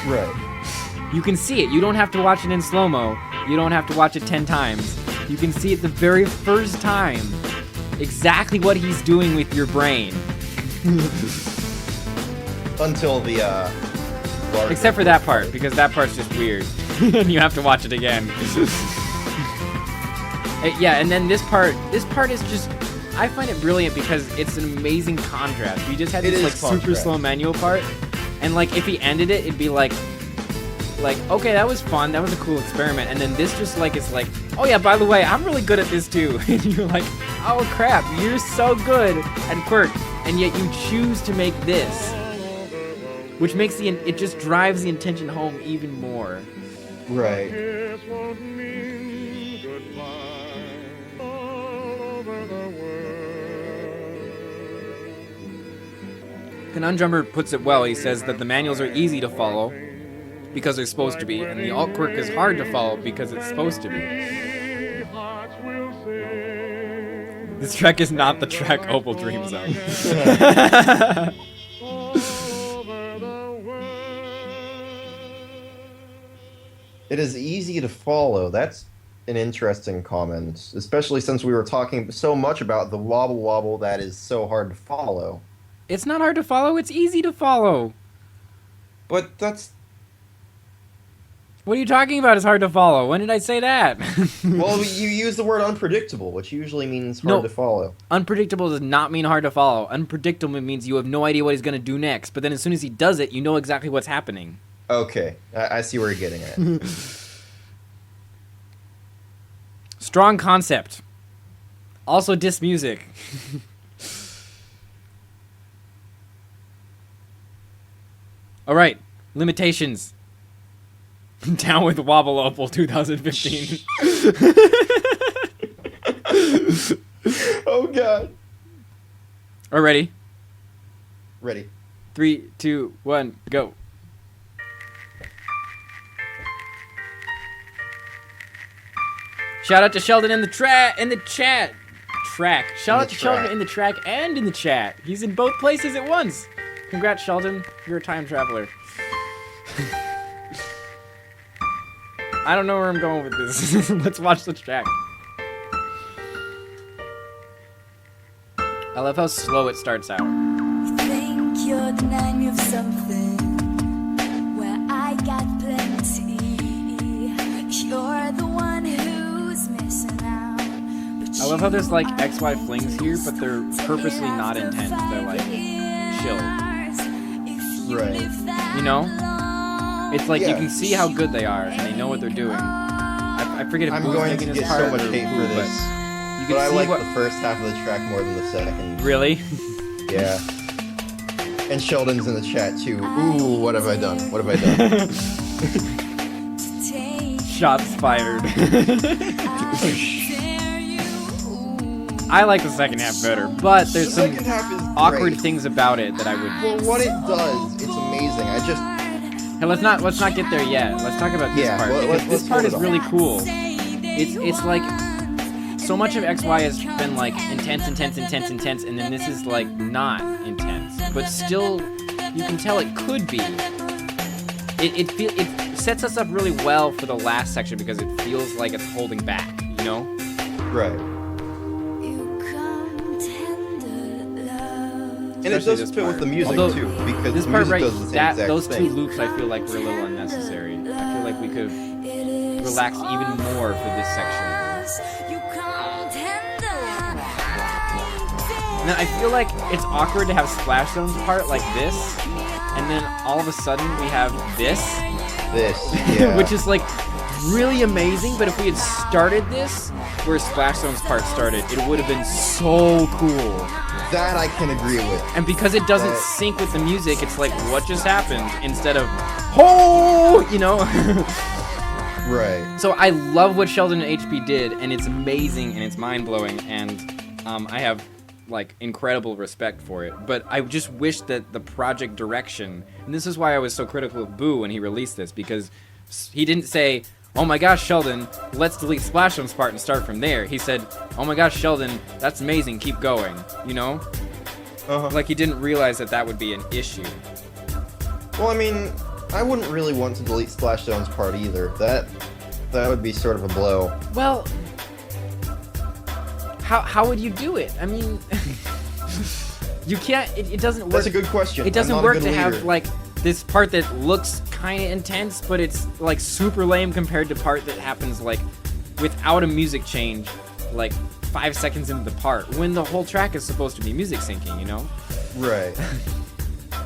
Right. You can see it. You don't have to watch it in slow-mo. You don't have to watch it 10 times. You can see it the very first time exactly what he's doing with your brain. Until the, except for that part, because that part's just weird. And you have to watch it again. Yeah, and then this part is just, I find it brilliant because it's an amazing contrast. We just had this like super slow manual part, and like if he ended it, it'd be like, okay, that was fun, that was a cool experiment, and then this just like is like, oh yeah, by the way, I'm really good at this too. And you're like, oh crap, you're so good at Quirk, and yet you choose to make this, which makes it just drives the intention home even more. Right. Conundrummer puts it well. He says that the manuals are easy to follow because they're supposed to be, and the alt quirk is hard to follow because it's supposed to be. This track is not the track Opal dreams of. It is easy to follow. That's an interesting comment, especially since we were talking so much about the wobble wobble that is so hard to follow. It's not hard to follow, it's easy to follow. But that's... What are you talking about is hard to follow? When did I say that? Well, you use the word unpredictable, which usually means hard to follow. Unpredictable does not mean hard to follow. Unpredictable means you have no idea what he's going to do next, but then as soon as he does it, you know exactly what's happening. Okay, I see where you're getting at. Strong concept. Also diss music. Alright, limitations. Down with Wobble Opal 2015. Oh god. Are ready? Ready. 3, 2, 1, go. Shout out to Sheldon in the chat. Shout out to Sheldon in the track and in the chat. He's in both places at once. Congrats, Sheldon. You're a time traveler. I don't know where I'm going with this. Let's watch the track. I love how slow it starts out. You think you're denying me of something where I got plenty. You're the one who's missing out. I love how there's like XY flings here, but they're purposely not intense. They're like chill. Right. You know? It's like you can see how good they are, and they know what they're doing. I forget if I'm Boo's going making to this get part so much or hate who, for this. You can But I see like what... the first half of the track more than the second. Really? Yeah. And Sheldon's in the chat too. Ooh, what have I done? What have I done? Shots fired. I like the second half better, but there's some awkward things about it that I would... Well, what it does, it's amazing. I just... Hey, let's not get there yet. Let's talk about this part. Because this part is really cool. It's like so much of XY has been like intense, and then this is like not intense, but still you can tell it could be. It sets us up really well for the last section because it feels like it's holding back, you know? Right. You come tender love. And it Especially does this fit with part. the music Although, too, because this the part music right, does the same that exact those thing. two loops I feel like were a little unnecessary. I feel like we could have relaxed even more for this section. You come tender. And then I feel like it's awkward to have Splash Zone's part like this, and then all of a sudden we have this, Yeah. which is like really amazing, but if we had started this where Splash Zone's part started, it would have been so cool. That I can agree with. And because it doesn't sync with the music, it's like, what just happened? Instead of, oh, you know? Right. So I love what Sheldon and HP did, and it's amazing, and it's mind-blowing, and I have, like, incredible respect for it. But I just wish that the project direction, and this is why I was so critical of Boo when he released this, because he didn't say, oh my gosh, Sheldon, let's delete Splash Zone's part and start from there. He said, oh my gosh, Sheldon, that's amazing, keep going, you know? Like, he didn't realize that that would be an issue. Well, I mean, I wouldn't really want to delete Splash Zone's part either. That would be sort of a blow. Well, how would you do it? I mean, you can't, it doesn't work. That's a good question. It doesn't I'm not a work good to have, leader. like, this part that looks kind of intense, but it's, like, super lame compared to part that happens, like, without a music change, like, 5 seconds into the part, when the whole track is supposed to be music syncing, you know? Right.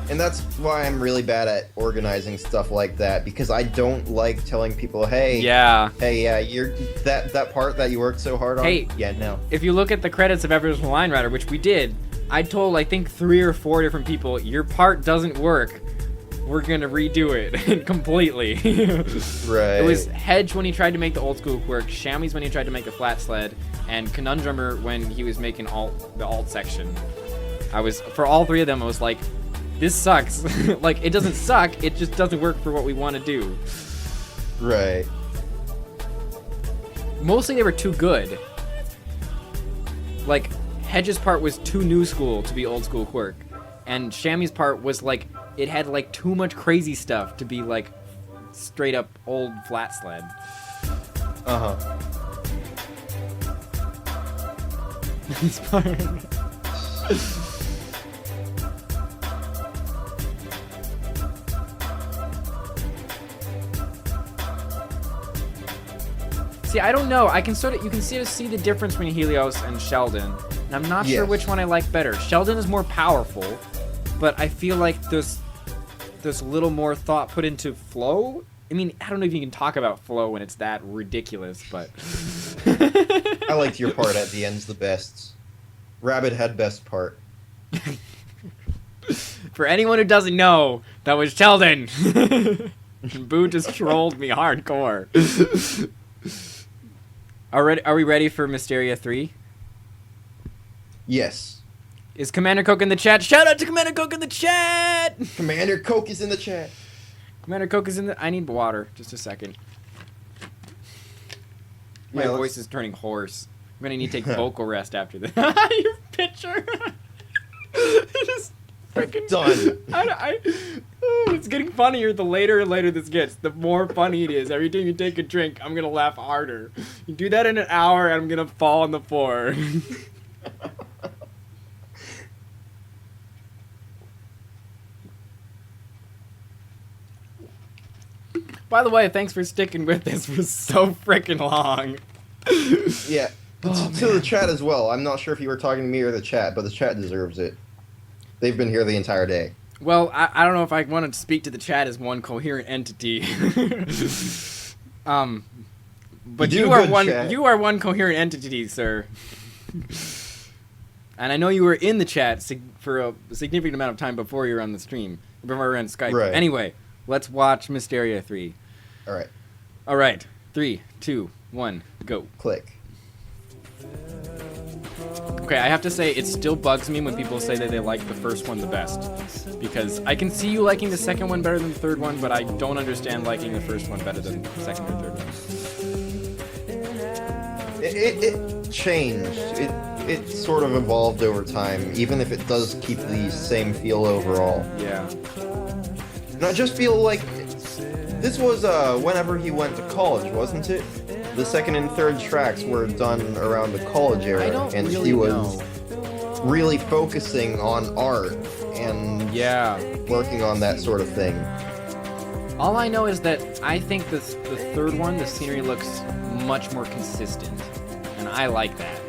And that's why I'm really bad at organizing stuff like that, because I don't like telling people, hey, Yeah. you're that part that you worked so hard on. Hey. Yeah, no. If you look at the credits of Everest Line Rider, which we did, I told, I think, 3 or 4 different people, your part doesn't work. We're gonna redo it completely. Right. It was Hedge when he tried to make the old school quirk, Shammies when he tried to make the flat sled, and Conundrummer when he was making the alt section. For all 3 of them, I was like, this sucks. Like, it doesn't suck, it just doesn't work for what we want to do. Right. Mostly they were too good. Like, Hedge's part was too new school to be old school quirk, and Shammy's part was like, it had like too much crazy stuff to be like straight up old flat sled. This part. See, I don't know. You can sort of see the difference between Helios and Sheldon. And I'm not sure Yes. which one I like better. Sheldon is more powerful, but I feel like there's a little more thought put into flow. I mean, I don't know if you can talk about flow when it's that ridiculous, but I liked your part at the end's the best. Rabid had best part. for anyone who doesn't know, that was Sheldon. Boo just trolled me hardcore. Are we ready for Mysteria 3? Yes. Is Commander Coke in the chat? Shout out to Commander Coke in the chat! Commander Coke is in the chat. Commander Coke is in the... I need water. Just a second. My Yeah, voice is turning hoarse. I'm gonna need to take vocal rest after this. Your picture! Just freaking... Done. It's getting funnier the later and later this gets. The more funny it is. Every time you take a drink, I'm gonna laugh harder. You do that in an hour, and I'm gonna fall on the floor. By the way, thanks for sticking with this for so freaking long. Yeah. To the chat as well. I'm not sure if you were talking to me or the chat, but the chat deserves it. They've been here the entire day. Well, I don't know if I want to speak to the chat as one coherent entity. But You do you are good, one. chat. You are one coherent entity, sir. And I know you were in the chat for a significant amount of time before you were on the stream, before you were on Skype. Right. Anyway, let's watch Mysteria 3. All right. All right, 3, 2, 1, go. Click. Okay, I have to say, it still bugs me when people say that they like the first one the best. Because I can see you liking the second one better than the third one, but I don't understand liking the first one better than the second or third one. It changed. It sort of evolved over time, even if it does keep the same feel overall. Yeah. And I just feel like This was whenever he went to college, wasn't it? The second and third tracks were done around the college era, I don't and really he was know. really focusing on art and Yeah. working on that sort of thing. All I know is that I think the third one, the scenery looks much more consistent, and I like that.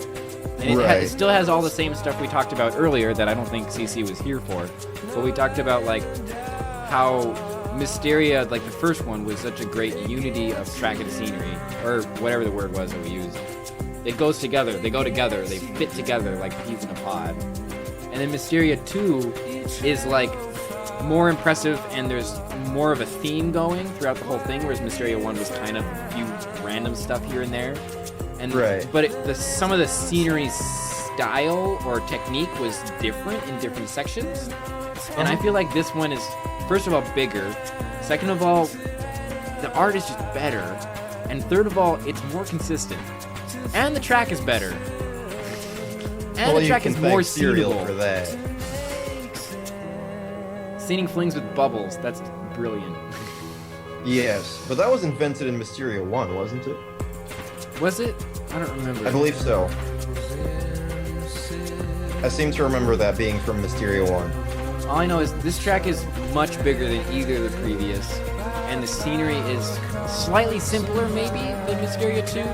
And it, Right. it still has all the same stuff we talked about earlier that I don't think CC was here for. But we talked about like how Mysteria, like the first one, was such a great unity of track and scenery, or whatever the word was that we used. It goes together. They go together. They fit together like peas in a pod. And then Mysteria 2 is like more impressive, and there's more of a theme going throughout the whole thing, whereas Mysteria 1 was kind of a few random stuff here and there. And Right. But some of the scenery style or technique was different in different sections. And I feel like this one is, first of all, bigger. Second of all, the art is just better. And third of all, it's more consistent. And the track is better. And Well, the you track can is more thank Cereal seeable. for that. Scening flings with bubbles. That's brilliant. Yes, but that was invented in Mysteria 1, wasn't it? Was it? I don't remember. I believe so. I seem to remember that being from Mysteria 1. All I know is this track is much bigger than either of the previous, and the scenery is slightly simpler maybe than Mysteria 2.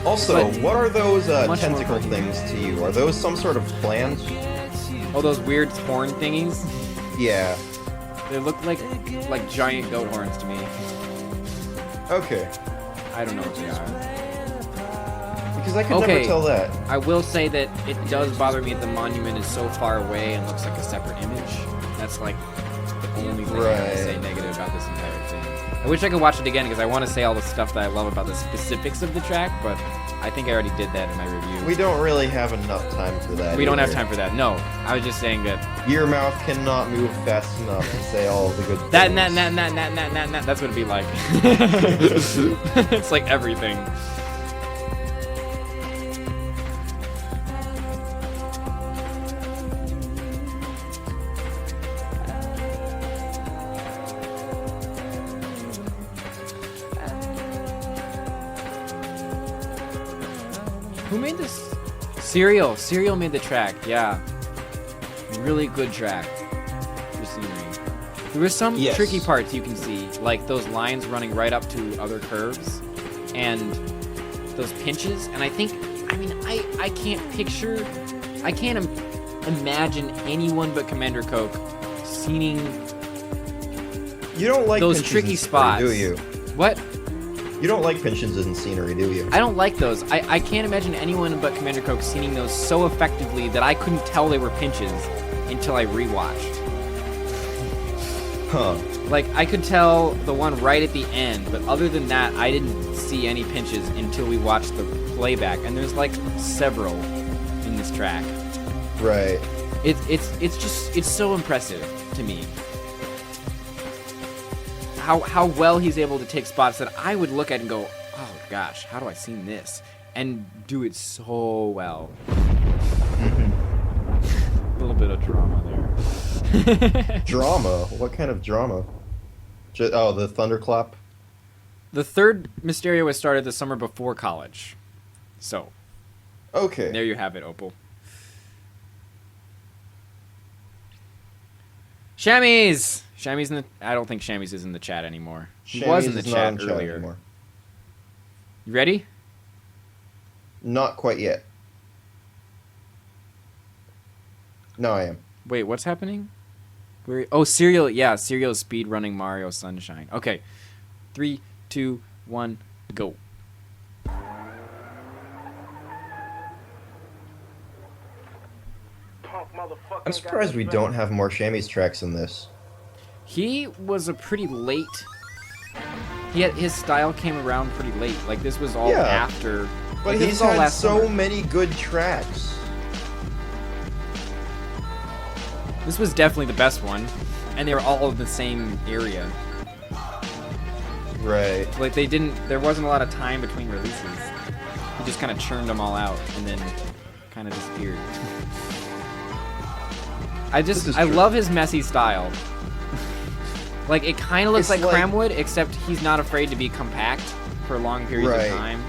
Also, But what are those much more tentacle fun. things to you? Are those some sort of plant? Oh, those weird horn thingies? Yeah. They look like giant goat horns to me. Okay. I don't know what they are. Because I could Okay. never tell that. I will say that it does bother me that the monument is so far away and looks like a separate image. That's like the only thing I have to say Right. negative about this entire thing. I wish I could watch it again because I want to say all the stuff that I love about the specifics of the track, but I think I already did that in my review. We don't really have enough time for that. We don't have either. time for that. No, I was just saying that Your mouth cannot move fast enough to say all of the good things. that. That's what it'd be like. It's like everything. Who made this? Cereal. Cereal made the track. Yeah. Really good track for scenery. There were some Yes. tricky parts you can see, like those lines running right up to other curves, and those pinches. And I can't imagine anyone but Commander Coke scening You don't like those pinches tricky in scenery, spots. do you? What? You don't like pinches in scenery, do you? I don't like those. I can't imagine anyone but Commander Coke scening those so effectively that I couldn't tell they were pinches until I rewatched. Huh. Like, I could tell the one right at the end, but other than that, I didn't see any pinches until we watched the playback, and there's like several in this track. Right. It's so impressive to me. How well he's able to take spots that I would look at and go, oh gosh, how do I seen this? And do it so well. A little bit of drama there. Drama? What kind of drama? Oh, the thunderclap? The third Mysteria was started the summer before college. So, Okay. there you have it, Opal. Shammies! Shammies in the... I don't think Shammies is in the chat anymore. He was in the Shammy's not chat in chat earlier. anymore. You ready? Not quite yet. No, I am. Wait, what's happening? Oh, Cereal. Yeah, Cereal speed running Mario Sunshine. Okay. 3, 2, 1, go. I'm surprised we don't have more Shammy's tracks in this. He was a pretty late... His style came around pretty late. Like, this was all Yeah. after... But like, this he's was all had last so summer. many good tracks. This was definitely the best one. And they were all in the same area. Right. Like, there wasn't a lot of time between releases. He just kind of churned them all out and then kind of disappeared. I This is I true. love his messy style. Like, it kind of looks It's like like- Cramwood, except he's not afraid to be compact for long periods Right. of time.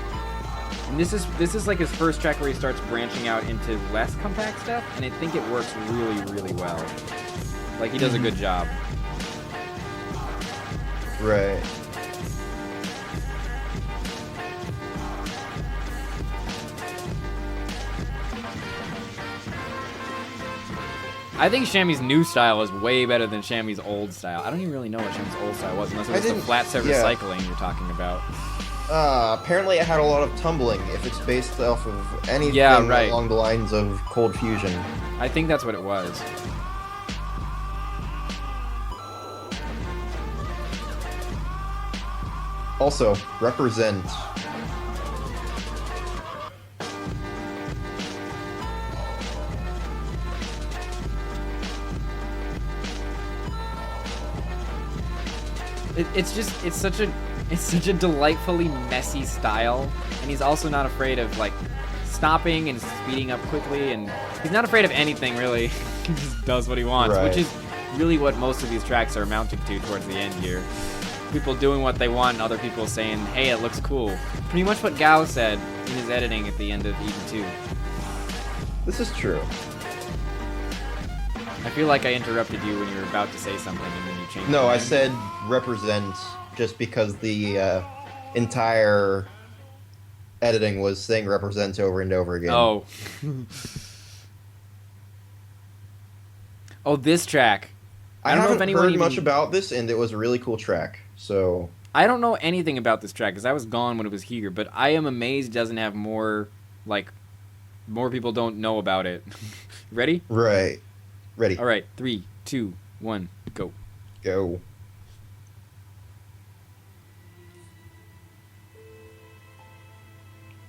And this is like his first track where he starts branching out into less compact stuff, and I think it works really, really well. Like, he does a good job. Right. I think Shammy's new style is way better than Shammy's old style. I don't even really know what Shammy's old style was, unless it was the didn't- flat surface yeah. cycling you're talking about. Apparently it had a lot of tumbling, if it's based off of anything Yeah, right. along the lines of Cold Fusion. I think that's what it was. Also, represent. It's such a delightfully messy style, and he's also not afraid of like stopping and speeding up quickly, and he's not afraid of anything really. He just does what he wants, Right. which is really what most of these tracks are amounting to towards the end here. People doing what they want, and other people saying, "Hey, it looks cool." Pretty much what Gao said in his editing at the end of Eden 2. This is true. I feel like I interrupted you when you were about to say something, and then you changed. No, your I mind. said represent just because the entire editing was saying represent over and over again. Oh. Oh, this track. I don't know haven't if anyone heard even... much about this, and it was a really cool track. So I don't know anything about this track because I was gone when it was here, but I am amazed it doesn't have more, like, more people don't know about it. Ready? right, ready, All right, 3, 2, 1, go. go.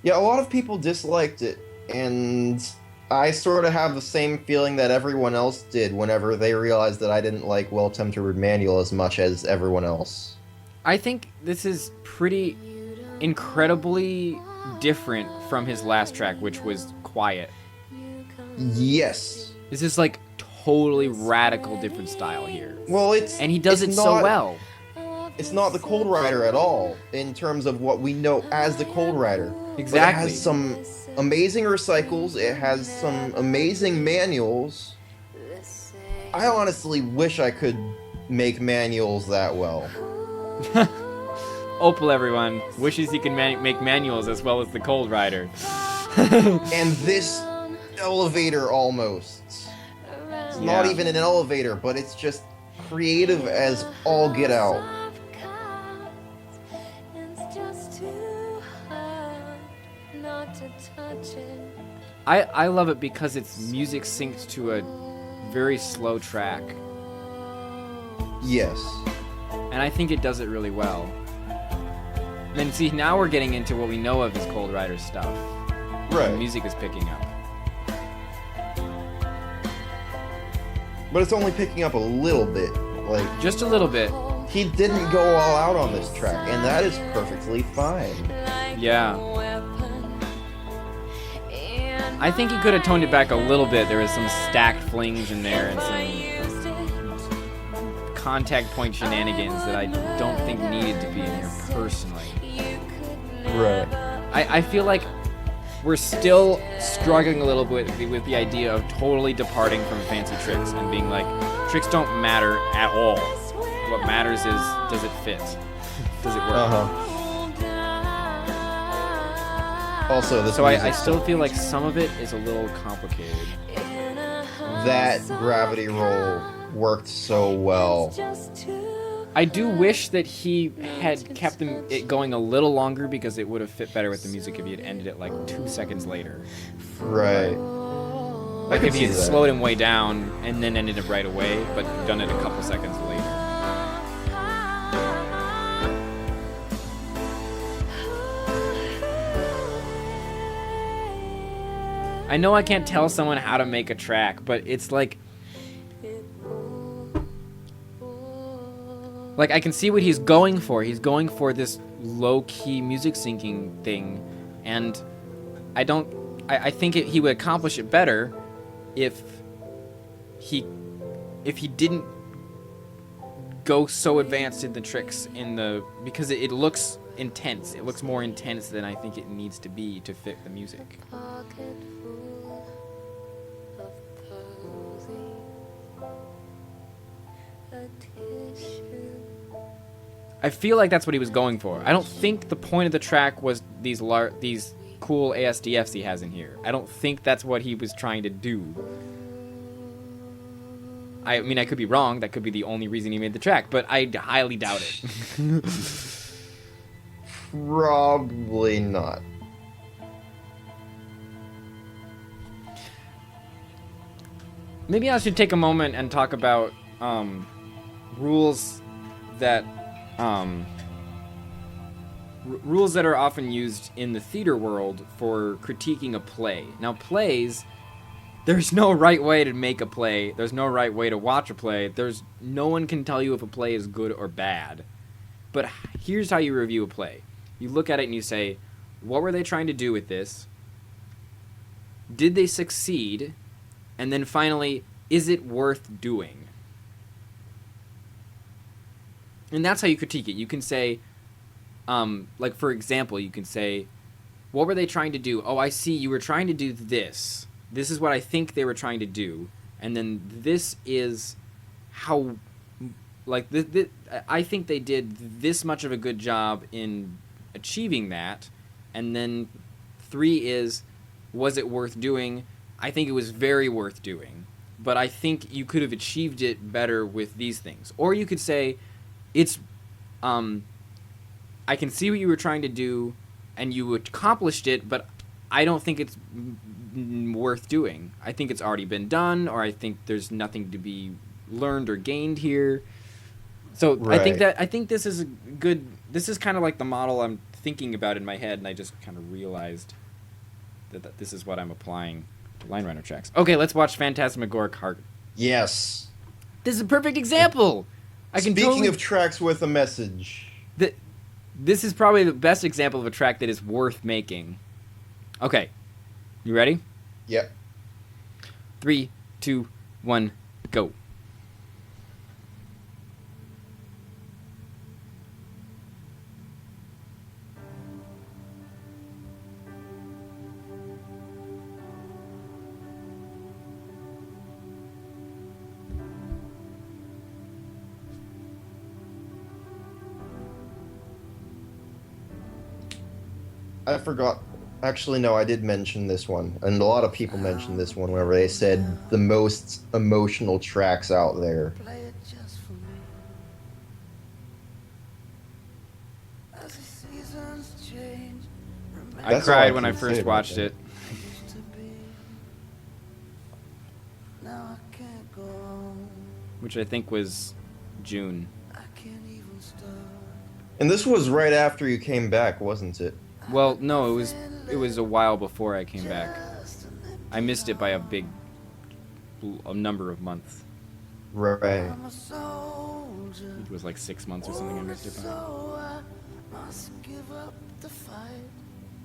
Yeah, a lot of people disliked it, and I sort of have the same feeling that everyone else did whenever they realized that I didn't like Well-Tempered Manual as much as everyone else. I think this is pretty incredibly different from his last track, which was Quiet. Yes. This is like totally radical different style here. Well, it's And he does it it's so not- well. It's not the Cold Rider at all in terms of what we know as the Cold Rider. But Exactly. it has some amazing recycles. It has some amazing manuals. I honestly wish I could make manuals that well. Opal, everyone, wishes he can make manuals as well as the Cold Rider. And this elevator almost. It's not Yeah. even an elevator, but it's just creative as all get out. I love it because its music synced to a very slow track, Yes. and I think it does it really well. And then see, now we're getting into what we know of his Cold Rider stuff. The Right. music is picking up. But it's only picking up a little bit. Like, Just a little bit. he didn't go all out on this track, and that is perfectly fine. Yeah. I think he could have toned it back a little bit. There was some stacked flings in there and some contact point shenanigans that I don't think needed to be in here personally. Right. I feel like we're still struggling a little bit with the idea of totally departing from fancy tricks and being like, tricks don't matter at all. What matters is, does it fit? Does it work? Uh-huh. Also, this So I music still stuff, feel like some of it is a little complicated. that gravity roll worked so well. I do wish that he had kept it going a little longer because it would have fit better with the music if he had ended it like 2 seconds later. Right. Like can if he see had that. slowed him way down and then ended it right away, but done it a couple seconds later. I know I can't tell someone how to make a track, but it's like I can see what he's going for. He's going for this low-key music syncing thing, and I think he would accomplish it better if he didn't go so advanced in the tricks because it looks intense. It looks more intense than I think it needs to be to fit the music. I feel like that's what he was going for. I don't think the point of the track was these cool ASDFs he has in here. I don't think that's what he was trying to do. I mean, I could be wrong. That could be the only reason he made the track, but I highly doubt it. Probably not. Maybe I should take a moment and talk about rules that are often used in the theater world for critiquing a play. Now, plays, there's no right way to make a play. There's no right way to watch a play. No one can tell you if a play is good or bad. But here's how you review a play. You look at it and you say, what were they trying to do with this? Did they succeed? And then finally, is it worth doing? And that's how you critique it. You can say, like for example, you can say, what were they trying to do? Oh, I see, you were trying to do this. This is what I think they were trying to do. And then this is how, like, I think they did this much of a good job in achieving that. And then 3 is, was it worth doing? I think it was very worth doing. But I think you could have achieved it better with these things. Or you could say, it's, I can see what you were trying to do, and you accomplished it, but I don't think it's worth doing. I think it's already been done, or I think there's nothing to be learned or gained here. So right. I think this is a good. This is kind of like the model I'm thinking about in my head, and I just kind of realized that this is what I'm applying to Line Runner tracks. Okay, let's watch Phantasmagoric Heart. Yes. This is a perfect example. Speaking of tracks with a message. This is probably the best example of a track that is worth making. Okay. You ready? Yep. 3, 2, 1, go. I forgot. Actually, no, I did mention this one. And a lot of people mentioned this one whenever they said the most emotional tracks out there. I cried when I first watched it. Which I think was June. And this was right after you came back, wasn't it? Well, no, it was a while before I came back. I missed it by a number of months. Right. It was like 6 months or something I missed it by.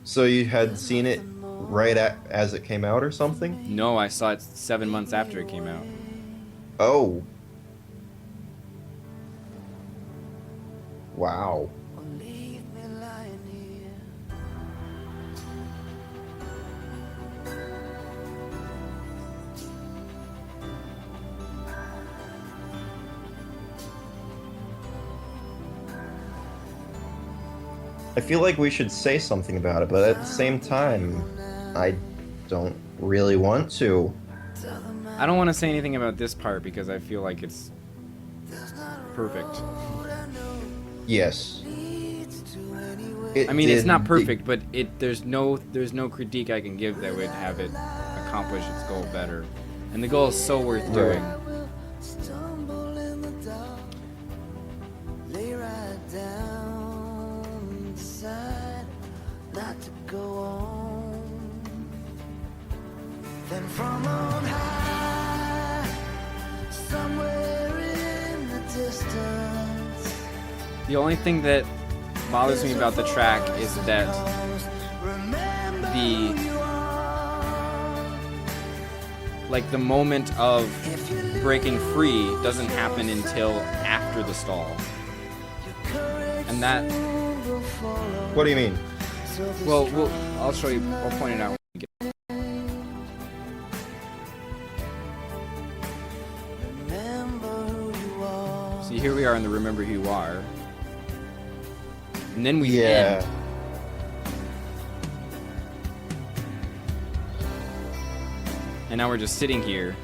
So you had seen it right as it came out or something? No, I saw it 7 months after it came out. Oh. Wow. I feel like we should say something about it, but at the same time, I don't really want to. I don't want to say anything about this part because I feel like it's perfect. Yes. I mean, it's not perfect, but there's no critique I can give that would have it accomplish its goal better. And the goal is so worth doing. From on high, somewhere in the distance. The only thing that bothers me about the track is that like the moment of breaking free doesn't happen until after the stall. And that, What do you mean? well, I'll show you. I'll point it out. When we get So here we are in the Remember Who You Are. And then we end. And now we're just sitting here.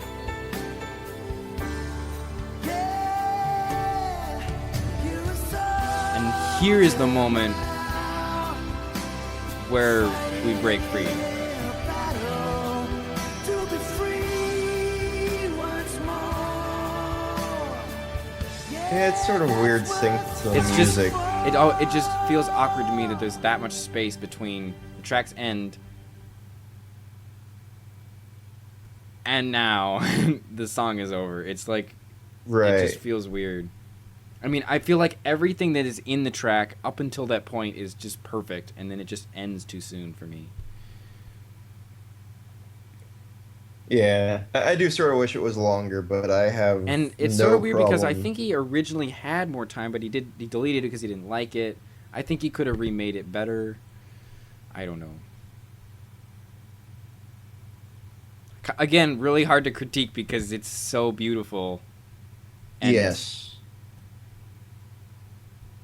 And here is the moment where we break free. Yeah, it's sort of weird sync to the It's music. it just feels awkward to me that there's that much space between the track's end and now the song is over. It's like, Right. it just feels weird. I mean, I feel like everything that is in the track up until that point is just perfect, and then it just ends too soon for me. Yeah, I do sort of wish it was longer, but I have And it's no sort of weird because I problem. think he originally had more time, but he deleted it because he didn't like it. I think he could have remade it better. I don't know. Again, really hard to critique because it's so beautiful. And Yes.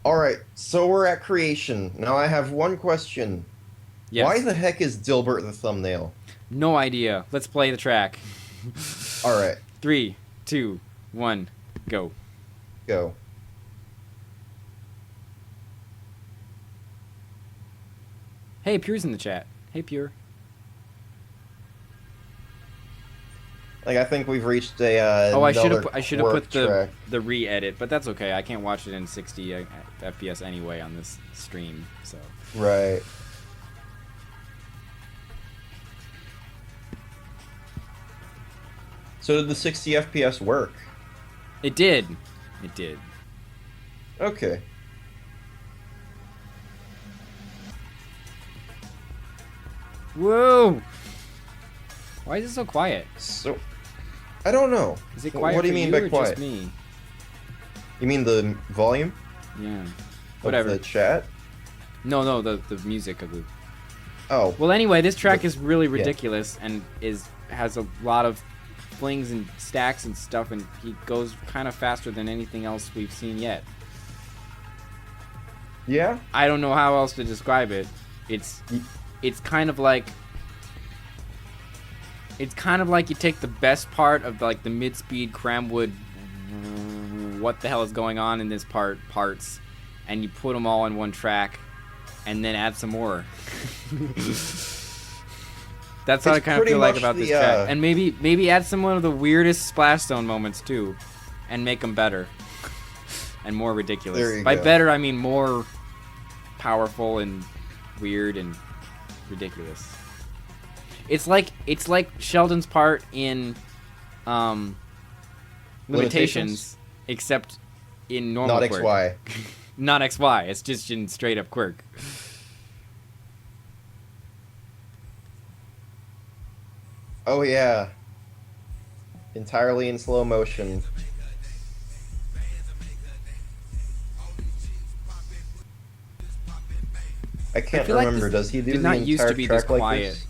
Alright, so we're at creation. Now I have one question. Yes. Why the heck is Dilbert the thumbnail? No idea. Let's play the track. Alright, 3, 2, 1, go. go. Hey, Pure's in the chat. Hey, Pure. Like, I think we've reached a, Oh, I should another have quirk put the track. re-edit, but that's okay. I can't watch it in 60 FPS anyway on this stream, so. Right. So did the 60 FPS work? It did. It did. Okay. Whoa! Why is it so quiet? So, I don't know. Is it What quiet do you for mean you by or quiet? just me? You mean the volume Yeah. of Whatever. the chat? No, the music of the... Oh, Well, anyway, this track is really ridiculous and has a lot of flings and stacks and stuff, and he goes kind of faster than anything else we've seen yet. yeah? I don't know how else to describe it. It's kind of like you take the best part of like the mid-speed Cramwood what the hell is going on in this parts and you put them all in one track and then add some more. That's what I It's kind of pretty feel like much about this the, track. And maybe add some of the weirdest Splash Zone moments too and make them better and more ridiculous. There you By go. better I mean more powerful and weird and ridiculous. It's like Sheldon's part in Limitations, except in normal Not quirk. XY. Not XY. It's just in straight up quirk. Oh yeah. Entirely in slow motion. I can't feel like remember. this Does he do did the not entire used to be this track like quiet. this?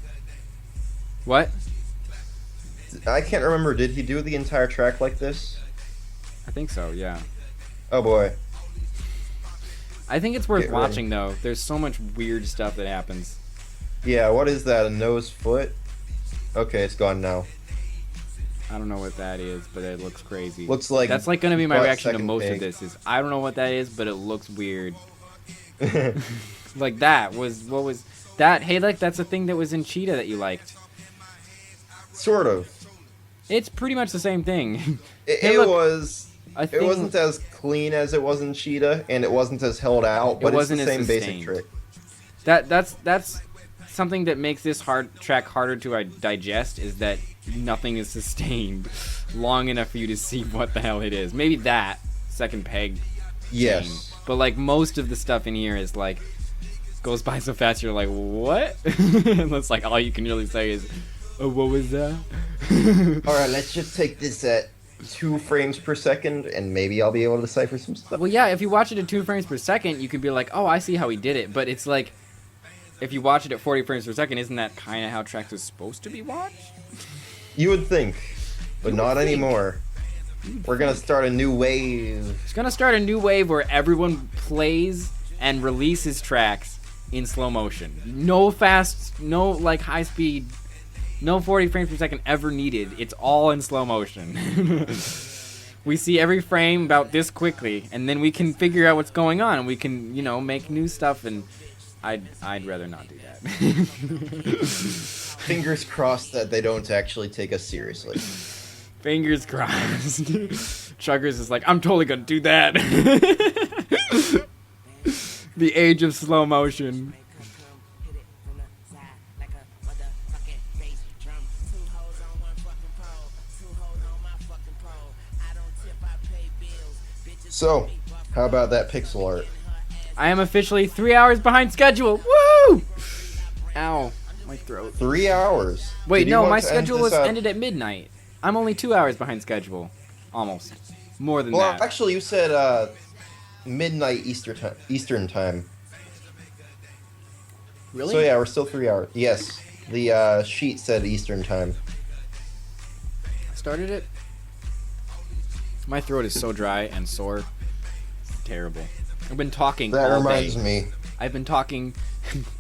What? I can't remember. Did he do the entire track like this? I think so. Yeah. Oh boy. I think it's worth Get ready. watching though. There's so much weird stuff that happens. Yeah, what is that? A nose foot? Okay, it's gone now. I don't know what that is, but it looks crazy. Looks like That's like gonna be my butt reaction to second most of pig. this. Is I don't know what that is, but it looks weird. Like that was what was that? Hey, like that's a thing that was in Cheetah that you liked. Sort of. It's pretty much the same thing. It, Hey, it look, was. a It thing- wasn't as clean as it was in Cheetah, and it wasn't as held out, but wasn't it's the as same basic sustained. trick. That's something that makes this track harder to digest is that nothing is sustained long enough for you to see what the hell it is. Maybe that second peg. Yes. thing. But like most of the stuff in here is like goes by so fast you're like what? And it's like all you can really say is, oh, what was that? All right, let's just take this at 2 frames per second, and maybe I'll be able to decipher some stuff. Well, yeah, if you watch it at 2 frames per second, you could be like, oh, I see how he did it. But it's like, if you watch it at 40 frames per second, isn't that kind of how tracks are supposed to be watched? You would think, but not anymore. We're gonna start a new wave. It's gonna start a new wave where everyone plays and releases tracks in slow motion. No fast, no like high speed, no 40 frames per second ever needed. It's all in slow motion. We see every frame about this quickly, and then we can figure out what's going on, and we can, you know, make new stuff. And I'd rather not do that. Fingers crossed that they don't actually take us seriously. Fingers crossed. Chuggers is like, I'm totally gonna do that. The age of slow motion. So, how about that pixel art? I am officially 3 hours behind schedule. Woo! Ow, my throat. 3 hours. Wait, Did you no, want my to end schedule this was out- ended at midnight. I'm only 2 hours behind schedule. Almost. More than Well, that. actually, you said midnight Eastern time. Really? So yeah, we're still 3 hours. Yes, the sheet said Eastern time. Started it? My throat is so dry and sore. It's terrible. I've been talking That all reminds day. me. I've been talking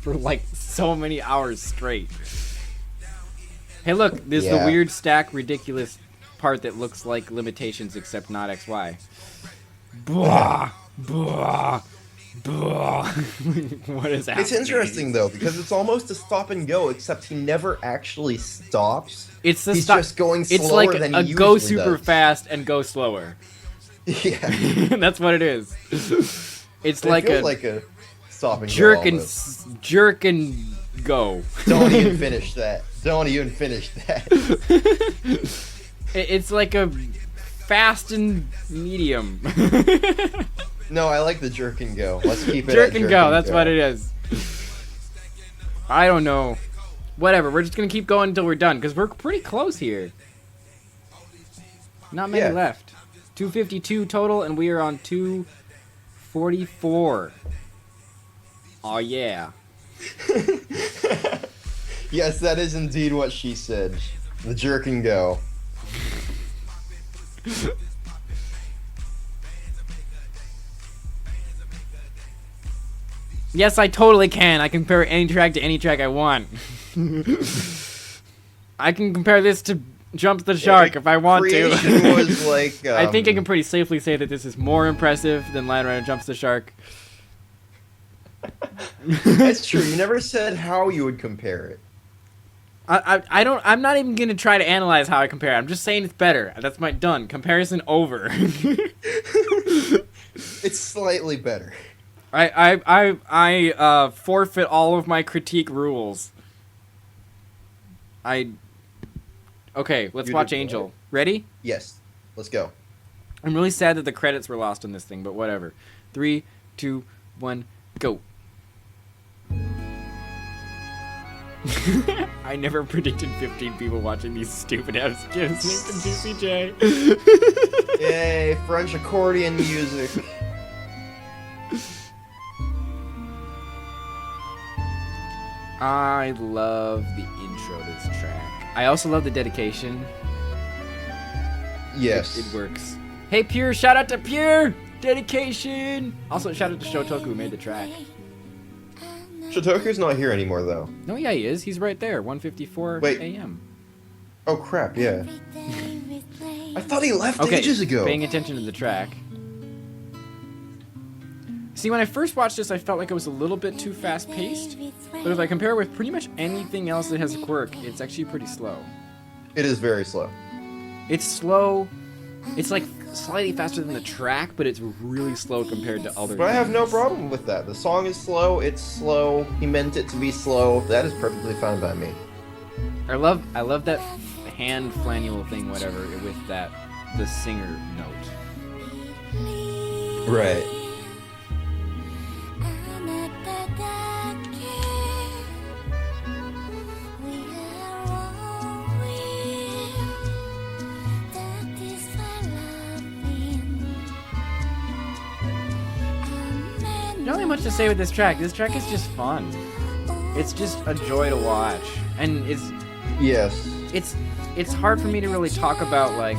for like so many hours straight. Hey, look, there's the Yeah. weird stack ridiculous part that looks like limitations except not XY. Blah, blah, blah. What is happening? It's interesting though because it's almost a stop and go, except he never actually stops. It's the He's stop. just going It's slower like than a he go usually super does. fast and go slower. Yeah, That's what it is. It's it like feels a like a stop and jerk go. and jerk and go. Don't even finish that. Don't even finish that. It's like a fast and medium. No, I like the jerk and go. Let's keep it. Jerk at and go. That's what it is. I don't know. Whatever. We're just gonna keep going until we're done because we're pretty close here. Not many Yeah. left. 252 total, and we are on 244. Oh yeah. Yes, that is indeed what she said. The jerk and go. Yes, I totally can. I can compare any track to any track I want. I can compare this to Jump the Shark if I want Creation to. was like. I think I can pretty safely say that this is more impressive than Lion Rider Jumps the Shark. That's true. You never said how you would compare it. I don't. I'm not even gonna try to analyze how I compare. I'm just saying it's better. That's my done. Comparison over. It's slightly better. I forfeit all of my critique rules. Okay, let's You watch did Angel. well. Ready? Yes. Let's go. I'm really sad that the credits were lost on this thing, but whatever. 3, 2, 1, go. I never predicted 15 people watching these stupid ass kids named GCJ. Yay, French accordion music. I love the intro to this track. I also love the dedication. Yes. It works. Hey, Pure! Shout out to Pure! Dedication! Also, shout out to Shotoku who made the track. Shotoku's not here anymore, though. No, yeah, he is. He's right there. 1:54 Wait. a.m. Oh, crap, yeah. I thought he left Okay, ages ago. paying attention to the track. See, when I first watched this, I felt like it was a little bit too fast-paced. But if I compare it with pretty much anything else that has a quirk, it's actually pretty slow. It is very slow. It's slow. It's like slightly faster than the track, but it's really slow compared to other. But I have no things. problem with that. The song is slow, it's slow, he meant it to be slow. That is perfectly fine by me. I love that hand flannual thing, whatever, with the singer note. Right. don't have much to say with this track. This track is just fun. It's just a joy to watch, and it's hard for me to really talk about like,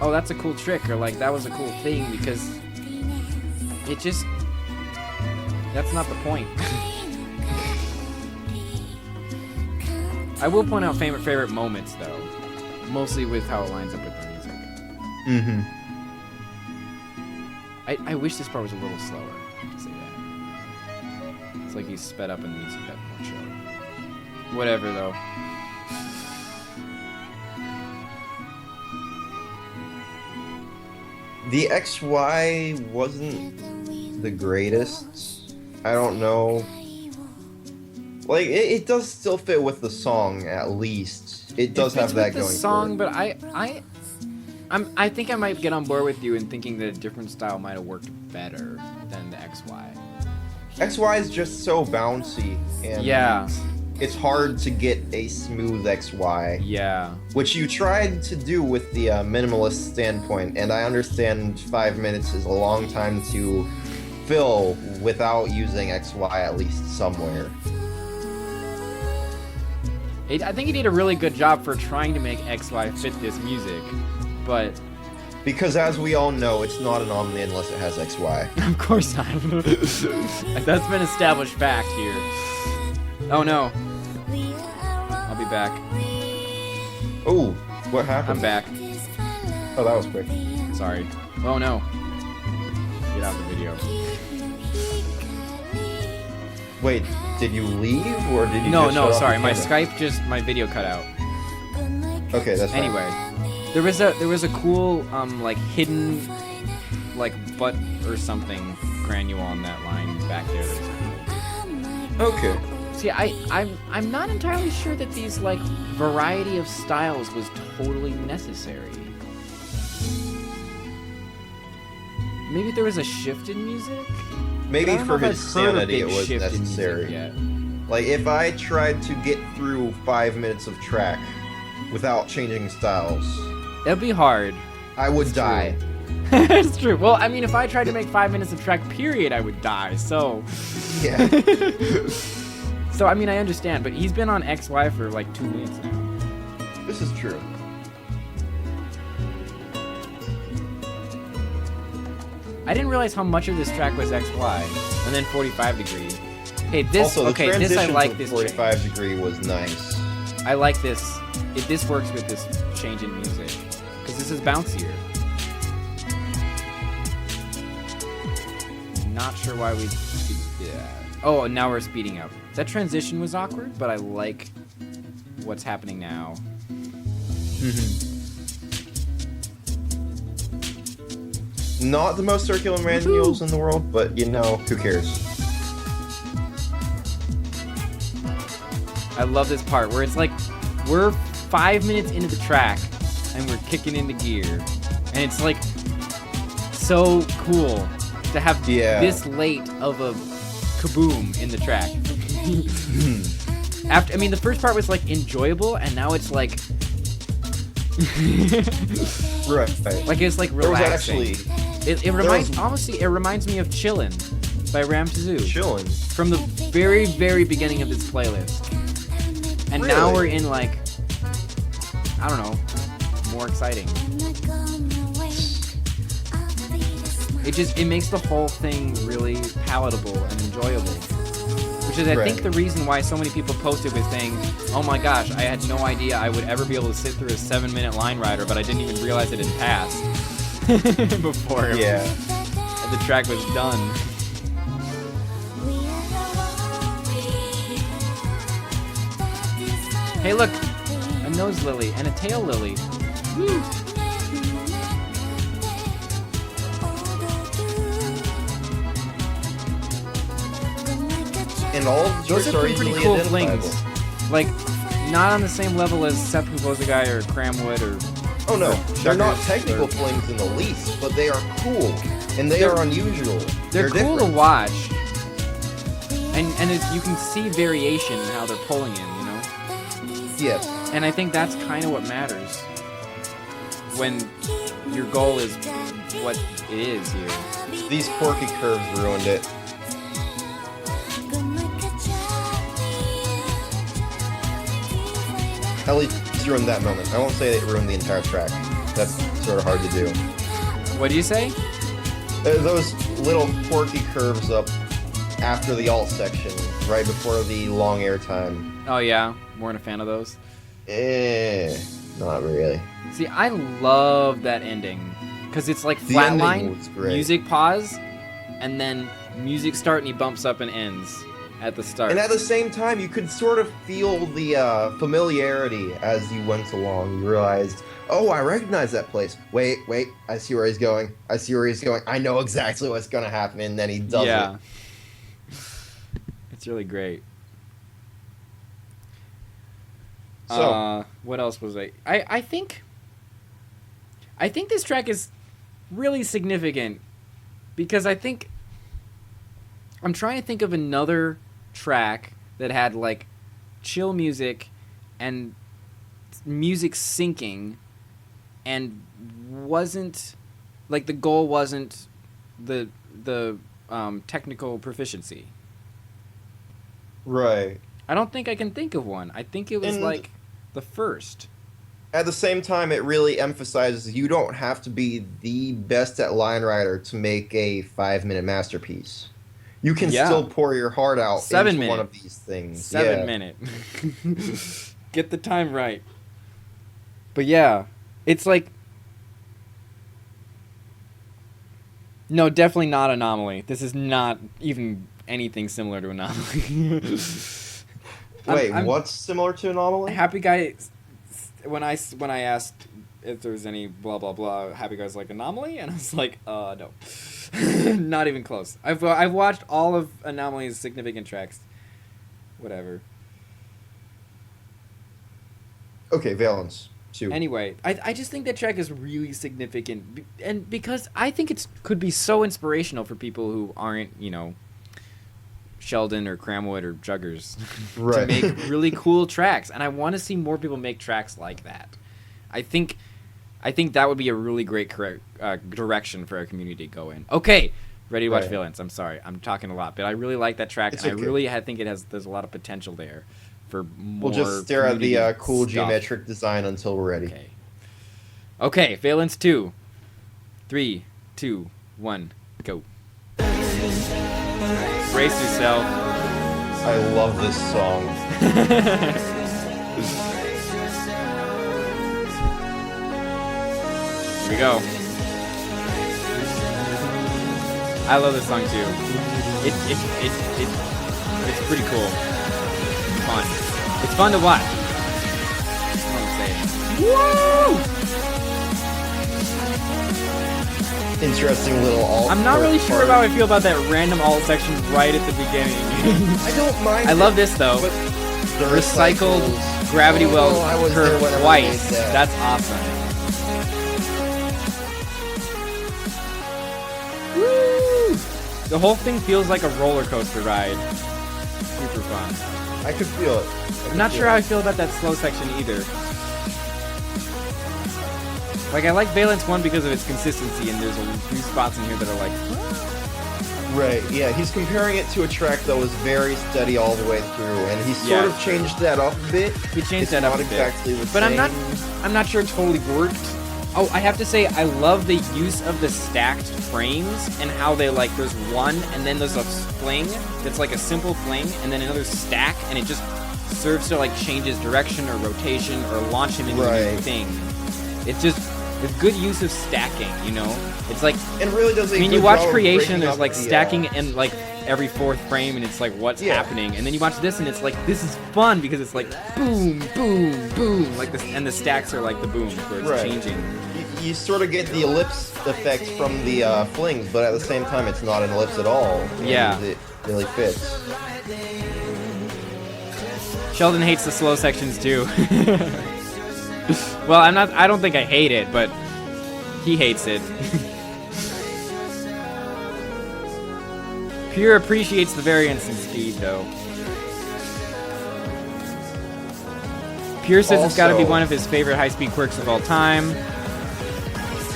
oh, that's a cool trick, or like that was a cool thing, because it just, that's not the point. I will point out favorite moments though, mostly with how it lines up with the music. Mm-hmm. I wish this part was a little slower. I'll say that. It's like he's sped up and the music got more chill. Whatever though. The XY wasn't the greatest. I don't know. Like, it does still fit with the song, at least. It does have that going the song, for it. but I think I might get on board with you in thinking that a different style might have worked better than the XY. XY is just so bouncy, and Yeah. it's hard to get a smooth XY. Yeah. Which you tried to do with the minimalist standpoint, and I understand 5 minutes is a long time to fill without using XY at least somewhere. I think he did a really good job for trying to make XY fit this music, but Because as we all know, it's not an Omni unless it has XY. of course not. That's been established fact here. Oh no. I'll be back. Oh, what happened? I'm back. Oh, that was quick. Sorry. Oh no. Get out of the video. Wait, did you leave or did you No, just no, shut off sorry. the My camera? Skype my video cut out. Okay, that's fine. Anyway, there was a cool like hidden like butt or something granule on that line back there. That was cool. Okay. See, I'm not entirely sure that these like variety of styles was totally necessary. Maybe there was a shift in music. Maybe But I don't for know if his I've heard a sanity big it was shift in music necessary. yet. Like, if I tried to get through 5 minutes of track without changing styles, That'd be hard. I would die. It's true. Well, I mean, if I tried to make 5 minutes of track, period, I would die. So, Yeah. so I mean, I understand, but he's been on XY for like 2 minutes now. This is true. I didn't realize how much of this track was XY, and then 45 degree. Hey, this Also, the okay. This I transition like. from This 45 change. degree was nice. I like this. This works with this change in music because this is bouncier. Not sure why we did that. Oh, now we're speeding up. That transition was awkward, but I like what's happening now. Not the most circular manuals in the world, but you know, who cares? I love this part where it's like we're 5 minutes into the track and we're kicking into gear, and it's like so cool to have this late of a kaboom in the track. After, I mean, the first part was like enjoyable, and now it's like, Right. like it's like There was relaxing. actually It reminds honestly, it reminds me of Chillin' by Ram Tazoo chilling. from the very, very beginning of this playlist. And now Really? we're in like, I don't know, more exciting. It makes the whole thing really palatable and enjoyable. Which is, I Right. think, the reason why so many people posted with saying, oh my gosh, I had no idea I would ever be able to sit through a 7-minute line rider, but I didn't even realize it had passed before the track was done. Hey look, a nose lily and a tail lily. Woo. And all Those tricks are are pretty easily cool identifiable. flings. Like, not on the same level as Seppuku Guy or Cramwood or... Oh no, they're not Shuckers technical or- flings in the least, but they are cool, and they are unusual. They're cool different. to watch. And you can see variation in how they're pulling in, you know? Yes. And I think that's kind of what matters. When your goal is what it is here. These quirky curves ruined it. At least ruined that moment. I won't say it ruined the entire track. That's sort of hard to do. What do you say? Those little quirky curves up after the alt section, right before the long airtime. Oh yeah, weren't a fan of those. Not really. See, I love that ending because it's like The ending flatline, was great. music pause, and then music start and he bumps up and ends at the start. And at the same time, you could sort of feel the familiarity as you went along. You realized, oh, I recognize that place. Wait, I see where he's going. I know exactly what's going to happen, and then he does it. It's really great. So, what else was I think this track is really significant because I think I'm trying to think of another track that had like chill music and music syncing and wasn't like the goal wasn't the technical proficiency. right. I don't think I can think of one. I think it was And- like the first. At the same time, it really emphasizes you don't have to be the best at Line Rider to make a 5-minute masterpiece. You can Yeah. still pour your heart out 7 into one minute. of these things. 7 minute. Get the time right. But yeah, it's like no, definitely not Anomaly. This is not even anything similar to Anomaly. Wait, I'm- what's similar to Anomaly? Happy Guy, when I asked if there was any blah blah blah, Happy Guy's like Anomaly, and I was like, no, not even close. I've watched all of Anomaly's significant tracks. Whatever. Okay, Valence. 2. Anyway, I just think that track is really significant, and because I think it could be so inspirational for people who aren't, Sheldon or Cramwood or Juggers Right. to make really cool tracks, and I want to see more people make tracks like that. I think that would be a really great direction for our community to go in. Okay, ready to watch Right. Valence. I'm sorry, I'm talking a lot, but I really like that track, It's and okay. I really think there's a lot of potential there for more. We'll just stare at the community cool stuff. geometric design until we're ready. Okay, Valence 2. 3, 2, 1, go. Brace yourself. I love this song. Here we go. I love this song too. It's pretty cool. It's fun. It's fun to watch. That's what I'm saying. Interesting little alt. I'm not really sure part. about how I feel about that random alt section right at the beginning. I don't mind. I love it, this though. but the Recycled recycles- gravity well I was there curve whenever they twice. did that. That's awesome. Woo! The whole thing feels like a roller coaster ride. Super fun. I could feel it. I'm not sure how I feel about that slow section either. Like, I like Valence 1 because of its consistency, and there's a few spots in here that are like, Right, yeah, he's comparing it to a track that was very steady all the way through, and he sort Yeah. of changed that up a bit. he changed It's that up not a bit. exactly the But same. I'm not sure it totally worked. Oh, I have to say, I love the use of the stacked frames and how they, like, there's one, and then there's a fling that's like a simple fling, and then another stack, and it just serves to, like, change his direction or rotation or launch him into a new Right. thing. It's good use of stacking, you know? It's like, And really does a I mean, good you watch job of Creation, breaking there's up like the, stacking in like every fourth frame, and it's like what's Yeah. happening, and then you watch this, and it's like this is fun because it's like boom, boom, boom, like this, and the stacks are like the booms where it's Right. changing. You sort of get the ellipse effect from the flings, but at the same time, it's not an ellipse at all. and Yeah. It really fits. Sheldon hates the slow sections too. Well, I don't think I hate it, but he hates it. Pure appreciates the variance in speed, though. Pure says it's got to be Also- one of his favorite high-speed quirks of all time.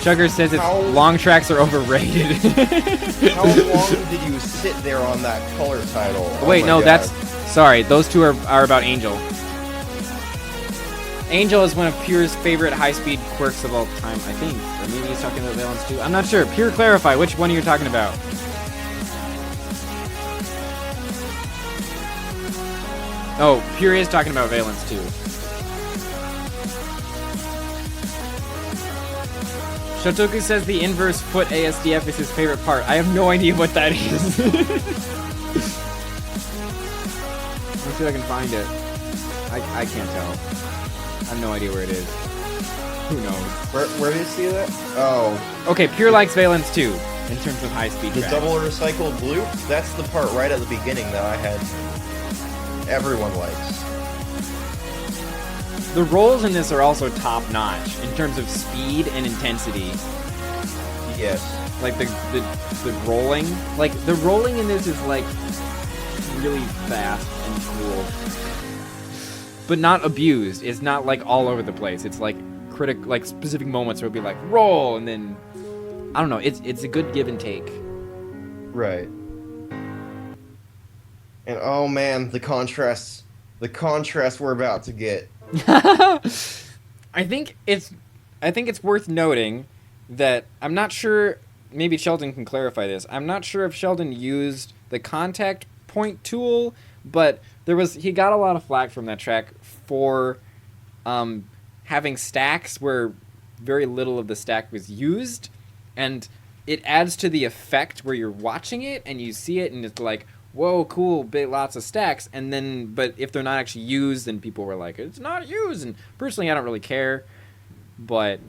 Sugar says How- long tracks are overrated. How long did you sit there on that color title? Oh Wait, my no, God. that's... Sorry, those two are about Angel. Angel is one of Pure's favorite high-speed quirks of all time, I think. Or maybe he's talking about Valence too. I'm not sure. Pure, clarify. Which one are you talking about? Oh, Pure is talking about Valence too. Shotoku says the inverse foot ASDF is his favorite part. I have no idea what that is. Let's see if I can find it. I can't tell. I have no idea where it is. Who knows? Where do you see that? Oh, Okay, Pure likes Valence too, in terms of high-speed the tracks. double recycled blue? That's the part right at the beginning that I had. Everyone likes. The rolls in this are also top-notch, in terms of speed and intensity. Yes. Like, the rolling. Like, the rolling in this is, like, really fast and cool. But not abused. It's not, like, all over the place. It's, like, specific moments where it'll be like, roll, and then... I don't know. It's a good give and take. Right. And oh man, the contrast we're about to get. I think it's worth noting that I'm not sure, maybe Sheldon can clarify this. I'm not sure if Sheldon used the contact point tool, but he got a lot of flack from that track for having stacks where very little of the stack was used, and it adds to the effect where you're watching it and you see it and it's like, whoa, cool, big, lots of stacks, and then, but if they're not actually used, then people were like, it's not used, and personally, I don't really care, but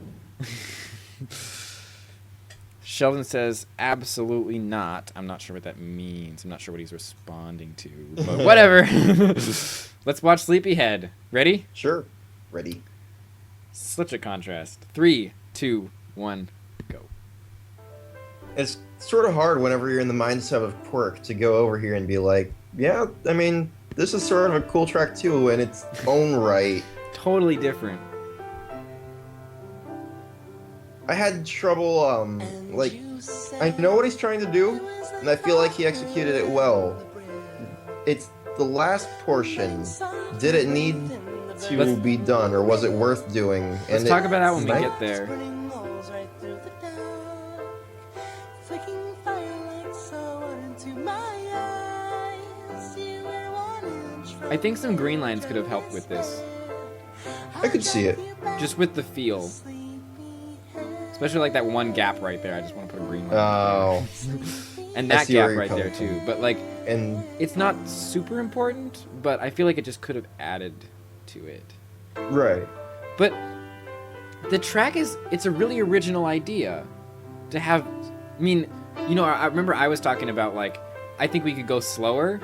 Sheldon says, absolutely not. I'm not sure what that means. I'm not sure what he's responding to, but whatever. Let's watch Sleepyhead. Ready? Sure. Ready. Such a contrast. 3, 2, 1, go. It's sort of hard whenever you're in the mindset of Quirk to go over here and be like, yeah, I mean, this is sort of a cool track too in its own right. Totally different. I had trouble, like, I know what he's trying to do, and I feel like he executed it well. It's the last portion. Did it need to be done, or was it worth doing? Let's talk about that when we get there. I think some green lines could have helped with this. I could see it. Just with the feel. Especially like that one gap right there. I just want to put a green line. Oh. And I that see where gap you're right there coming too. from. But like, And it's not super important, but I feel like it just could have added to it. right. But the track it's a really original idea to have. I mean, you know, I remember I was talking about like, I think we could go slower.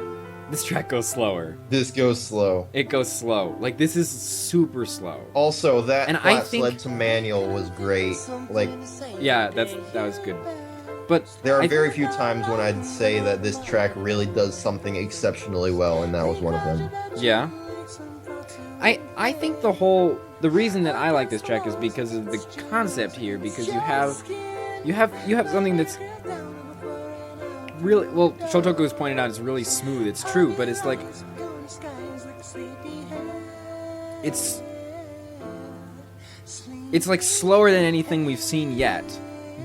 This track goes slower. This goes slow. It goes slow. Like, this is super slow. Also, that And I flat think- sled to manual was great. Like, Yeah, that was good. But there are I- very few times when I'd say that this track really does something exceptionally well, and that was one of them. Yeah. I think the reason that I like this track is because of the concept here, because you have something that's really, well, Shotoku has pointed out it's really smooth. It's true, but it's like it's like slower than anything we've seen yet,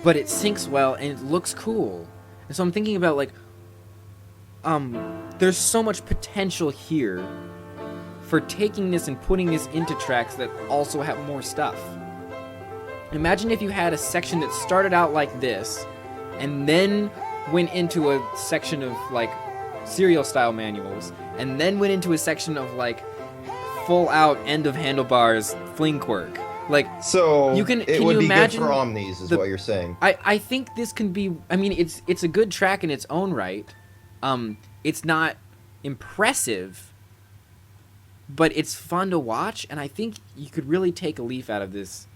but it syncs well and it looks cool. And so I'm thinking about like there's so much potential here for taking this and putting this into tracks that also have more stuff. Imagine if you had a section that started out like this and then went into a section of like serial style manuals and then went into a section of like full out end of Handlebars fling quirk. Like, So, You can- it can would you be imagine good for Omnis, is the- what you're saying. I think this can be, I mean, it's a good track in its own right. It's not impressive, but it's fun to watch, and I think you could really take a leaf out of this.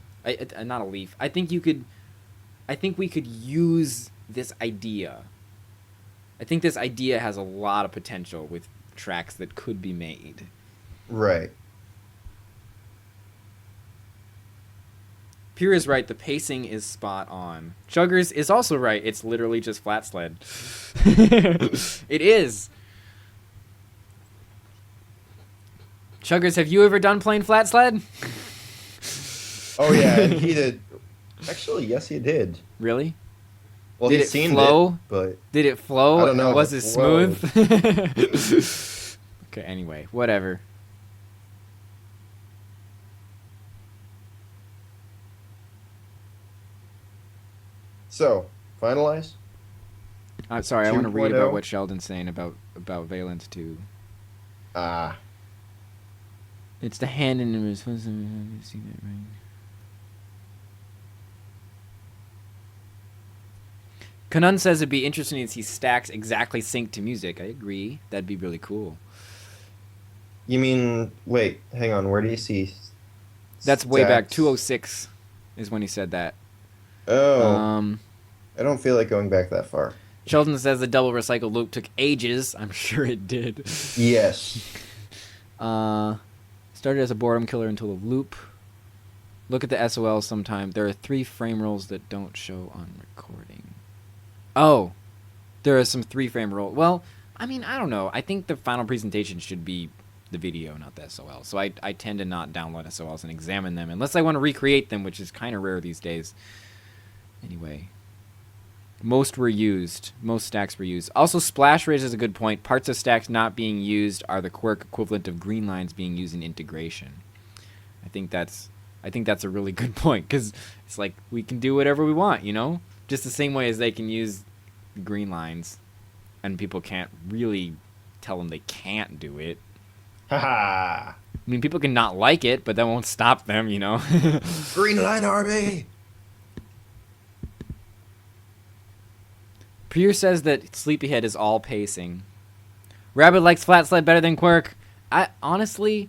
Not a leaf. I think we could use this idea. I think this idea has a lot of potential with tracks that could be made. Right. Pure is right. The pacing is spot on. Chuggers is also right. It's literally just Flat Sled. It is. Chuggers, have you ever done playing Flat Sled? Oh yeah, and he did. Actually, yes, he did. Really? Well, Did he's it seen flow? it, but Did it flow? I don't know if Was it it flowed. smooth? Okay, anyway, whatever. so finalize. I'm sorry, I want to read 2.0. about what Sheldon's saying about Valence too. Ah, It's the hand in the Kanun says it'd be interesting to see stacks exactly synced to music. I agree. That'd be really cool. you mean? Wait, hang on. Where do you see? That's way back. stacks? 206 is when he said that. Oh, I don't feel like going back that far. Sheldon says the double recycle loop took ages. I'm sure it did. Yes. Started as a boredom killer until the loop. Look at the SOL sometime. There are 3 frame rolls that don't show on recording. Oh, there are some 3-frame roll. Well, I mean, I don't know. I think the final presentation should be the video, not the SOL. So I tend to not download SOLs and examine them unless I want to recreate them, which is kind of rare these days. Anyway. Most were used. Most stacks were used. Also, Splash raises a good point. Parts of stacks not being used are the quirk equivalent of green lines being used in integration. I think that's a really good point, because it's like we can do whatever we want, you know? Just the same way as they can use green lines, and people can't really tell them they can't do it. Haha. I mean, people can not like it, but that won't stop them, you know? Green Line Army. Prier says that Sleepyhead is all pacing. Rabbit likes Flat Sled better than Quirk. I honestly,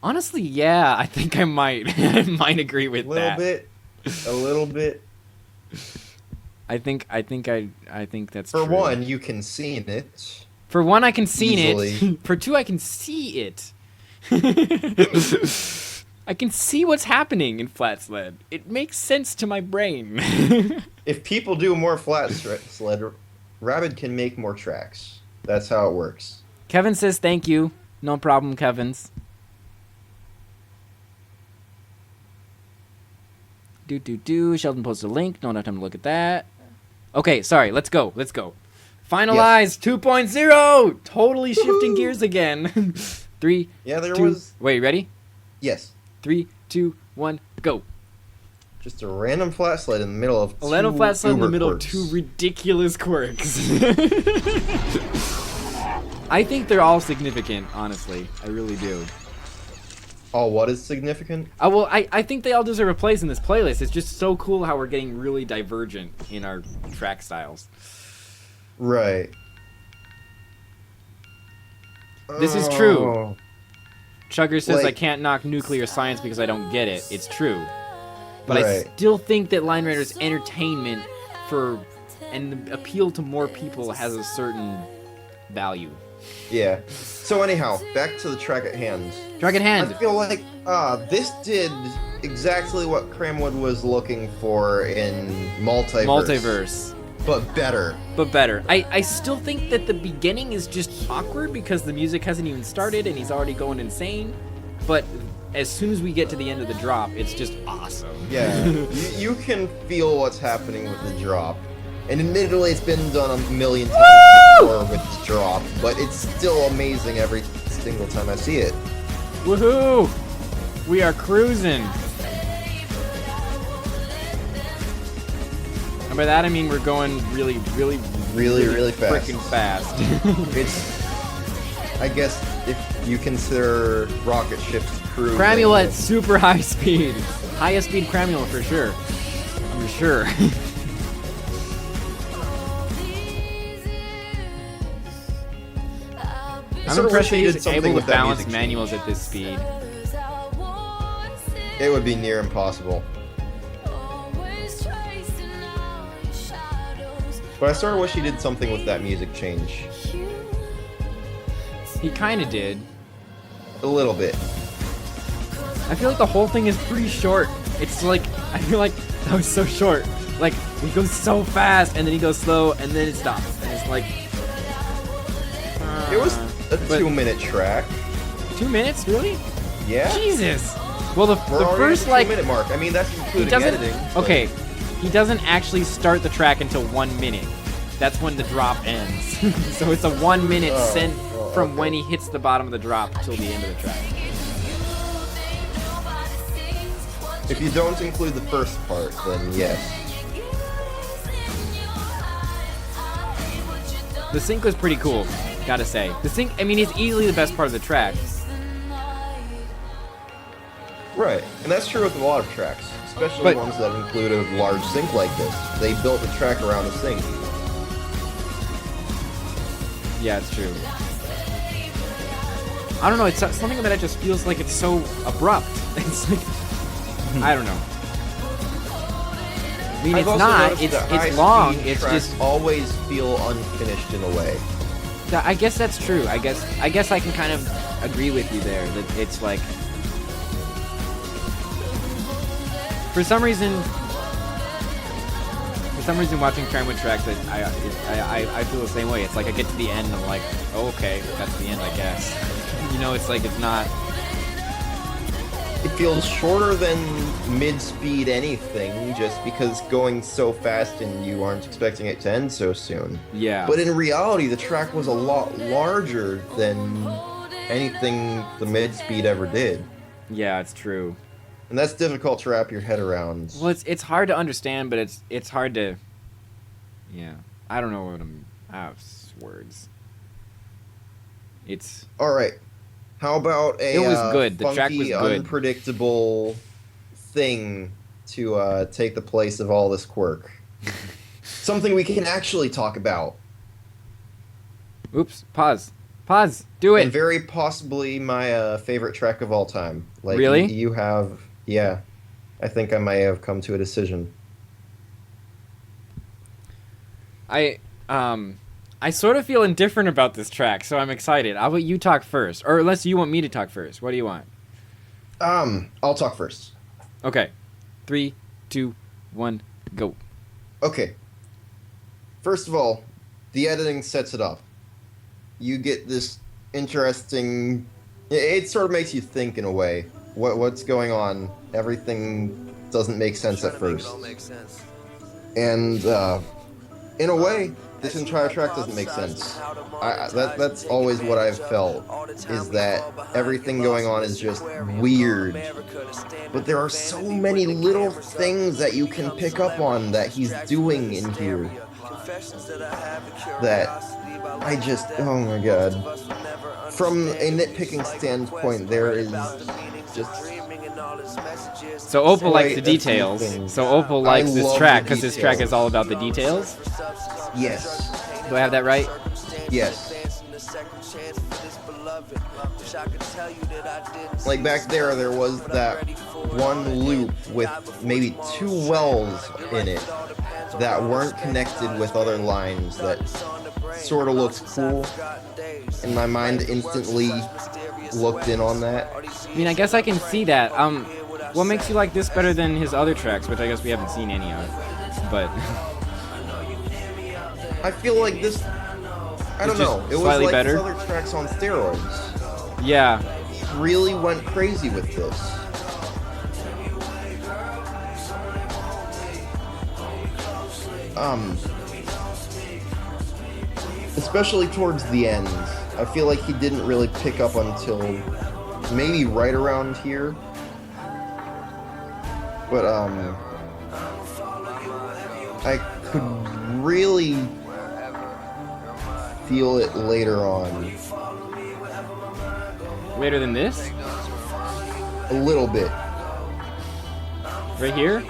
yeah, I think I might. I might agree with that. A little bit. I think that's For true. one, you can see it. For one, I can see Easily. it. For two, I can see it. I can see what's happening in Flat Sled. It makes sense to my brain. If people do more Flat Sled, Rabid can make more tracks. That's how it works. Kevin says thank you. No problem, Kevin's. Sheldon posted a link. No, not time to look at that. Okay, sorry. Let's go. Finalize 2.0. Totally shifting gears again. 3. Yeah, there 2, was. Wait, ready? Yes. 3, 2, 1, go. Just a random Flat Sled in the middle of A random Flat Sled in the uber middle quirks. of 2 ridiculous quirks. I think they're all significant, honestly. I really do. Oh, what is significant? Well, I think they all deserve a place in this playlist. It's just so cool how we're getting really divergent in our track styles. Right. This is true. Oh. Chugger says I Like- can't knock nuclear science because I don't get it. It's true. But I Right. still think that Line Rider's entertainment and the appeal to more people has a certain value. Yeah. So anyhow, back to the track at hand. Track at hand. I feel like this did exactly what Cramwood was looking for in Multiverse. But better. But better. I still think that the beginning is just awkward because the music hasn't even started and he's already going insane. But as soon as we get to the end of the drop, it's just awesome. Yeah. you can feel what's happening with the drop. And admittedly, it's been done a million times before with the drop, but it's still amazing every single time I see it. Woohoo! We are cruising. And by that I mean we're going really fast. freaking fast. It's, I guess, if you consider rocket ships cruising. Cramula at super high speed. Highest speed Cramula for sure. I'm sure. I'm sort of impressed wish that he did he's something able to with that balance music manuals at this speed. It would be near impossible. But I sort of wish he did something with that music change. He kind of did. A little bit. I feel like the whole thing is pretty short It's like, I feel like that was so short. Like, he goes so fast, and then he goes slow, and then it stops. And it's like... It was a 2-minute track. 2 minutes? Really? Yeah. Jesus! Well, the We're already first, at the like... 2-minute mark. I mean, that's He including doesn't... editing. but- Okay, he doesn't actually start the track until 1 minute. That's when the drop ends. So it's a 1 minute sent from when he hits the bottom of the drop till the end of the track. If you don't include the first part, then yes. The sync was pretty cool, gotta say. The sync, I mean, is easily the best part of the track. Right, and that's true with a lot of tracks, especially But- ones that include a large sync like this. They built the track around a sync. Yeah, it's true. I don't know, it's something about it just feels like it's so abrupt. It's like, I don't know. I mean, I've it's also not, noticed it's that high-speed long, it's tracks just, always feel unfinished in a way. I guess that's true. I guess I can kind of agree with you there, that it's like, for some reason watching Tremwood tracks, I feel the same way. It's like I get to the end and I'm like, oh, okay, that's the end, I guess. You know, it's like, it's not... It feels shorter than mid-speed anything, just because going so fast and you aren't expecting it to end so soon. Yeah. But in reality, the track was a lot larger than anything the mid-speed ever did. Yeah, it's true. And that's difficult to wrap your head around. Well, it's hard to understand, but it's hard to... Yeah. I don't know what I'm... words. It's... Alright. How about a It was good. The track funky, was good. unpredictable thing to take the place of all this quirk? Something we can actually talk about. Oops. Pause. Pause. Do it. And very possibly my favorite track of all time. Like, Really? You have... Yeah. I think I may have come to a decision. I sort of feel indifferent about this track, so I'm excited. I'll let you talk first. Or unless you want me to talk first. What do you want? I'll talk first. Okay. 3, 2, 1, go. Okay. First of all, the editing sets it up. You get this interesting... It sort of makes you think in a way. What's going on? Everything doesn't make sense at first. And, in a way, this entire track doesn't make sense. That's always what I've felt, is that everything going on is just weird. But there are so many little things that you can pick up on that he's doing in here that I just, oh my god. From a nitpicking standpoint, there is just... So Opal likes the Quite a few details. things. So Opal likes I this love track the because this track is all about the details. Yes. Do I have that right? Yes. Like back there was that one loop with maybe 2 wells in it that weren't connected with other lines that sort of looked cool. And my mind instantly looked in on that. I mean, I guess I can see that. What makes you like this better than his other tracks, which I guess we haven't seen any of, but... I feel like this... I don't It's know. just It was slightly like better? his other tracks on steroids. Yeah. Really went crazy with this. Especially towards the end. I feel like he didn't really pick up until maybe right around here. But, I could really feel it later on. Later than this? A little bit. Right here?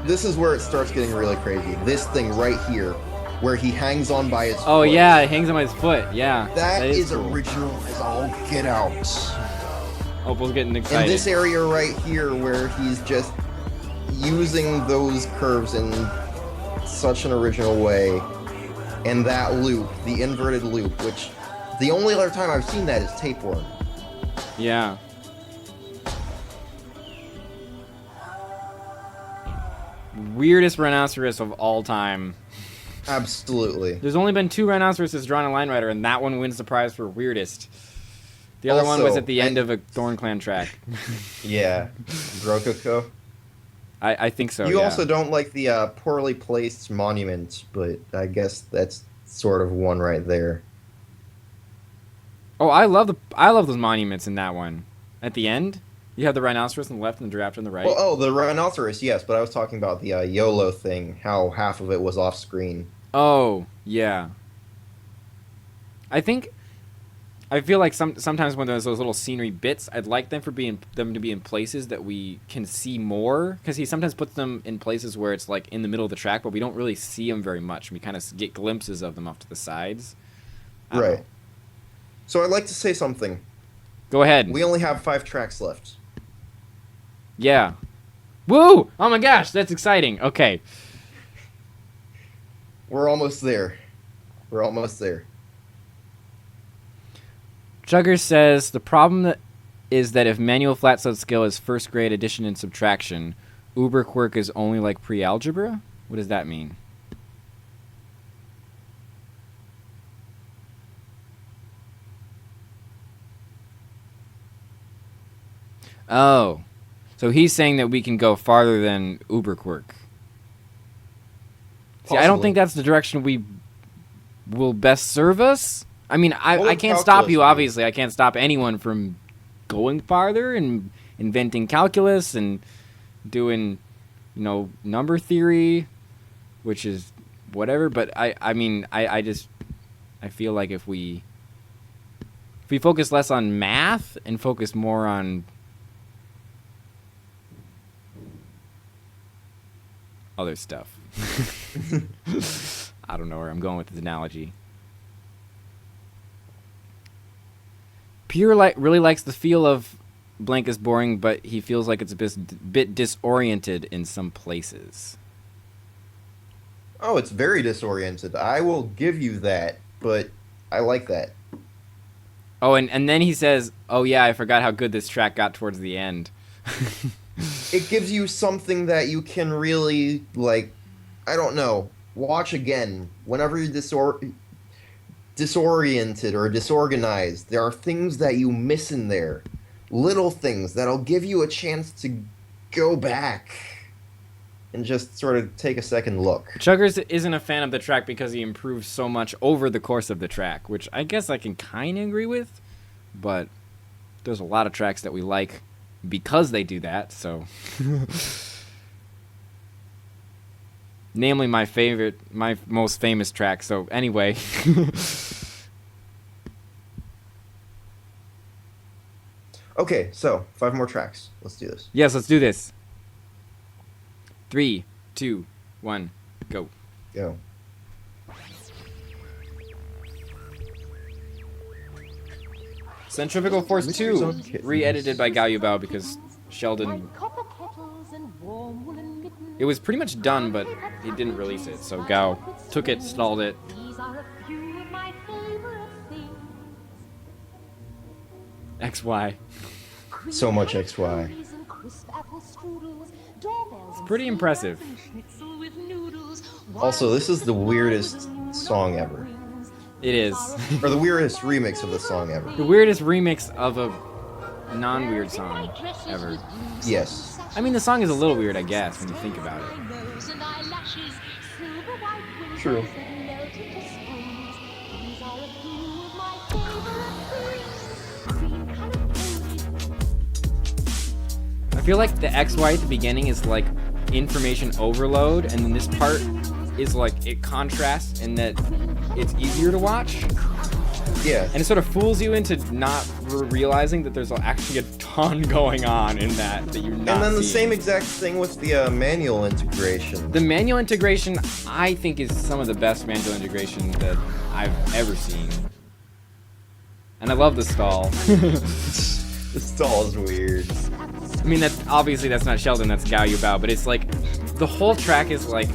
This is where it starts getting really crazy. This thing right here, where he hangs on by his Oh foot. yeah, it hangs on his foot. Yeah. That is cool. original as all get out. Opal's getting excited. And this area right here where he's just using those curves in such an original way. And that loop, the inverted loop, which the only other time I've seen that is tapeworm. Yeah. weirdest rhinoceros of all time. Absolutely. There's only been 2 rhinoceroses drawn in Line Rider, and that one wins the prize for weirdest. The other one was at the end of a Thorn Clan track. Yeah. Rococo. I think so, You also don't like the poorly placed monument, but I guess that's sort of one right there. Oh, I love those monuments in that one. At the end, you have the rhinoceros on the left and the giraffe on the right. Well, the rhinoceros, yes, but I was talking about the YOLO thing, how half of it was off screen. Oh, yeah. I feel like sometimes when there's those little scenery bits, I'd like them to be in places that we can see more, because he sometimes puts them in places where it's like in the middle of the track, but we don't really see them very much. We kind of get glimpses of them off to the sides. Right. So I'd like to say something. Go ahead. We only have 5 tracks left. Yeah. Woo! Oh my gosh, that's exciting. Okay. We're almost there. We're almost there. Chugger says, the problem is that if manual flat set skill is first grade addition and subtraction, uber quirk is only like pre-algebra? What does that mean? Oh. So he's saying that we can go farther than uber quirk. See, I don't think that's the direction we will best serve us. I mean, I can't stop you, obviously. I can't stop anyone from going farther and inventing calculus and doing, number theory, which is whatever. But I feel like if we focus less on math and focus more on other stuff. I don't know where I'm going with this analogy. Pierre really likes the feel of Blank is Boring, but he feels like it's a bit disoriented in some places. Oh, it's very disoriented. I will give you that, but I like that. Oh, and then he says, oh yeah, I forgot how good this track got towards the end. It gives you something that you can really, watch again. Whenever you're disoriented or disorganized, there are things that you miss in there. Little things that'll give you a chance to go back and just sort of take a second look. Chuggers isn't a fan of the track because he improves so much over the course of the track, which I guess I can kind of agree with, but there's a lot of tracks that we like because they do that, so... Namely my most famous track, so anyway. Okay, so 5 more tracks. Let's do this. Yes, let's do this. 3, 2, 1, go. Go. Centrifugal Force 2, re-edited by gaoyubao because Sheldon... It was pretty much done, but he didn't release it, so Gao took it, stalled it. XY. So much XY. It's pretty impressive. Also, this is the weirdest song ever. It is. Or the weirdest remix of the song ever. The weirdest remix of a non-weird song ever. Yes. I mean, the song is a little weird, I guess, when you think about it. True. I feel like the XY at the beginning is like information overload, and then this part is like it contrasts in that it's easier to watch. Yeah. And it sort of fools you into not realizing that there's actually a ton going on in that you're not And then the seeing. same exact thing with the manual integration. The manual integration, I think, is some of the best manual integration that I've ever seen. And I love the stall. The stall is weird. I mean, that's not Sheldon, that's gaoyubao, but it's like, the whole track is like,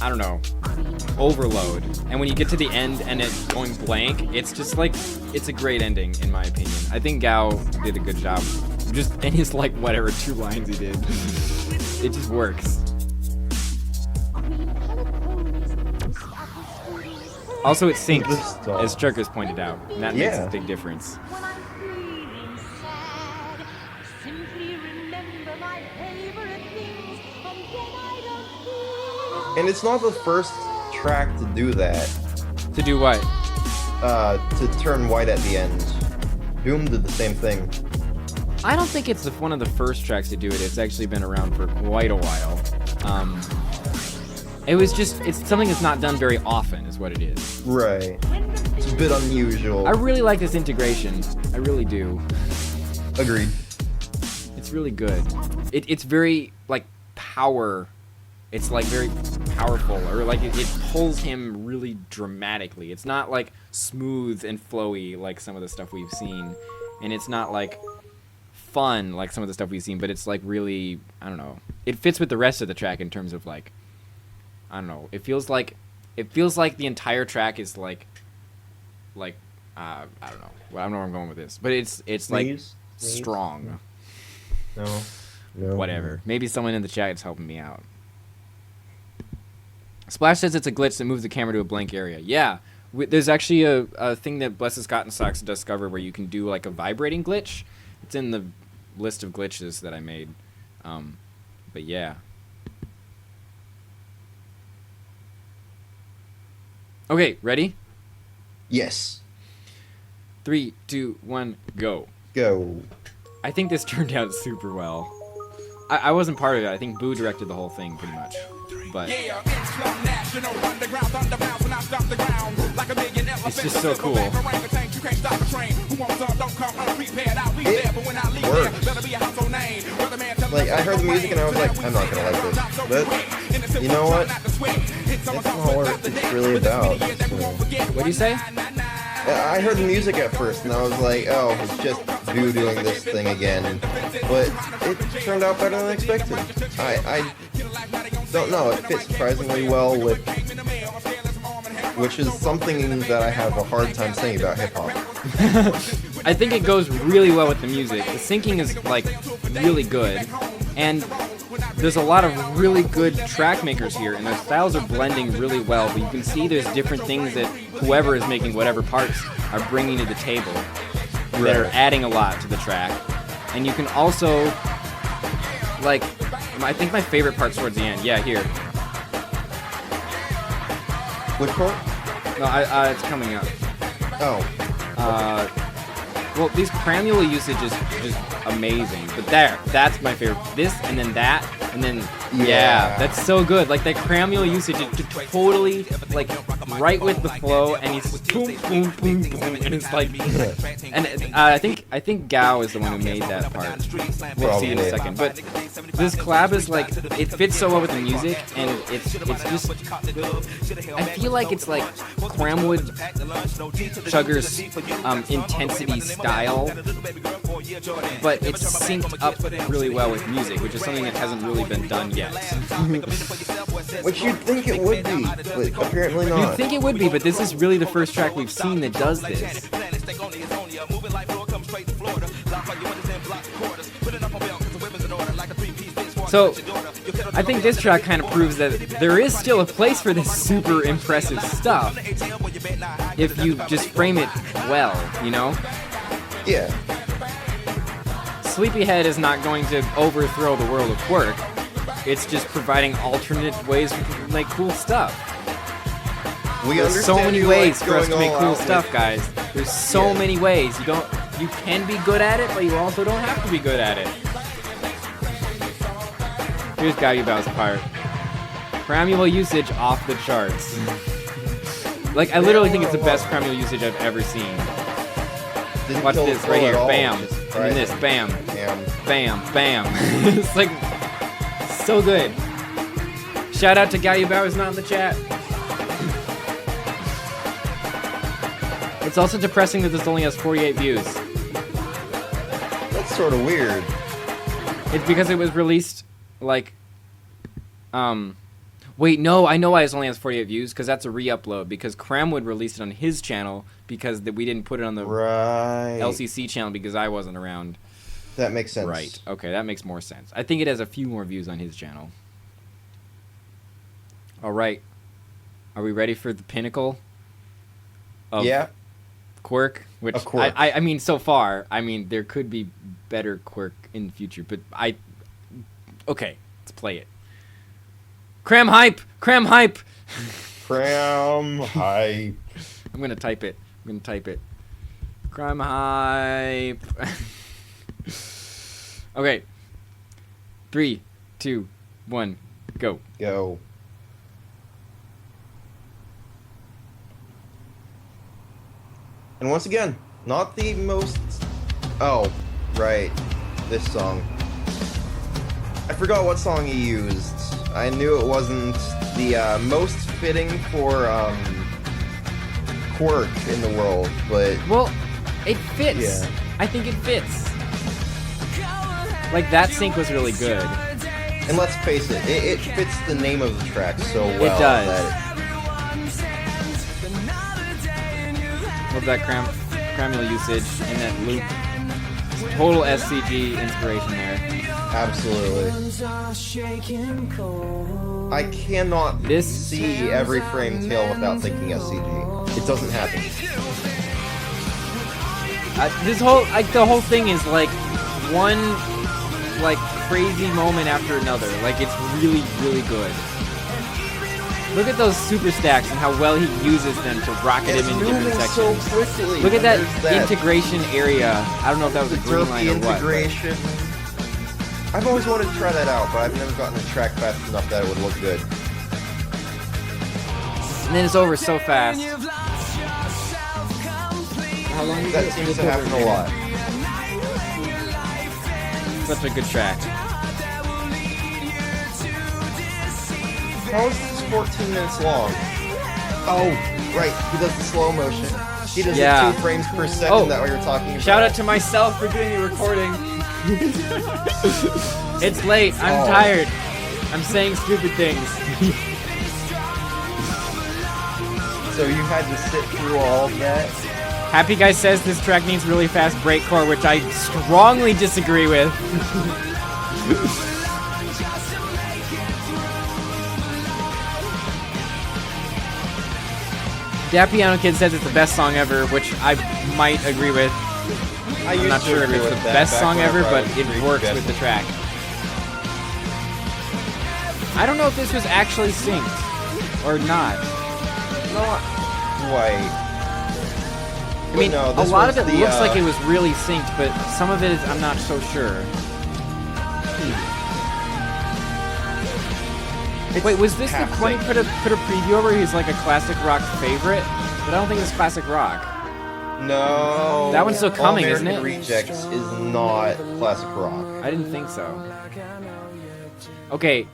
I don't know, overload. And when you get to the end and it's going blank, it's just like, it's a great ending, in my opinion. I think Gao did a good job. Just in his, like, whatever 2 lines he did. It just works. Also, it syncs, The stuff. as Chuck has pointed out. And that makes Yeah. a big difference. When I'm feeling sad, simply remember my favorite things, and then I don't feel. And it's not the first track to do that. To do what? To turn white at the end. Doom did the same thing. I don't think it's one of the first tracks to do it. It's actually been around for quite a while. It's something that's not done very often, is what it is. Right. It's a bit unusual. I really like this integration. I really do. Agreed. It's really good. It's very, like, power. It's, like, very powerful. Or, like, it pulls him really dramatically. It's not, like, smooth and flowy like some of the stuff we've seen. And it's not, like, fun like some of the stuff we've seen. But it's, like, really, I don't know. It fits with the rest of the track in terms of, like, I don't know. It feels like the entire track is, like, I don't know. Well, I don't know where I'm going with this. But it's like, Sneeze? strong. No. Whatever. Maybe someone in the chat is helping me out. Splash says it's a glitch that moves the camera to a blank area. Yeah. There's actually a thing that Blessed Cotton Socks discovered where you can do, like, a vibrating glitch. It's in the list of glitches that I made. But yeah. Okay, ready? Yes. 3, 2, 1, go. Go. I think this turned out super well. I wasn't part of it. I think Boo directed the whole thing pretty much. But it's just so cool. It works. Like, I heard the music and I was like, I'm not gonna like this. But, you know what? That's not what it's really about. So. What do you say? I heard the music at first and I was like, oh, it's just Boo doing this thing again. But it turned out better than expected. I don't know, it fits surprisingly well with, which is something that I have a hard time saying about hip-hop. I think it goes really well with the music. The syncing is, like, really good. And there's a lot of really good track makers here, and their styles are blending really well. But you can see there's different things that whoever is making whatever parts are bringing to the table that are adding a lot to the track. And you can also, like, I think my favorite part's towards the end. Yeah, here. Which part? No, it's coming up. Oh. Well, these cramule usage is just amazing. But that's my favorite. This, and then that, and then, yeah, that's so good. Like, that cramule usage is just totally, like, right with the flow, and he's just boom, boom, boom, boom, and it's like, and I think Gao is the one who made that part. We'll see in a second. But this collab is, like, it fits so well with the music, and it's just, I feel like it's like Cramwood Chugger's intensity style, but it's synced up really well with music, which is something that hasn't really been done yet. Which you'd think it would be, but apparently not. You'd think it would be, but this is really the first track we've seen that does this. So, I think this track kind of proves that there is still a place for this super impressive stuff if you just frame it well, you know? Yeah. Sleepyhead is not going to overthrow the world of Quirk. It's just providing alternate ways to make cool stuff. There's so many ways for us to make cool stuff, guys. There's so many ways. You can be good at it, but you also don't have to be good at it. Here's Gaoyubao's part. Cramule usage off the charts. Like, I literally think it's the best cramule usage I've ever seen. Watch this right here. Bam. And then this. Bam. Bam. Bam. It's like so good. Shout out to Gaoyubao who's not in the chat. It's also depressing that this only has 48 views. That's sort of weird. It's because it was released, like, wait, no, I know why it only has 48 views, because that's a re-upload, because Cramwood released it on his channel, because we didn't put it on the LCC channel because I wasn't around. That makes sense. Right, okay, that makes more sense. I think it has a few more views on his channel. Alright, are we ready for the pinnacle? of Yeah. quirk, which Of quirk. I mean, so far, I mean, there could be better quirk in the future, but okay, let's play it. Cram hype! Cram hype! Cram hype. I'm gonna type it. Cram hype. Okay. 3, 2, 1, go. Go. And once again, not the most... Oh, right. This song. I forgot what song he used. I knew it wasn't the most fitting for quirk in the world, but... Well, it fits. Yeah. I think it fits. Like, that sync was really good. And let's face it, it fits the name of the track so well. It does. That Love that cramule usage and that loop. Total SCG inspiration there. absolutely. I cannot see every frame tail without thinking SCG. It doesn't happen. The whole thing is like one like crazy moment after another. Like, it's really, really good. Look at those super stacks and how well he uses them to rocket him in different sections. So quickly. Look at that There's integration area. I don't know if that was a green line or what. integration. I've always wanted to try that out, but I've never gotten a track fast enough that it would look good. And then it's over so fast. How long is that seems to happen a lot. Such a good track. How is this 14 minutes long? Oh, right. He does the slow motion. He does Yeah. it 2 frames per second that we were talking about. Shout out to myself for doing the recording. It's late. I'm tired. I'm saying stupid things. So you had to sit through all of that? Happy Guy says this track needs really fast breakcore, which I strongly disagree with. Dat Piano Kid says it's the best song ever, which I might agree with. I'm not sure if it's the best song ever, but it works with the track. I don't know if this was actually synced or not. Not quite. I mean, no, a this lot of was it the, looks like it was really synced, but some of it is, I'm not so sure. Wait, was this the half when he synced. put a preview over? He's like a classic rock favorite, but I don't think it's classic rock. No. That one's still coming, All isn't it? American Rejects is not classic rock. I didn't think so. Okay,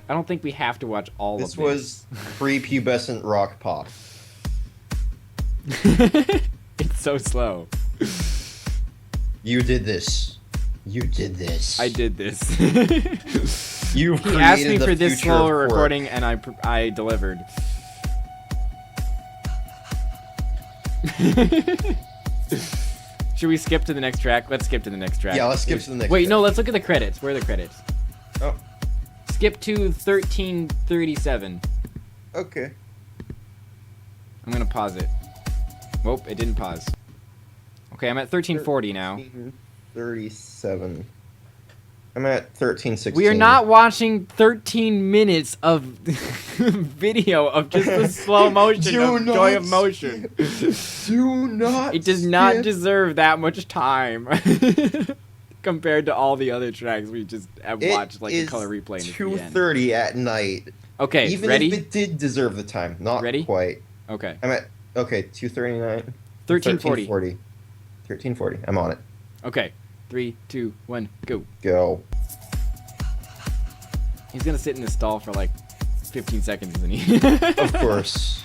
I don't think we have to watch all This of was prepubescent rock pop. It's so slow. You did this. You did this. I did this. You He asked me created the for this future of slow quirk. recording, and I delivered. Should we skip to the next track? Let's skip to the next track. Yeah, let's skip to the next Wait, track. no, let's look at the credits. Where are the credits? Oh, Skip to 1337. okay. I'm gonna pause it. Whoop, it didn't pause. Okay, I'm at 1340 now. 37. I'm at 1316. We are not watching 13 minutes of video of just the slow motion Do of not Joy of Motion. Do not. It does not skip. deserve that much time compared to all the other tracks we just have watched, like the color replay. And 2:30 at night. Okay, Even ready? if it did deserve the time, not Ready? quite. Okay. I'm at 2:39. 1340. 1340. I'm on it. Okay. 3, 2, 1, go. Go. He's gonna sit in his stall for like 15 seconds, isn't he? Of course.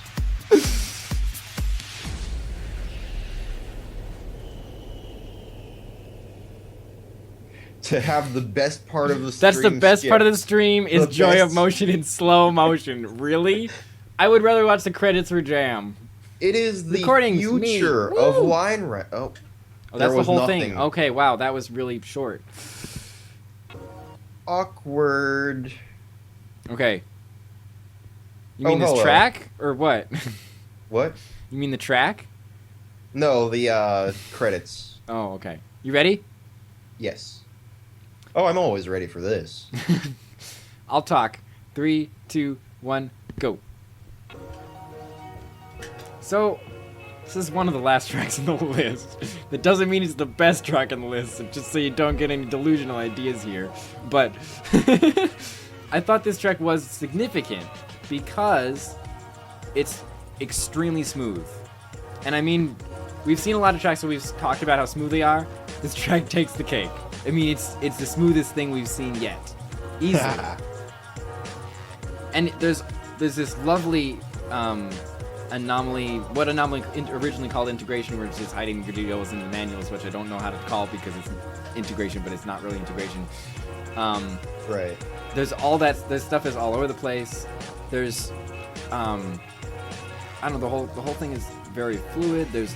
To have the best part of the stream. That's the best part of the stream is The Joy of best. Motion in slow motion. Really? I would rather watch the credits for Jam. It is the Recordings, me. future of Woo! line rent. Oh, Oh, there that's the was whole nothing. thing. Okay, wow, that was really short. Awkward. Okay. You Oh, mean this hello. track or what? What? You mean the track? No, the credits. Oh, okay. You ready? Yes. Oh, I'm always ready for this. I'll talk. 3, 2, 1, go. So, this is one of the last tracks on the list. That doesn't mean it's the best track on the list, just so you don't get any delusional ideas here. But I thought this track was significant because it's extremely smooth. And I mean, we've seen a lot of tracks where we've talked about how smooth they are. This track takes the cake. I mean, it's the smoothest thing we've seen yet. Easily. And there's this lovely anomaly, what Anomaly originally called integration, where it's just hiding videos in the manuals, which I don't know how to call because it's integration, but it's not really integration. Right. There's all that. This stuff is all over the place. There's, I don't know. The whole thing is very fluid. There's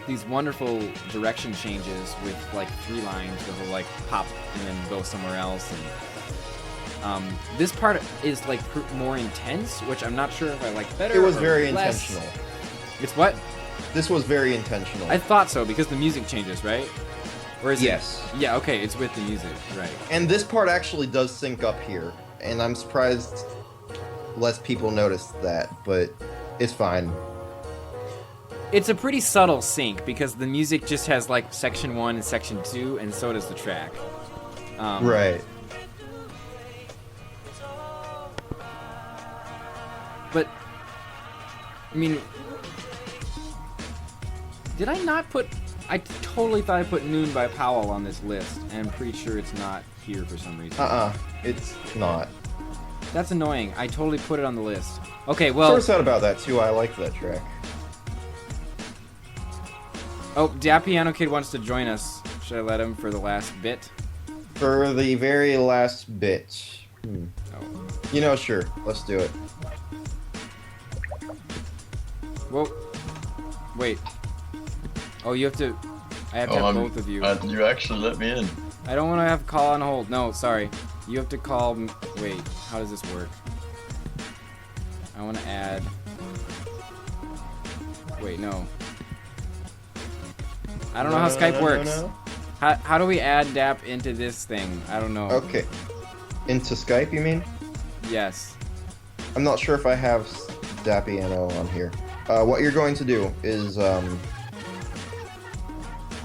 these wonderful direction changes with like 3 lines that will like pop and then go somewhere else. And this part is like more intense, which I'm not sure if I like better. It was or very less. intentional. It's what? This was very intentional. I thought so because the music changes, right? Or is Yes. it? Yeah. Okay, it's with the music, right? And this part actually does sync up here, and I'm surprised less people noticed that, but it's fine. It's a pretty subtle sync because the music just has like section 1 and section 2, and so does the track. Right. But I mean, did I not put? I totally thought I put Noon by Powell on this list, and I'm pretty sure it's not here for some reason. It's not. That's annoying. I totally put it on the list. Okay, well. Sort of thought about that too. I like that track. Oh, Dat Piano Kid wants to join us. Should I let him for the last bit? For the very last bit. Oh. You know, sure. Let's do it. Whoa. Wait. Oh, you have to. I have to have both of you. You actually let me in. I don't want to have call on hold. No, sorry. You have to call. Wait, how does this work? I want to add. Wait, no. I don't know how Skype works. No. How do we add DAP into this thing? I don't know. Okay. Into Skype, you mean? Yes. I'm not sure if I have Dapiano on here. What you're going to do is, let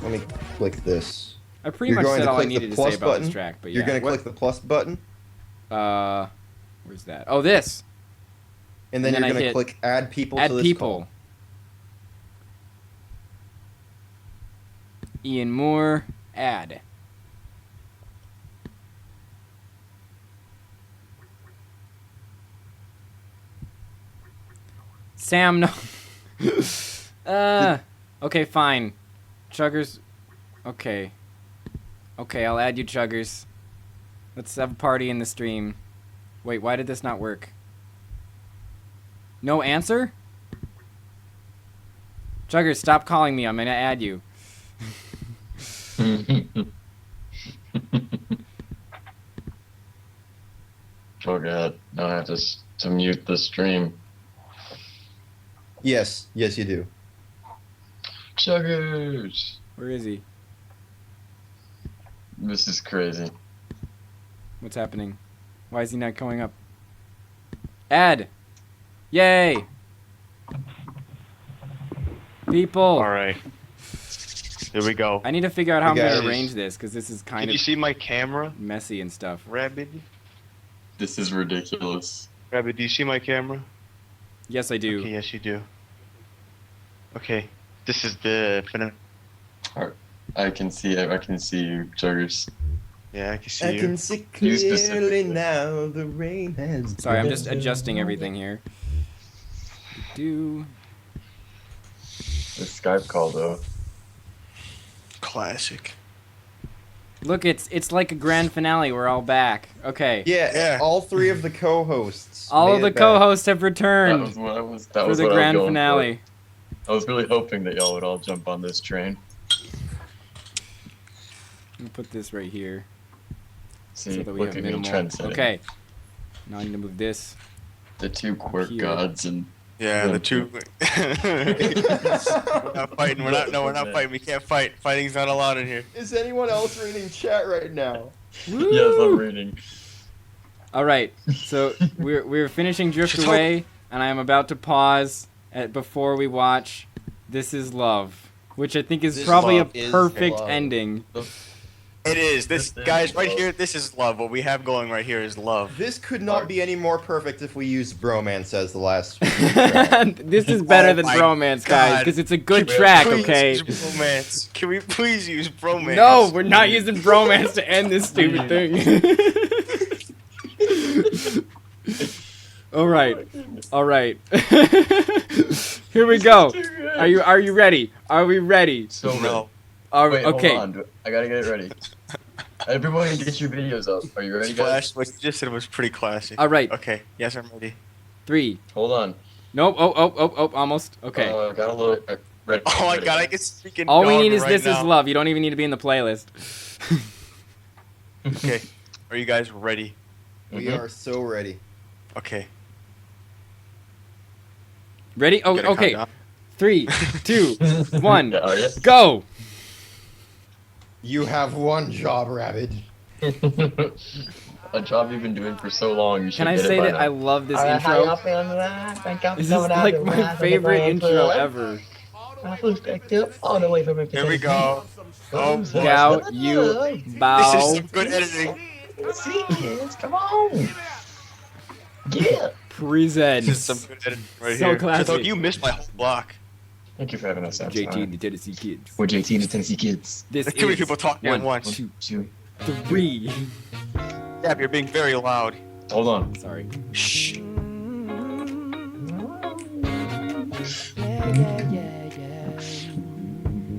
me click this. I pretty much said all I needed to say about this track, but yeah. You're going to click the plus button. Where's that? Oh, this. And then you're going to click add people to this call. Ian Moore, add. Sam, no. Okay, fine. Chuggers. Okay. Okay, I'll add you, Chuggers. Let's have a party in the stream. Wait, why did this not work? No answer? Chuggers, stop calling me. I'm gonna add you. Oh god, now I have to mute the stream. Yes, you do. Chuggers! Where is he? This is crazy. What's happening? Why is he not going up? Add! Yay! People! Alright. Here we go. I need to figure out how I'm going to arrange this, because this is kind Can of you see my camera? messy and stuff. Rabid? This is ridiculous. Rabid, do you see my camera? Yes, I do. Okay, yes, you do. Okay, this is the... I can see you, Chuggers. Yeah, I can see you. I can see clearly now the rain has... Sorry, I'm just adjusting everything here. The Skype call, though. Classic. Look, it's like a grand finale. We're all back. Okay. Yeah, all 3 of the co-hosts. All of the co-hosts have returned That was what I was. for the grand finale. I was really hoping that y'all would all jump on this train. Let me put this right here. See, so that we look have at me minimal. trend setting. Okay. Now I need to move this. The 2 quirk here. gods and Yeah, the two. We're not fighting. We're not fighting. We can't fight. Fighting's not allowed in here. Is anyone else reading chat right now? Yes, I'm reading. All right, so we're finishing Drift Away, and I am about to pause before we watch This Is Love, which I think is This probably a Love is perfect love. ending. It is. This guys right love. here. This is love. What we have going right here is love. This could not be any more perfect if we used Bromance as the last. This is better Oh than my Bromance, guys, God. because it's a good Can we track, please okay? use Bromance? Can we please use Bromance? No, we're not using Bromance to end this stupid thing. All right. Here we go. Are you ready? Are we ready? So No. Wait, Okay. hold on. I gotta get it ready. Everyone get your videos up. Are you ready, guys? Flash, what you just said was pretty classy. All right. Okay. Yes, I'm ready. 3. Hold on. Nope. Oh, almost. Okay. Got a little. Ready. Oh my ready. God, I can speak in All we dog need is right This now. Is Love. You don't even need to be in the playlist. Okay. Are you guys ready? We are so ready. Okay. Ready? Oh, Get a okay. countdown. 3, 2, 1, Yeah, are you? go! You have one job, Rabid. A job you've been doing for so long. You should Can I get it say by that now. I love this intro? This is like my favorite intro ever. Here we go. Oh, boy. Gaoyubao. This is some good editing. See, kids, come on. Yeah. This is some Presents. good editing right So here. classy. So you missed my whole block. Thank you for having us out. JT and the Tennessee Kids. We're JT and the Tennessee Kids. This There's too many is people talking at once. 2, 2. 3. Yeah, you're being very loud. Hold on. Sorry. Shh.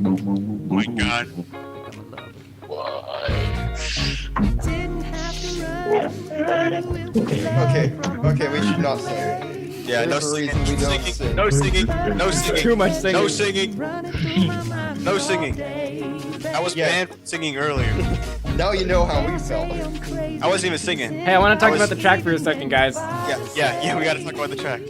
Oh my God. Why? Okay, we should not sing. Yeah, no There's a singing. reason we don't sing. No singing. No singing. Too much singing. No singing. No singing. I was Yeah. banned from singing earlier. Now you know how we felt. I wasn't even singing. Hey, I want to talk I was- about the track for a second, guys. Yeah, we gotta talk about the track.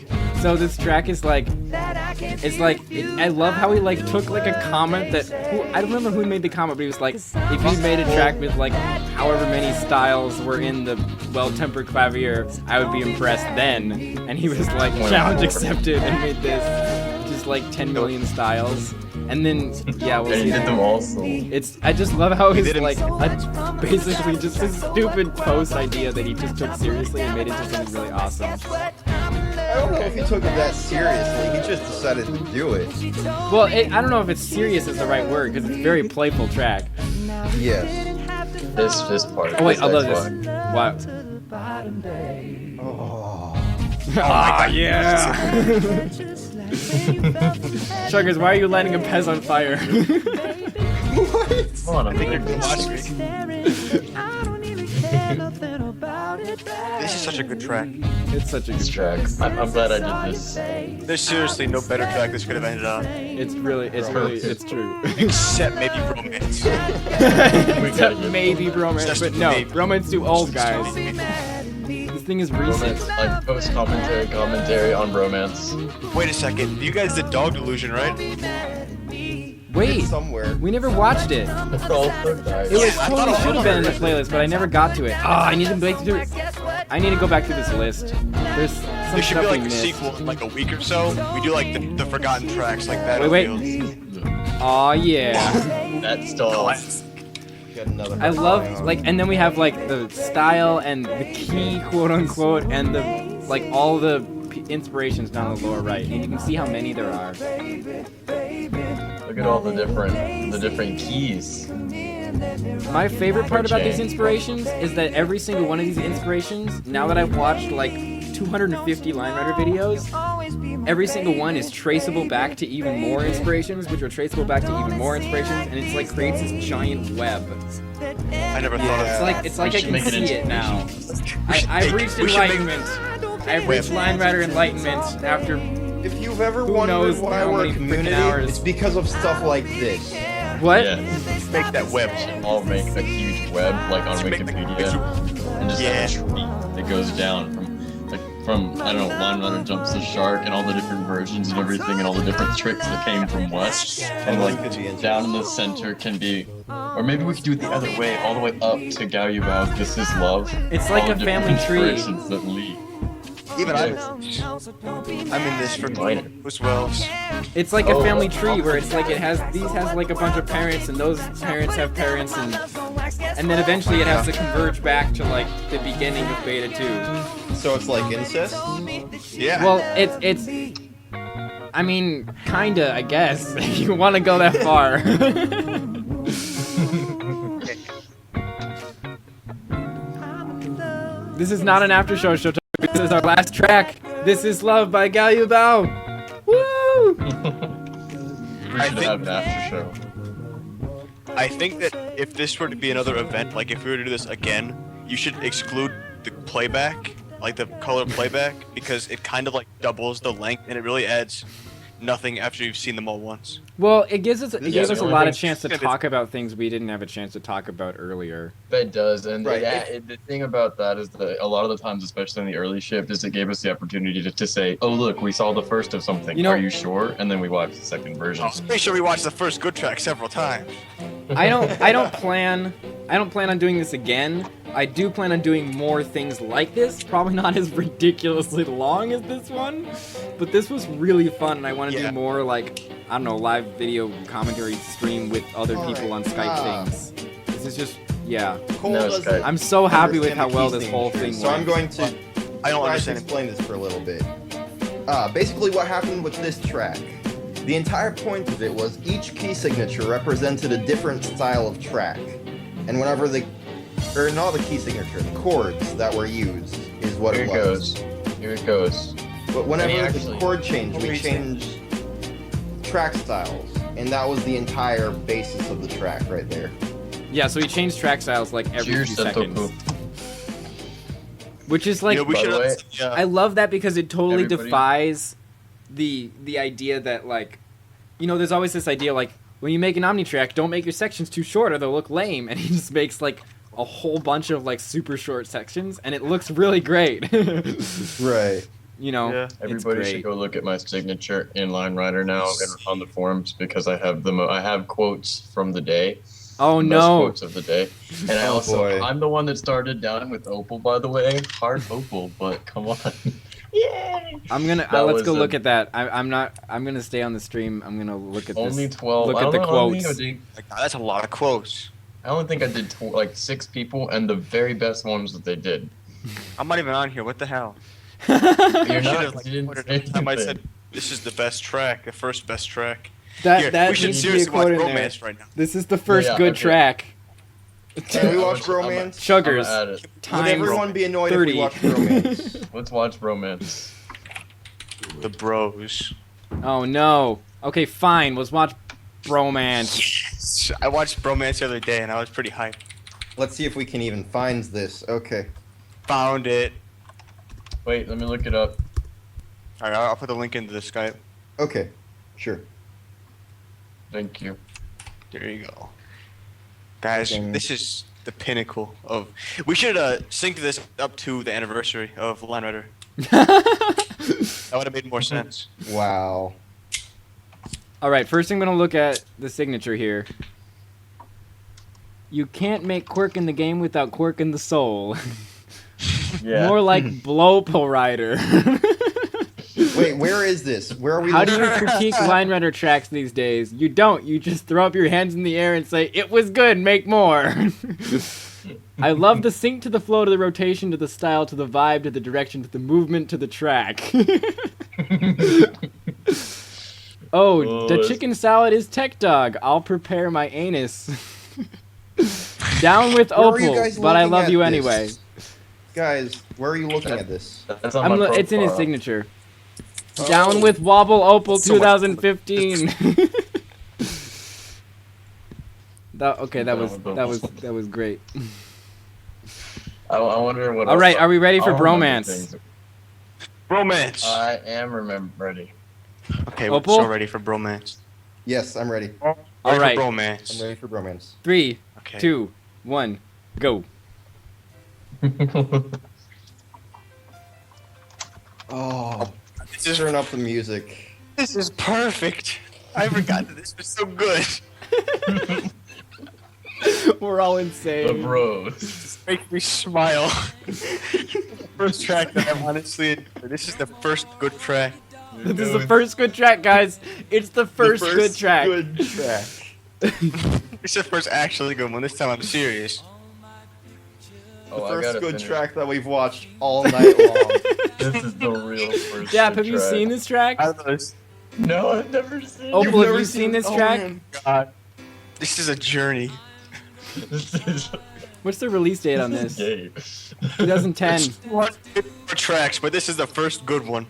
So this track is like, I love how he like took like a comment that, I don't remember who made the comment, but he was like, if he made a track with like however many styles were in the Well-Tempered Clavier, I would be impressed then. And he was like, challenge accepted, and made this, just like 10 million styles. And then, yeah, we'll And see he did that. them also. I just love how he's did him- like, basically just a stupid post idea that he just took seriously and made it into something really awesome. I don't know if he took it that seriously. He just decided to do it. Well, I don't know if it's serious is the right word, because it's a very playful track. Yes. This part. Oh wait, I love next this. part. Wow. Oh. Ah, yeah. Chuggers, why are you lighting a Pez on fire? Come on, I'm thinking Watch me. This is such a good track. It's such a good track. track. I'm glad I did this. There's seriously no better track this could have ended on. It's true. Except maybe Bromance. Except maybe Bromance, Just but no, maybe. Bromance too old, guys. This thing is recent. Romance, like post commentary on romance. Wait a second. You guys did Dog Delusion, right? Wait, Somewhere. we never watched it. Oh, so tired. It was I totally thought should have been in the it playlist, but I never got to it. I need to go back through this list. There's some There should be stuff we like a missed. sequel in like a week or so. We do like the forgotten tracks like that. Wait. Aw, yeah. That's still. Got another I love, on. like, and then we have, like, the style and the key, quote-unquote, and the, like, all the inspirations down the lower right. And you can see how many there are. Look at all the different keys. My favorite part about these inspirations is that every single one of these inspirations, now that I've watched, like, 250 Line Rider videos, every single one is traceable back to even more inspirations, which are traceable back to even more inspirations, and it's like creates this giant web. I never thought of It's like I should can make it see into it now. movies. I've reached we should make- enlightenment. I've reached Line Rider enlightenment after. If you've ever Who wondered knows why how we're a many freaking community, hours. it's because of stuff like this. What? Yeah. make that web. All make a huge web like on Make the- Wikipedia, and just Yeah. have a tree that goes down from from, I don't know, Line Runner Jumps the Shark and all the different versions and everything and all the different tricks that came from West. And like down in the center can be, or maybe we could do it the other way, all the way up to Gaoyubao, This Is Love. It's like all a the family different tree. inspirations that lead. Even I'm in this for as well. It's like a family tree where it's like these has like a bunch of parents and those parents have parents and then eventually it has to converge back to like the beginning of Beta 2. So it's like incest? Yeah. Well, it's I mean, kinda, I guess. You want to go that far. This is not an after show. This is our last track. This is Love by Gaoyubao. Woo! We should have an after show. I think that if this were to be another event, like if we were to do this again, you should exclude the playback, like the color playback, because it kind of like doubles the length and it really adds nothing after you've seen them all once. Well, it gives us a the lot only of chance to talk about things we didn't have a chance to talk about earlier. That does, and Right. the thing about that is that a lot of the times, especially in the early shift, is it gave us the opportunity to say, "Oh, look, we saw the first of something. You know- Are you sure?" And then we watched the second version. I'm pretty sure we watched the first good track several times. I don't plan on doing this again. I do plan on doing more things like this. Probably not as ridiculously long as this one, but this was really fun, and I want to do more like, I don't know, live video commentary stream with other people on Skype things. This is just, yeah. Cole No, doesn't Skype. I'm so happy with understand how the well key this whole signature, thing So I'm went. going to I don't try to understand. explain this for a little bit. Basically what happened with this track, the entire point of it was each key signature represented a different style of track. And whenever or not the key signature, the chords that were used is what Here it it was. goes. Here it goes. But whenever And the actually- chord changed, we changed track styles. And that was the entire basis of the track right there. Yeah, so he changed track styles like every Cheers, few seconds. Sentoku. Which is like, You know, we by should the way, I love that because it totally Everybody- defies the idea that, like, you know, there's always this idea like, when you make an omni-track, don't make your sections too short or they'll look lame, and he just makes like a whole bunch of like super short sections and it looks really great. Right. You know, Yeah. it's Everybody great. should go look at my signature in Line Rider now and on the forums because I have I have quotes from the day. Oh Best no. quotes of the day. And I Oh, also, boy. I'm the one that started down with Opal, by the way. Hard Opal, but come on. Yay! I'm gonna That let's was go a- look at that. I'm gonna stay on the stream. I'm gonna look at Only this. 12. Look I at don't the know, I don't think quotes. I did- Like, that's a lot of quotes. I don't think I did like 6 people, and the very best ones that they did. I'm not even on here. What the hell? You're You not. should have like You didn't quoted say every time I anything. said this is the best track, the first best track. That Here, that we should needs to be a seriously watch quote in there. Romance right now. This is the first yeah, good okay. track. Can we watch I'm- Bromance? Suggers. I'm at it. Would Times everyone be annoyed 30. if we watched Bromance? Let's watch Bromance. The bros. Oh no. Okay, fine. Let's watch Bromance. I watched Bromance the other day and I was pretty hyped. Let's see if we can even find this. Okay. Found it. Wait, let me look it up. Alright, I'll put the link into the Skype. Okay. Sure. Thank you. There you go. Guys, Okay. this is the pinnacle of... We should sync this up to the anniversary of Line Rider. That would have made more sense. Wow. All right, first I'm gonna look at the signature here. You can't make quirk in the game without quirk in the soul. Yeah. More like Opal Rider. Wait, where is this? Where are we How do you looking? critique Line Rider tracks these days? You don't. You just throw up your hands in the air and say, "It was good, make more." I love the sync to the flow to the rotation to the style to the vibe to the direction to the movement to the track. Oh, the that's- chicken salad is tech dog. I'll prepare my anus. Down with Where are you Opal, guys but I looking love at you this? anyway. Guys, where are you looking at this? That's on my It's in his profile. signature. Oh. Down with Wobble Opal So much- 2015. Okay, that Down was with great. I wonder what. All else right, are we ready for I'll remember Bromance? things. Bromance! I am ready. Okay, Opal? we're so ready for Bromance. Yes, I'm ready. All Ready right, for I'm Bromance. ready for Bromance. 3, Okay. 2, 1, go. turn up the music. This is perfect. I forgot that this was so good. We're all The insane. bros. Make me smile. First track that I'm honestly enjoyed. This is the first good track. This is the first good track, guys. It's the first good track. Good track. This is the first actually good one. This time I'm serious. Oh, I First gotta good finish. track that we've watched all night long. This is the real first. Dap, good have you track. seen this track? I don't know, this, No, I've never seen. Opal, it. have never you seen this oh, track? man. God, this is a journey. This is What's the release date on this? gay. 2010. More tracks, but this is the first good one.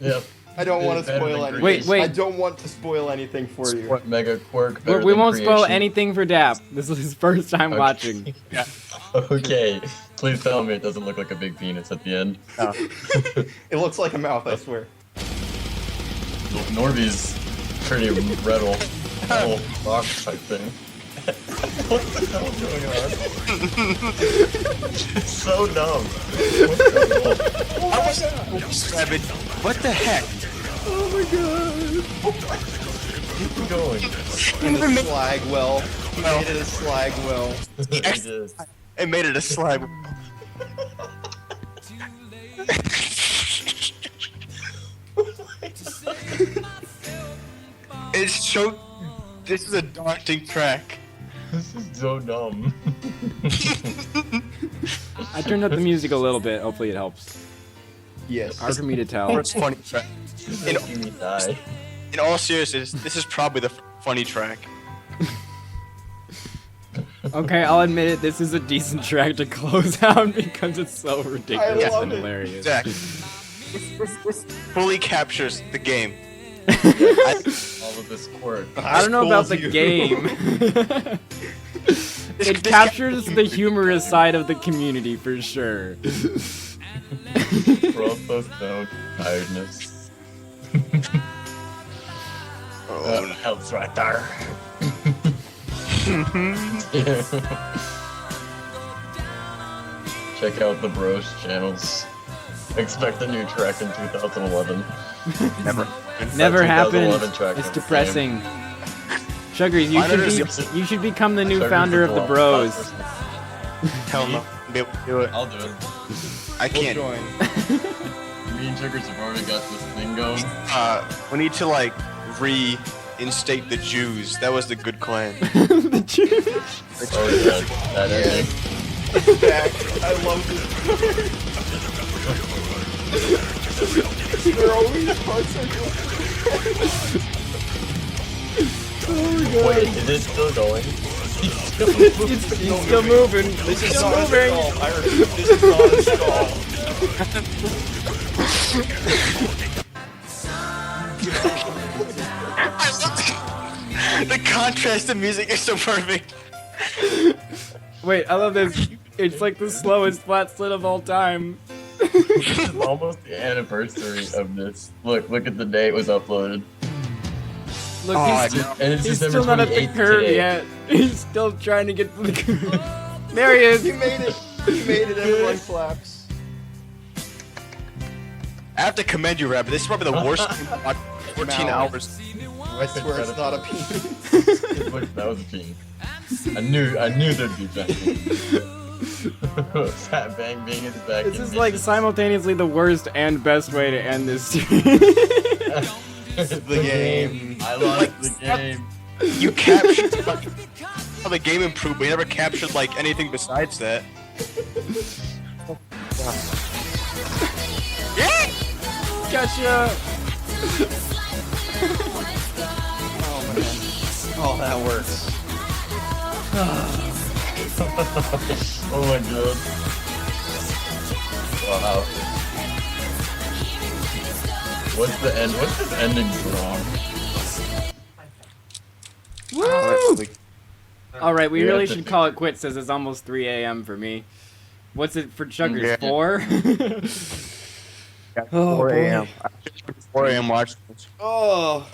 Yep. I don't want to Better spoil than anything. Wait, wait. I don't want to spoil anything for you. What mega quirk? better We than won't spoil creation? anything for Dap. This is his first time Okay. watching. Yeah. Okay, please tell me it doesn't look like a big penis at the end. No. It looks like a mouth, I swear. Norby's pretty retal rock type thing. What the hell is going on? It's so dumb. Rabid. What the heck? Keep going. In the slag well. He No. made it a slag well. It is. It made it a slab. It's so. This is a daunting track. This is so dumb. I turned up the music a little bit. Hopefully it helps. Yes. Hard for me to tell. It's funny track. This is making me die. In all seriousness, this is probably the funny track. Okay, I'll admit it. This is a decent track to close out because it's so ridiculous love and it. hilarious. Exactly. This fully captures the game. All of this quirk. I don't know about the Schools you. game. It captures the humorous side of the community for sure. Process down tiredness. Helps right there. Check out the Bros channels. Expect a new track in 2011. Never. Never 2011 happened. track It's of the depressing. Sugars, you should become the new Sugars founder is of the a Bros. Hell no. I'll be able to do it. I'll do it. I can't. Join. Me and Sugars have already got this thing going. We need to like reinstate the Jews. That was the good clan. The Jews. Oh yeah, that ending. Back. I love this. They're always parts of Wait, is it still going? He's still moving. This is Still not a moving. stall. I repeat, this is not a stall. The contrast of music is so perfect. Wait, I love this. It's like the slowest flat slit of all time. This is almost the anniversary of this. Look at the day it was uploaded. Look, Oh, he's, And it's he's December still not at the 28th curve today. yet. He's still trying to get to the curve. There he is. You made it. You made it. Everyone claps. I have to commend you, Rabbit. This is probably the worst game I've watched in 14 Now. hours. I swear it's not a penis. That was a team. I knew there'd be banging. Fat Bang being his back. This in is like bitches. simultaneously the worst and best way to end this stream. The game. I lost the game. You captured like, how the game improved, but you never captured like anything besides that. Gotcha. Oh, that works. Oh my god. Wow. What's the end? What's this ending song? Woo! All right, we We really have to should do- call it quits as it's almost 3 a.m. for me. What's it for Chuggers? Yeah. 4? 4 a.m. 4 a.m. watch. Oh.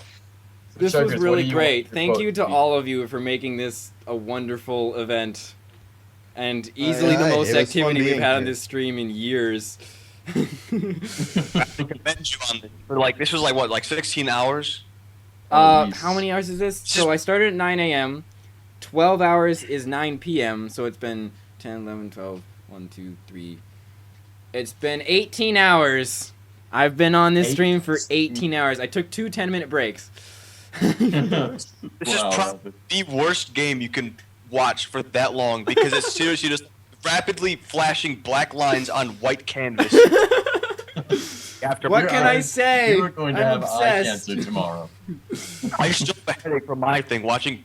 This Chuggers, was what really do you great. want your Thank quote you to to be? all of you for making this a wonderful event. And easily yeah, the it most was activity fun we've being had on here. this stream in years. I commend you on this. But like, this was like what, like 16 hours? How many hours is this? So I started at 9 a.m. 12 hours is 9 p.m. So it's been 10, 11, 12, 1, 2, 3. It's been 18 hours. I've been on this stream for 18 hours. I took 2 10-minute breaks. This is probably the worst game you can watch for that long because it's seriously just rapidly flashing black lines on white canvas. What can I say? You are going to have eye cancer tomorrow. I still have a headache from my thing watching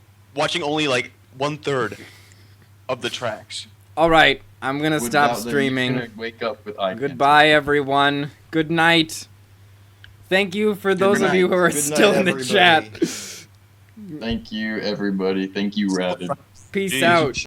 only like 1/3 of the tracks. All right, I'm gonna stop Without them, streaming. you're gonna wake up with eye Goodbye, everyone. Good night. Thank you for those of you who are Good night, still in the everybody. chat. Thank you, everybody. Thank you, Rabid. Peace out.